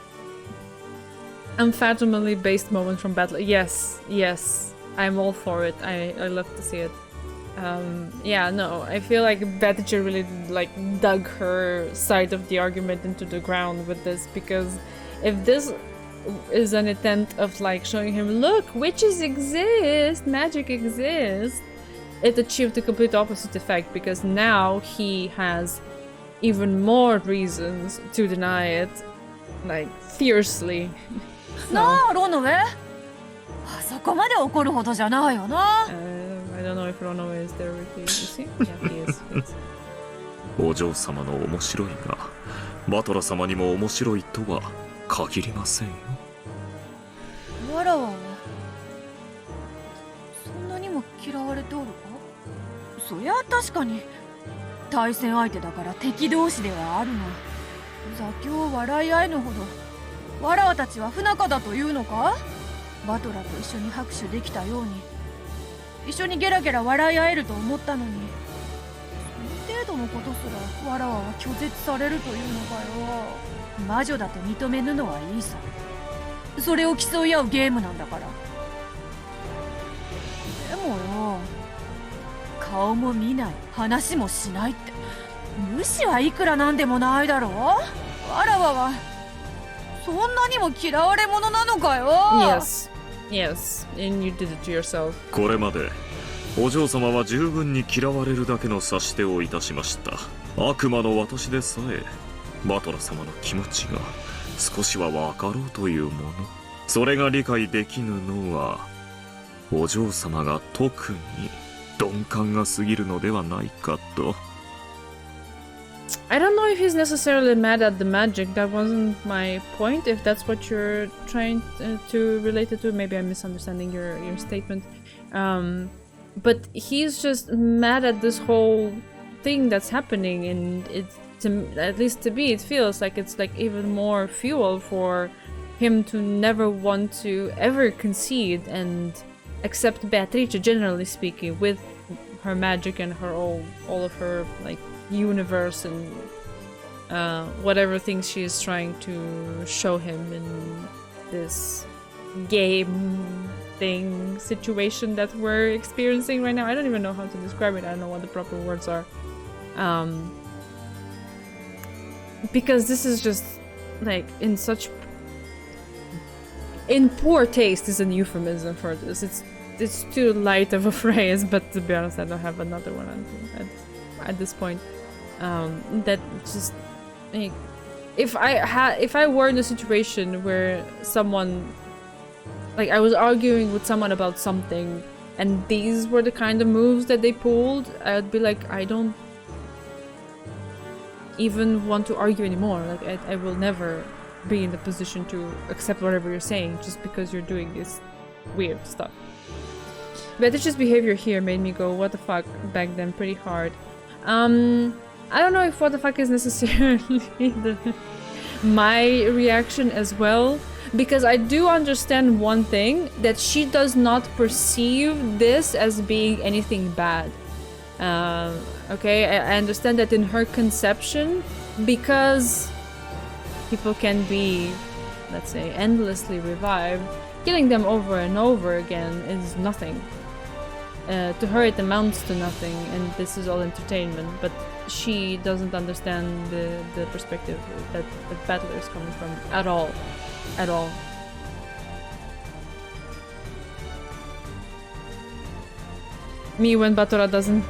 Unfathomably based moment from Battler. Yes, yes. I'm all for it. I love to see it. Yeah, no, I feel like Battinger really like dug her side of the argument into the ground with this, because if this is an attempt of like showing him, look, witches exist, magic exists, it achieved the complete opposite effect, because now he has even more reasons to deny it, like fiercely. なあ、ロノウェ。あそこまで怒るほどじゃないよな。I don't know if Rono is there with you. You see? Yeah, he is. Yes. お嬢様の面白いが、バトラ様にも面白いとは限りませんよ。わらわはそんなにも嫌われておるか？そりゃ確かに対戦相手だから敵同士ではあるが、座興笑い合えぬほどわらわたちは不仲だというのか？バトラと一緒に拍手できたように一緒にゲラゲラ笑い合えると思ったのに、その程度のことすらわらわは拒絶されるというのかよ。魔女だと認めぬのはいいさ。それを競い合うゲームなんだから。でもよ、顔も見ない、話もしないって、無視はいくらなんでもないだろう。わらわはそんなにも嫌われ者なのかよ。 Yes, yes, and you did it to yourself. これまでお嬢様は十分に嫌われるだけの指し手をいたしました。悪魔の私でさえバトラ様の気持ちが少しは分かろうというもの、それが理解できぬのはお嬢様が特に鈍感が過ぎるのではないかと。I don't know if he's necessarily mad at the magic. That wasn't my point. If that's what you're trying to relate it to, maybe I'm misunderstanding your statement. But he's just mad at this whole thing that's happening, and at least to me, it feels like it's like even more fuel for him to never want to ever concede and accept Beatrice, generally speaking, with her magic and her all of her like universe and whatever things she is trying to show him in this game thing situation that we're experiencing right now. I don't even know how to describe it. I don't know what the proper words are. Because this is just like in poor taste is an euphemism for this. It's too light of a phrase, but to be honest, I don't have another one at this point. That just like, if I were in a situation where someone like I was arguing with someone about something and these were the kind of moves that they pulled, I'd be like, I don't even want to argue anymore. Like I will never be in the position to accept whatever you're saying just because you're doing this weird stuff. Beatrice's behavior here made me go what the fuck back then pretty hard. I don't know if what the fuck is necessarily my reaction as well, because I do understand one thing, that she does not perceive this as being anything bad. Okay, I understand that in her conception, because people can be, let's say, endlessly revived, killing them over and over again is nothing. To her it amounts to nothing, and this is all entertainment, but she doesn't understand the perspective that the battler is coming from at all. At all. Me when Batora doesn't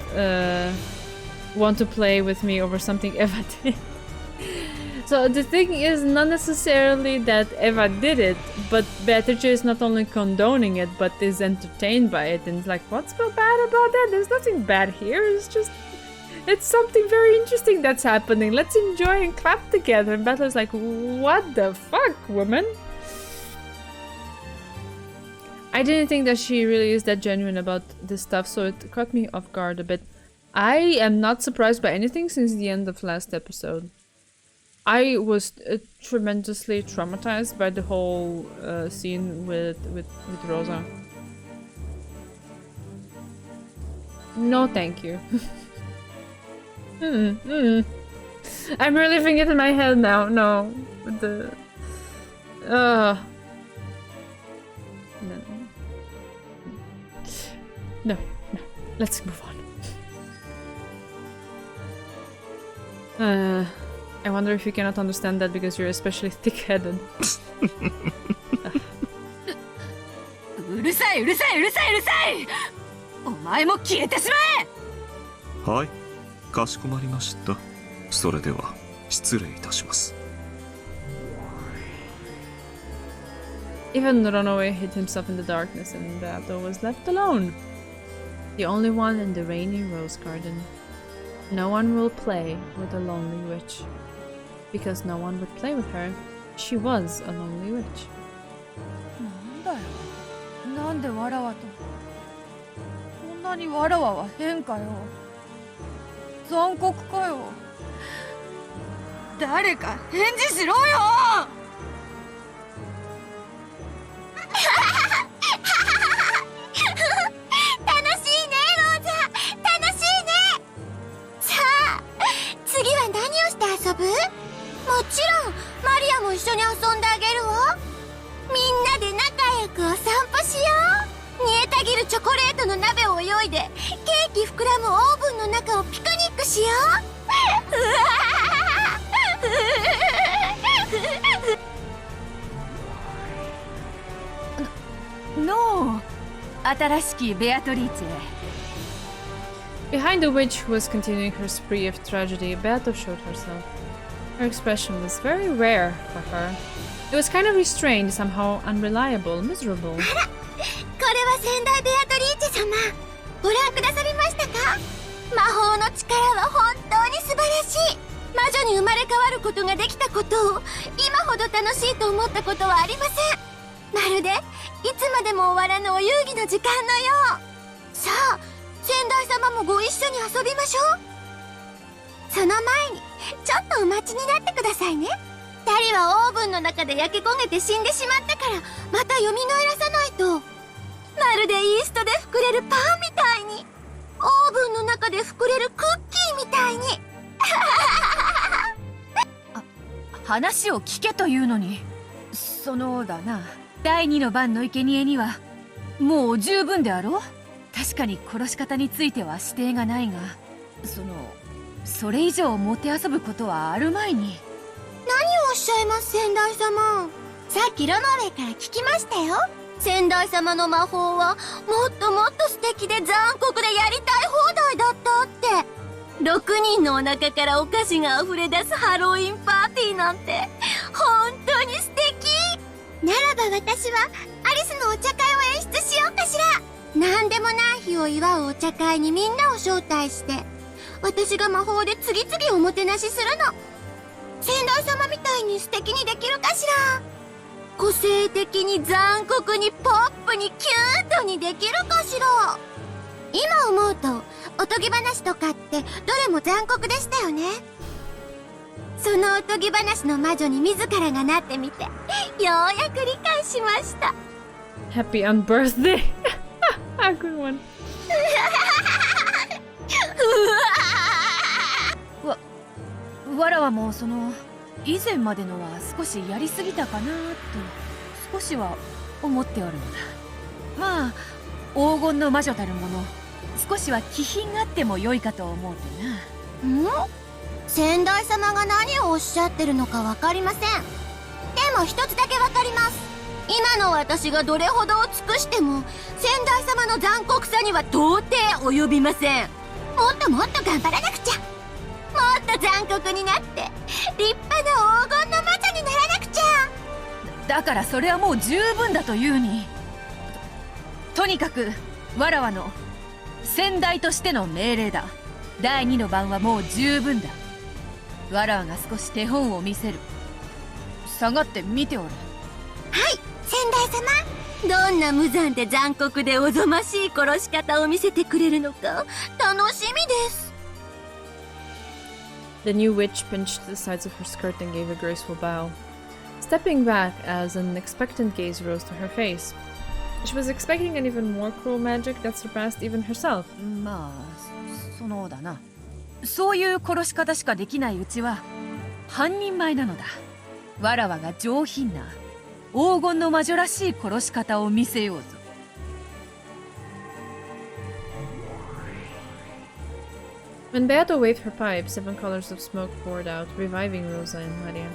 want to play with me over something Eva did. So the thing is not necessarily that Eva did it, but Beatrice is not only condoning it, but is entertained by it, and it's like, what's so bad about that? There's nothing bad here, it's something very interesting that's happening. Let's enjoy and clap together. And Battler's like, what the fuck, woman? I didn't think that she really is that genuine about this stuff, so it caught me off guard a bit. I am not surprised by anything since the end of last episode. I was tremendously traumatized by the whole scene with Rosa. No, thank you. I'm reliving it in my head now. No, the no. Let's move on. I wonder if you cannot understand that because you're especially thick-headed. うるさい、うるさい、うるさい、うるさい。お前も消えてしまえ。はい、かしこまりました。それでは失礼いたします。Even Runaway hid himself in the darkness and Beato was left alone. The only one in the rainy rose garden. No one will play with a lonely witch. Because no one would play with her. She was a lonely witch. なんだよ。なんでわらわと。こんなにわらわは変かよ。残酷かよ。誰か返事しろよ。次は何をして遊ぶ？もちろんマリアも一緒に遊んであげるわ。みんなで仲良くお散歩しよう。煮えたぎるチョコレートの鍋を泳いでケーキ膨らむオーブンの中をピクニックしよう。の新しきベアトリーチェ。Behind the witch who was continuing her spree of tragedy, Beato showed herself. Her expression was very rare for her. It was kind of restrained, somehow unreliable, miserable. これは仙台ベアトリーチェ様。ご覧くださりましたか？魔法の力は本当に素晴らしい。魔女に生まれ変わることができたことを今ほど楽しいと思ったことはありません。まるでいつまでも終わらぬお遊戯の時間のよう。さあ、仙台様もご一緒に遊びましょう。その前にちょっとお待ちになってくださいね。二人はオーブンの中で焼け焦げて死んでしまったからまた蘇らさないと。まるでイーストで膨れるパンみたいに、オーブンの中で膨れるクッキーみたいに。話を聞けというのに。そのだな、第二の番の生贄にはもう十分であろう。確かに殺し方については指定がないが、それ以上もてあそぶことはあるまいに。何をおっしゃいます、仙台様。さっきロノウェイから聞きましたよ。仙台様の魔法はもっともっと素敵で残酷でやりたい放題だったって。6人のお腹からお菓子が溢れ出すハロウィンパーティーなんて本当に素敵。ならば私はあれリスのお茶会を演出しようかしら。なんでもない日を祝うお茶会にみんなを招待して、私が魔法で次々おもてなしするの。先代様みたいに素敵にできるかしら。個性的に残酷にポップにキュートにできるかしら。今思うとおとぎ話とかってどれも残酷でしたよね。そのおとぎ話の魔女に自らがなってみて、ようやく理解しました。 Happy on birthday! A good one. わらわもその以前までのは少しやりすぎたかなと少しは思っておるのだ。まあ黄金の魔女たるもの、少しは気品があっても良いかと思うてな。先代様が何をおっしゃってるのか分かりません。でも一つだけ分かります。今の私がどれほどを尽くしても先代様の残酷さには到底及びません。もっともっと頑張らなくちゃ。もっと残酷になって立派な黄金の魔女にならなくちゃ。だからそれはもう十分だというに。とにかくわらわの先代としての命令だ。第2の番はもう十分だ。わらわが少し手本を見せる。下がって見ておれ。はい、先代様。どんな無残で残酷でおぞましい殺し方を見せてくれるのか楽しみです。 The new witch pinched the sides of her skirt and gave a graceful bow, stepping back as an expectant gaze rose to her face. She was expecting an even more cruel magic that surpassed even herself. まあそうだな。そういう殺し方しかできないうちは半人前なのだ。わらわが上品な黄金の魔女らしい殺し方を見せようぞ。When Beato waved her pipe, 7 colors of smoke poured out, reviving Rosa and Maria.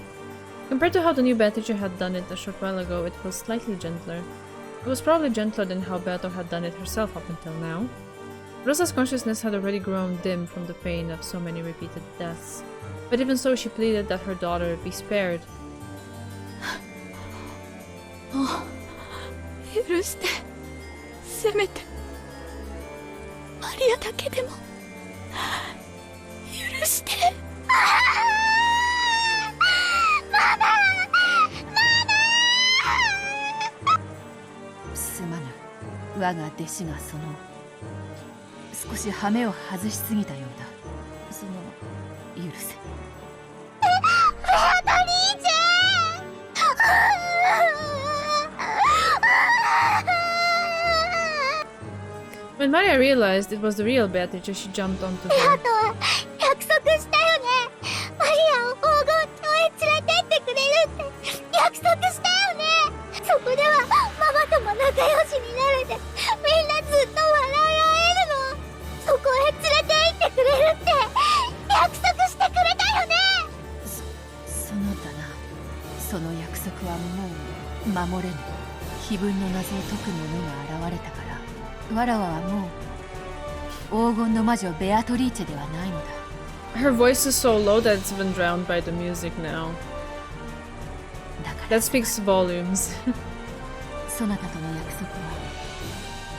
Compared to how the new Beatrice had done it a short while ago, it was slightly gentler. It was probably gentler than how Beato had done it herself up until now. Rosa's consciousness had already grown dim from the pain of so many repeated deaths. But even so, she pleaded that her daughter be spared. 許して、せめてマリアだけでも許して。すまぬ。我が弟子がその少し羽目を外しすぎたようだ。その許せ。When Maria realized it was the real Beatrice, she jumped onto あ her. とは約束したよね。マリアを黄金島へ連れてってくれるって約束したよね。そこではママとも仲良しになれてみんなずっと笑い合えるの。そこへ連れて行ってくれるって約束してくれたよね。そのだな。その約束はもう守れぬ。碑文の謎を解く者が現れたから、わらわはもう黄金の魔女ベアトリーチェではないのだ。Her voice is so low that it's been drowned by the music now. だから That speaks volumes. そなたとの約束は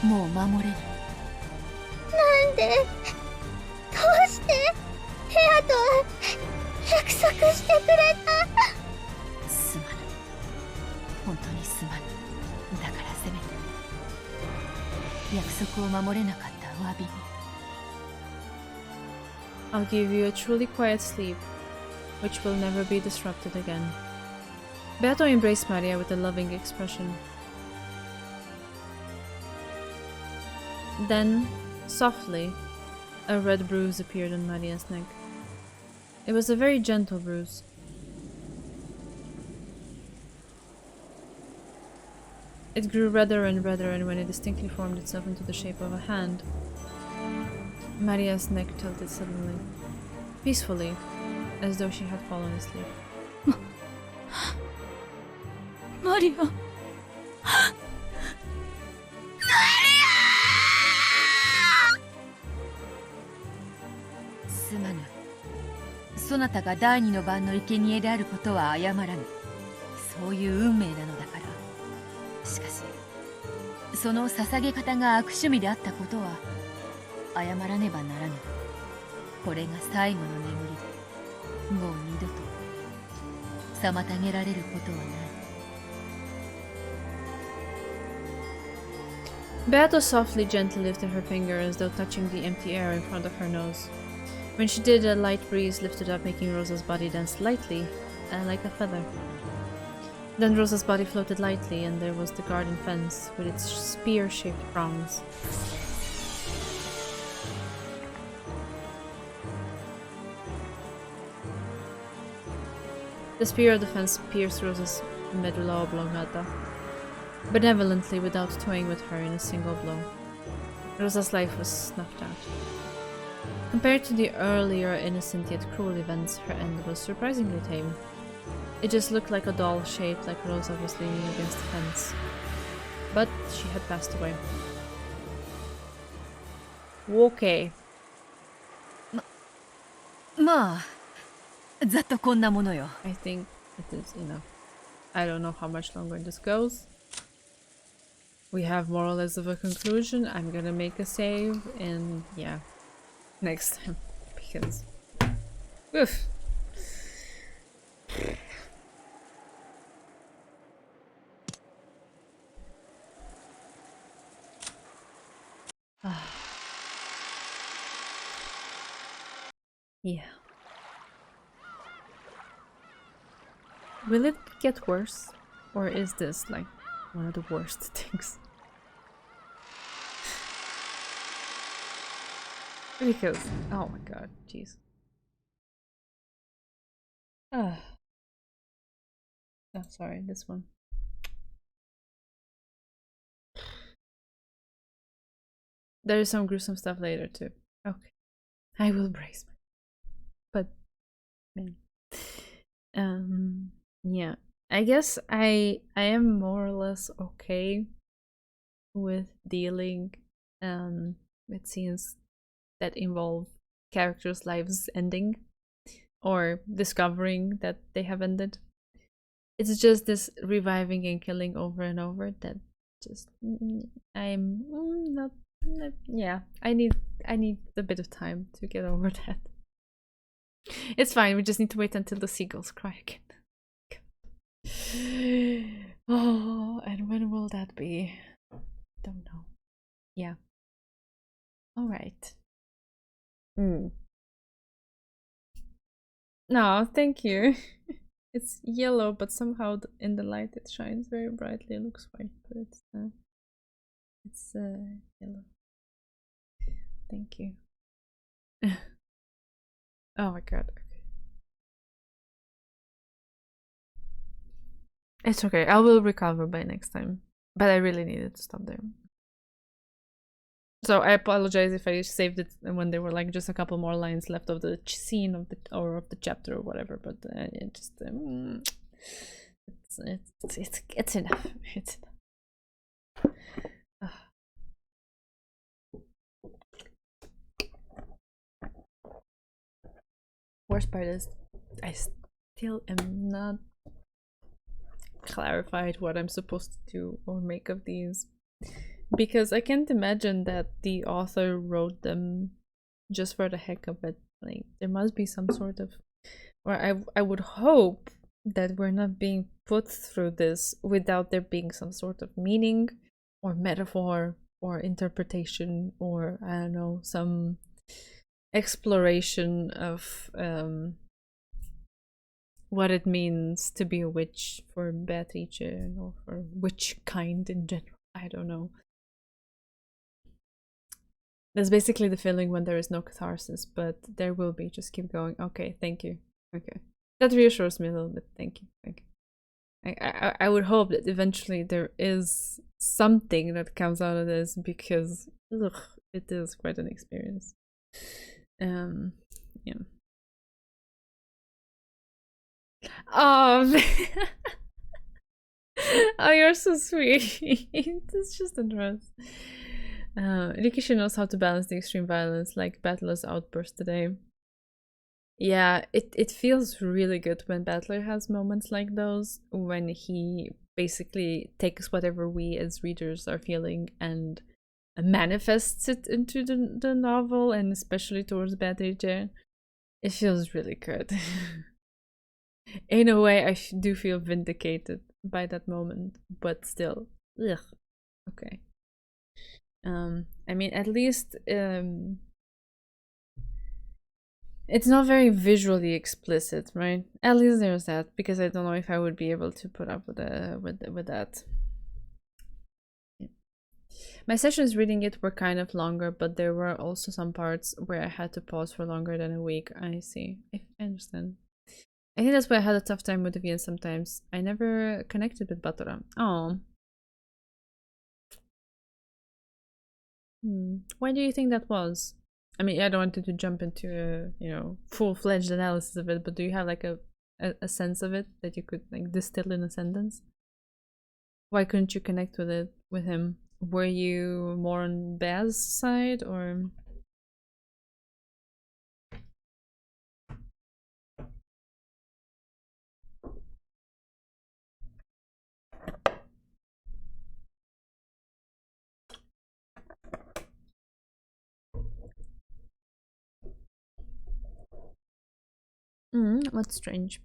もう守れぬ。なんでどうしてヘアとは約束してくれた。すまぬ。本当にすまぬ。だからせめて約束を守れなかったお詫びに。I'll give you a truly quiet sleep, which will never be disrupted again. Beato embraced Maria with a loving expression. Then, softly, a red bruise appeared on Maria's neck. It was a very gentle bruise. It grew redder and redder, and when it distinctly formed itself into the shape of a hand, Maria's neck tilted suddenly, peacefully, as though she had fallen asleep. マリア。すまぬ。そなたが第二の番の生贄であることは謝らぬ。そういう運命なのだから。しかしその捧げ方が悪趣味であったことは謝らねばならぬ。これが最後の眠りで、もう二度と妨げられることはない。Beato softly, gently lifted her finger as though touching the empty air in front of her nose. When she did, a light breeze lifted up, making Rosa's body dance lightly, like a feather. Then Rosa's body floated lightly, and there was the garden fence with its spear-shaped prongs. The spear of the fence pierced Rosa's medulla oblongata, benevolently without toying with her in a single blow. Rosa's life was snuffed out. Compared to the earlier innocent yet cruel events, her end was surprisingly tame. It just looked like a doll shaped like Rosa was leaning against the fence. But she had passed away. Okay. まあ、ざっとこんなものよ。I think it is enough. I don't know how much longer this goes. We have more or less of a conclusion. I'm gonna make a save and yeah, next time. Because... Oof. Yeah. Will it get worse? Or is this like one of the worst things? Because, oh my god, jeez. Oh, sorry, this one. There is some gruesome stuff later too. Okay. I will brace myself. But, man. Yeah. I guess I am more or less okay with dealing with scenes that involve characters' lives ending or discovering that they have ended. It's just this reviving and killing over and over that just I'm not yeah, I need a bit of time to get over that. It's fine, we just need to wait until the seagulls cry again. Oh, and when will that be? Don't know. Yeah. Alright. No, thank you. It's yellow, but somehow in the light it shines very brightly. It looks white, but it's yellow. Thank you. Oh my god. It's okay. I will recover by next time. But I really needed to stop there. So I apologize if I saved it when there were like just a couple more lines left of the scene of the chapter or whatever. But it just it's enough. It's enough. Worst part is I still am not clarified what I'm supposed to do or make of these, because I can't imagine that the author wrote them just for the heck of it. Like there must be some sort of, or I would hope that we're not being put through this without there being some sort of meaning or metaphor or interpretation or I don't know, some exploration of what it means to be a witch for Beatrice or for witch kind in general. I don't know. That's basically the feeling when there is no catharsis, but there will be. Just keep going. Okay, thank you. Okay. That reassures me a little bit. Thank you. Thank you. I would hope that eventually there is something that comes out of this, because ugh, it is quite an experience. Yeah. Oh, oh, you're so sweet. It's just a dress. Rikishi knows how to balance the extreme violence, like Battler's outburst today. Yeah, it feels really good when Battler has moments like those, when he basically takes whatever we as readers are feeling and manifests it into the novel, and especially towards Beatrice. It feels really good. In a way, I do feel vindicated by that moment, but still, ugh. Okay. I mean, at least it's not very visually explicit, right? At least there's that, because I don't know if I would be able to put up with that. Yeah. My sessions reading it were kind of longer, but there were also some parts where I had to pause for longer than a week. I see. I understand. I think that's why I had a tough time with the VN sometimes. I never connected with Batora. Oh. Why do you think that was? I mean, I don't want to jump into a, full-fledged analysis of it, but do you have like a sense of it that you could like distill in a sentence? Why couldn't you connect with him? Were you more on Bear's side, or? What's strange?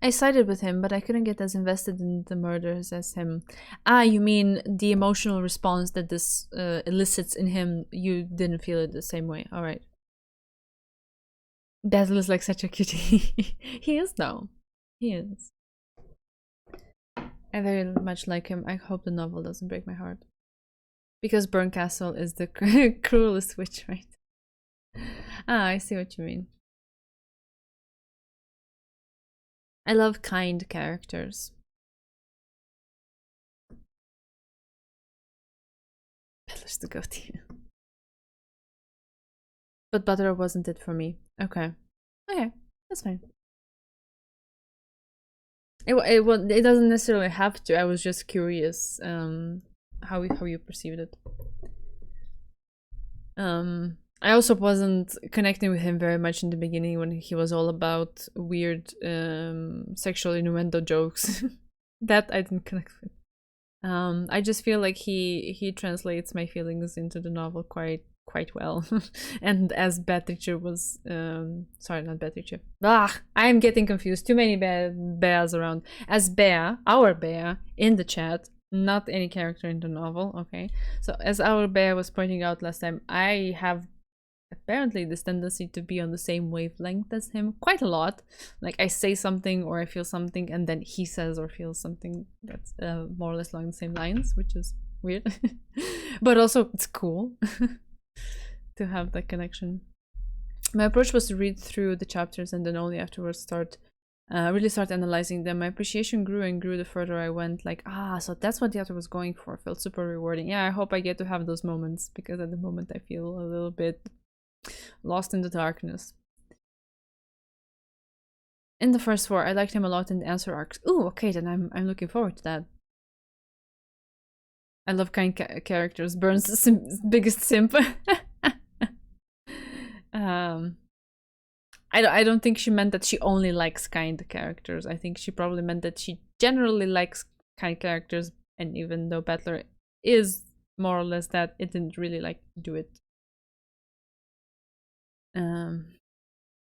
I sided with him, but I couldn't get as invested in the murders as him. Ah, you mean the emotional response that this elicits in him, you didn't feel it the same way. Alright. Basil is like such a cutie. He is, though. He is. I very much like him. I hope the novel doesn't break my heart. Because Burncastle is the cruelest witch, right? Ah, I see what you mean. I love kind characters. Peddler's the goatee. But Butter wasn't it for me. Okay. Okay, that's fine. It doesn't necessarily have to. I was just curious how you perceived it. I also wasn't connecting with him very much in the beginning when he was all about weird sexual innuendo jokes. That I didn't connect with. I just feel like he translates my feelings into the novel quite well. And as Beatrice was sorry, not Beatrice. I'm getting confused. Too many bears around. As Bea, our Bea in the chat, not any character in the novel, okay? So as our Bea was pointing out last time, I have apparently this tendency to be on the same wavelength as him quite a lot. Like I say something or I feel something and then he says or feels something that's more or less along the same lines, which is weird. But also it's cool to have that connection. My approach was to read through the chapters and then only afterwards really start analyzing them. My appreciation grew and grew the further I went. Like, so that's what the author was going for. Felt super rewarding. Yeah, I hope I get to have those moments, because at the moment I feel a little bit lost in the darkness. In the first four, I liked him a lot in the answer arcs. Ooh, okay, then I'm looking forward to that. I love kind characters. Burns' biggest simp. I don't think she meant that she only likes kind characters. I think she probably meant that she generally likes kind characters, and even though Battler is more or less that, it didn't really like do it.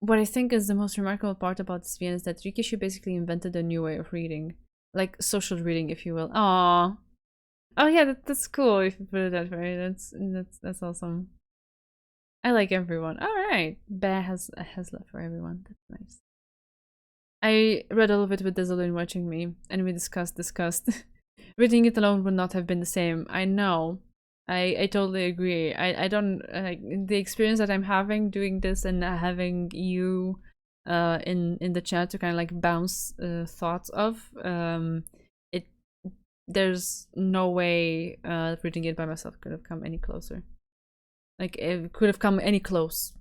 What I think is the most remarkable part about this VN is that Rikishi basically invented a new way of reading. Like social reading, if you will. Aww. Oh yeah, that's cool if you put it that way. That's awesome. I like everyone. Alright. Bear has love for everyone. That's nice. I read all of it with Desolin watching me, and we discussed. Reading it alone would not have been the same. I know. I totally agree. I don't like the experience that I'm having doing this and having you in the chat to kind of like bounce thoughts of. There's no way reading it by myself could have come any closer. Like it could have come any close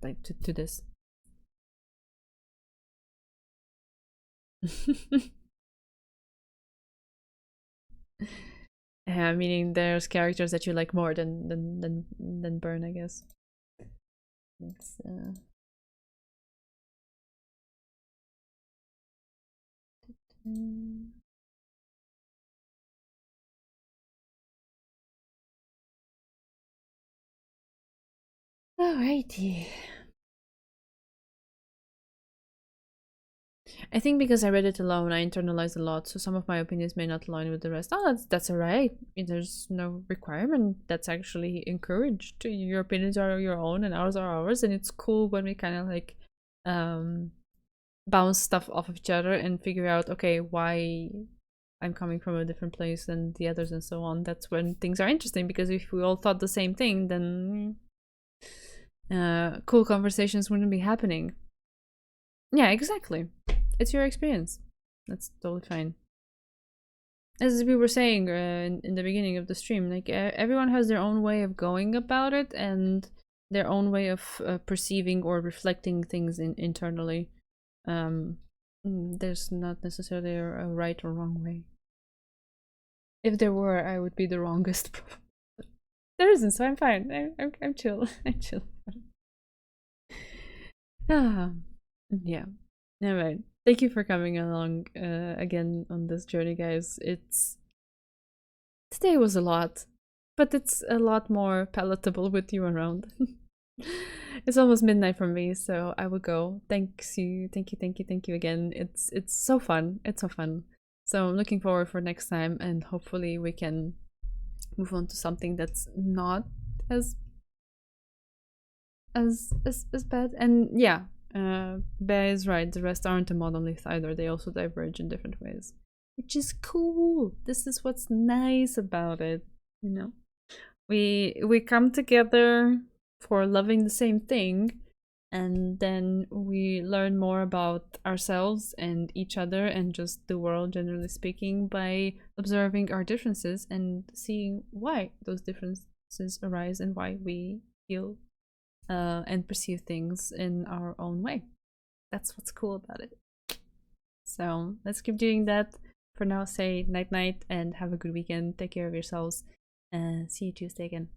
like to this. Meaning there's characters that you like more than Burn, I guess. It's, Alrighty. I think because I read it alone, I internalized a lot, so some of my opinions may not align with the rest. Oh, that's alright. There's no requirement. That's actually encouraged. Your opinions are your own, and ours are ours, and it's cool when we kind of like bounce stuff off of each other and figure out, okay, why I'm coming from a different place than the others, and so on. That's when things are interesting, because if we all thought the same thing, then cool conversations wouldn't be happening. Yeah, exactly. It's your experience. That's totally fine. As we were saying in the beginning of the stream, like everyone has their own way of going about it and their own way of perceiving or reflecting things internally. There's not necessarily a right or wrong way. If there were, I would be the wrongest. There isn't, so I'm fine. I'm chill. I'm chill. Yeah. Alright. Thank you for coming along again on this journey, guys. Today was a lot, but it's a lot more palatable with you around. It's almost midnight for me, so I will go. Thank you again. It's so fun. It's so fun. So I'm looking forward for next time, and hopefully we can move on to something that's not as bad. And yeah, Bear is right. The rest aren't a monolith either. They also diverge in different ways, which is cool. This is what's nice about it. You know, we come together for loving the same thing, and then we learn more about ourselves and each other and just the world generally speaking by observing our differences and seeing why those differences arise and why we feel and perceive things in our own way. That's what's cool about it. So let's keep doing that. For now, say night night and have a good weekend. Take care of yourselves, and see you Tuesday again.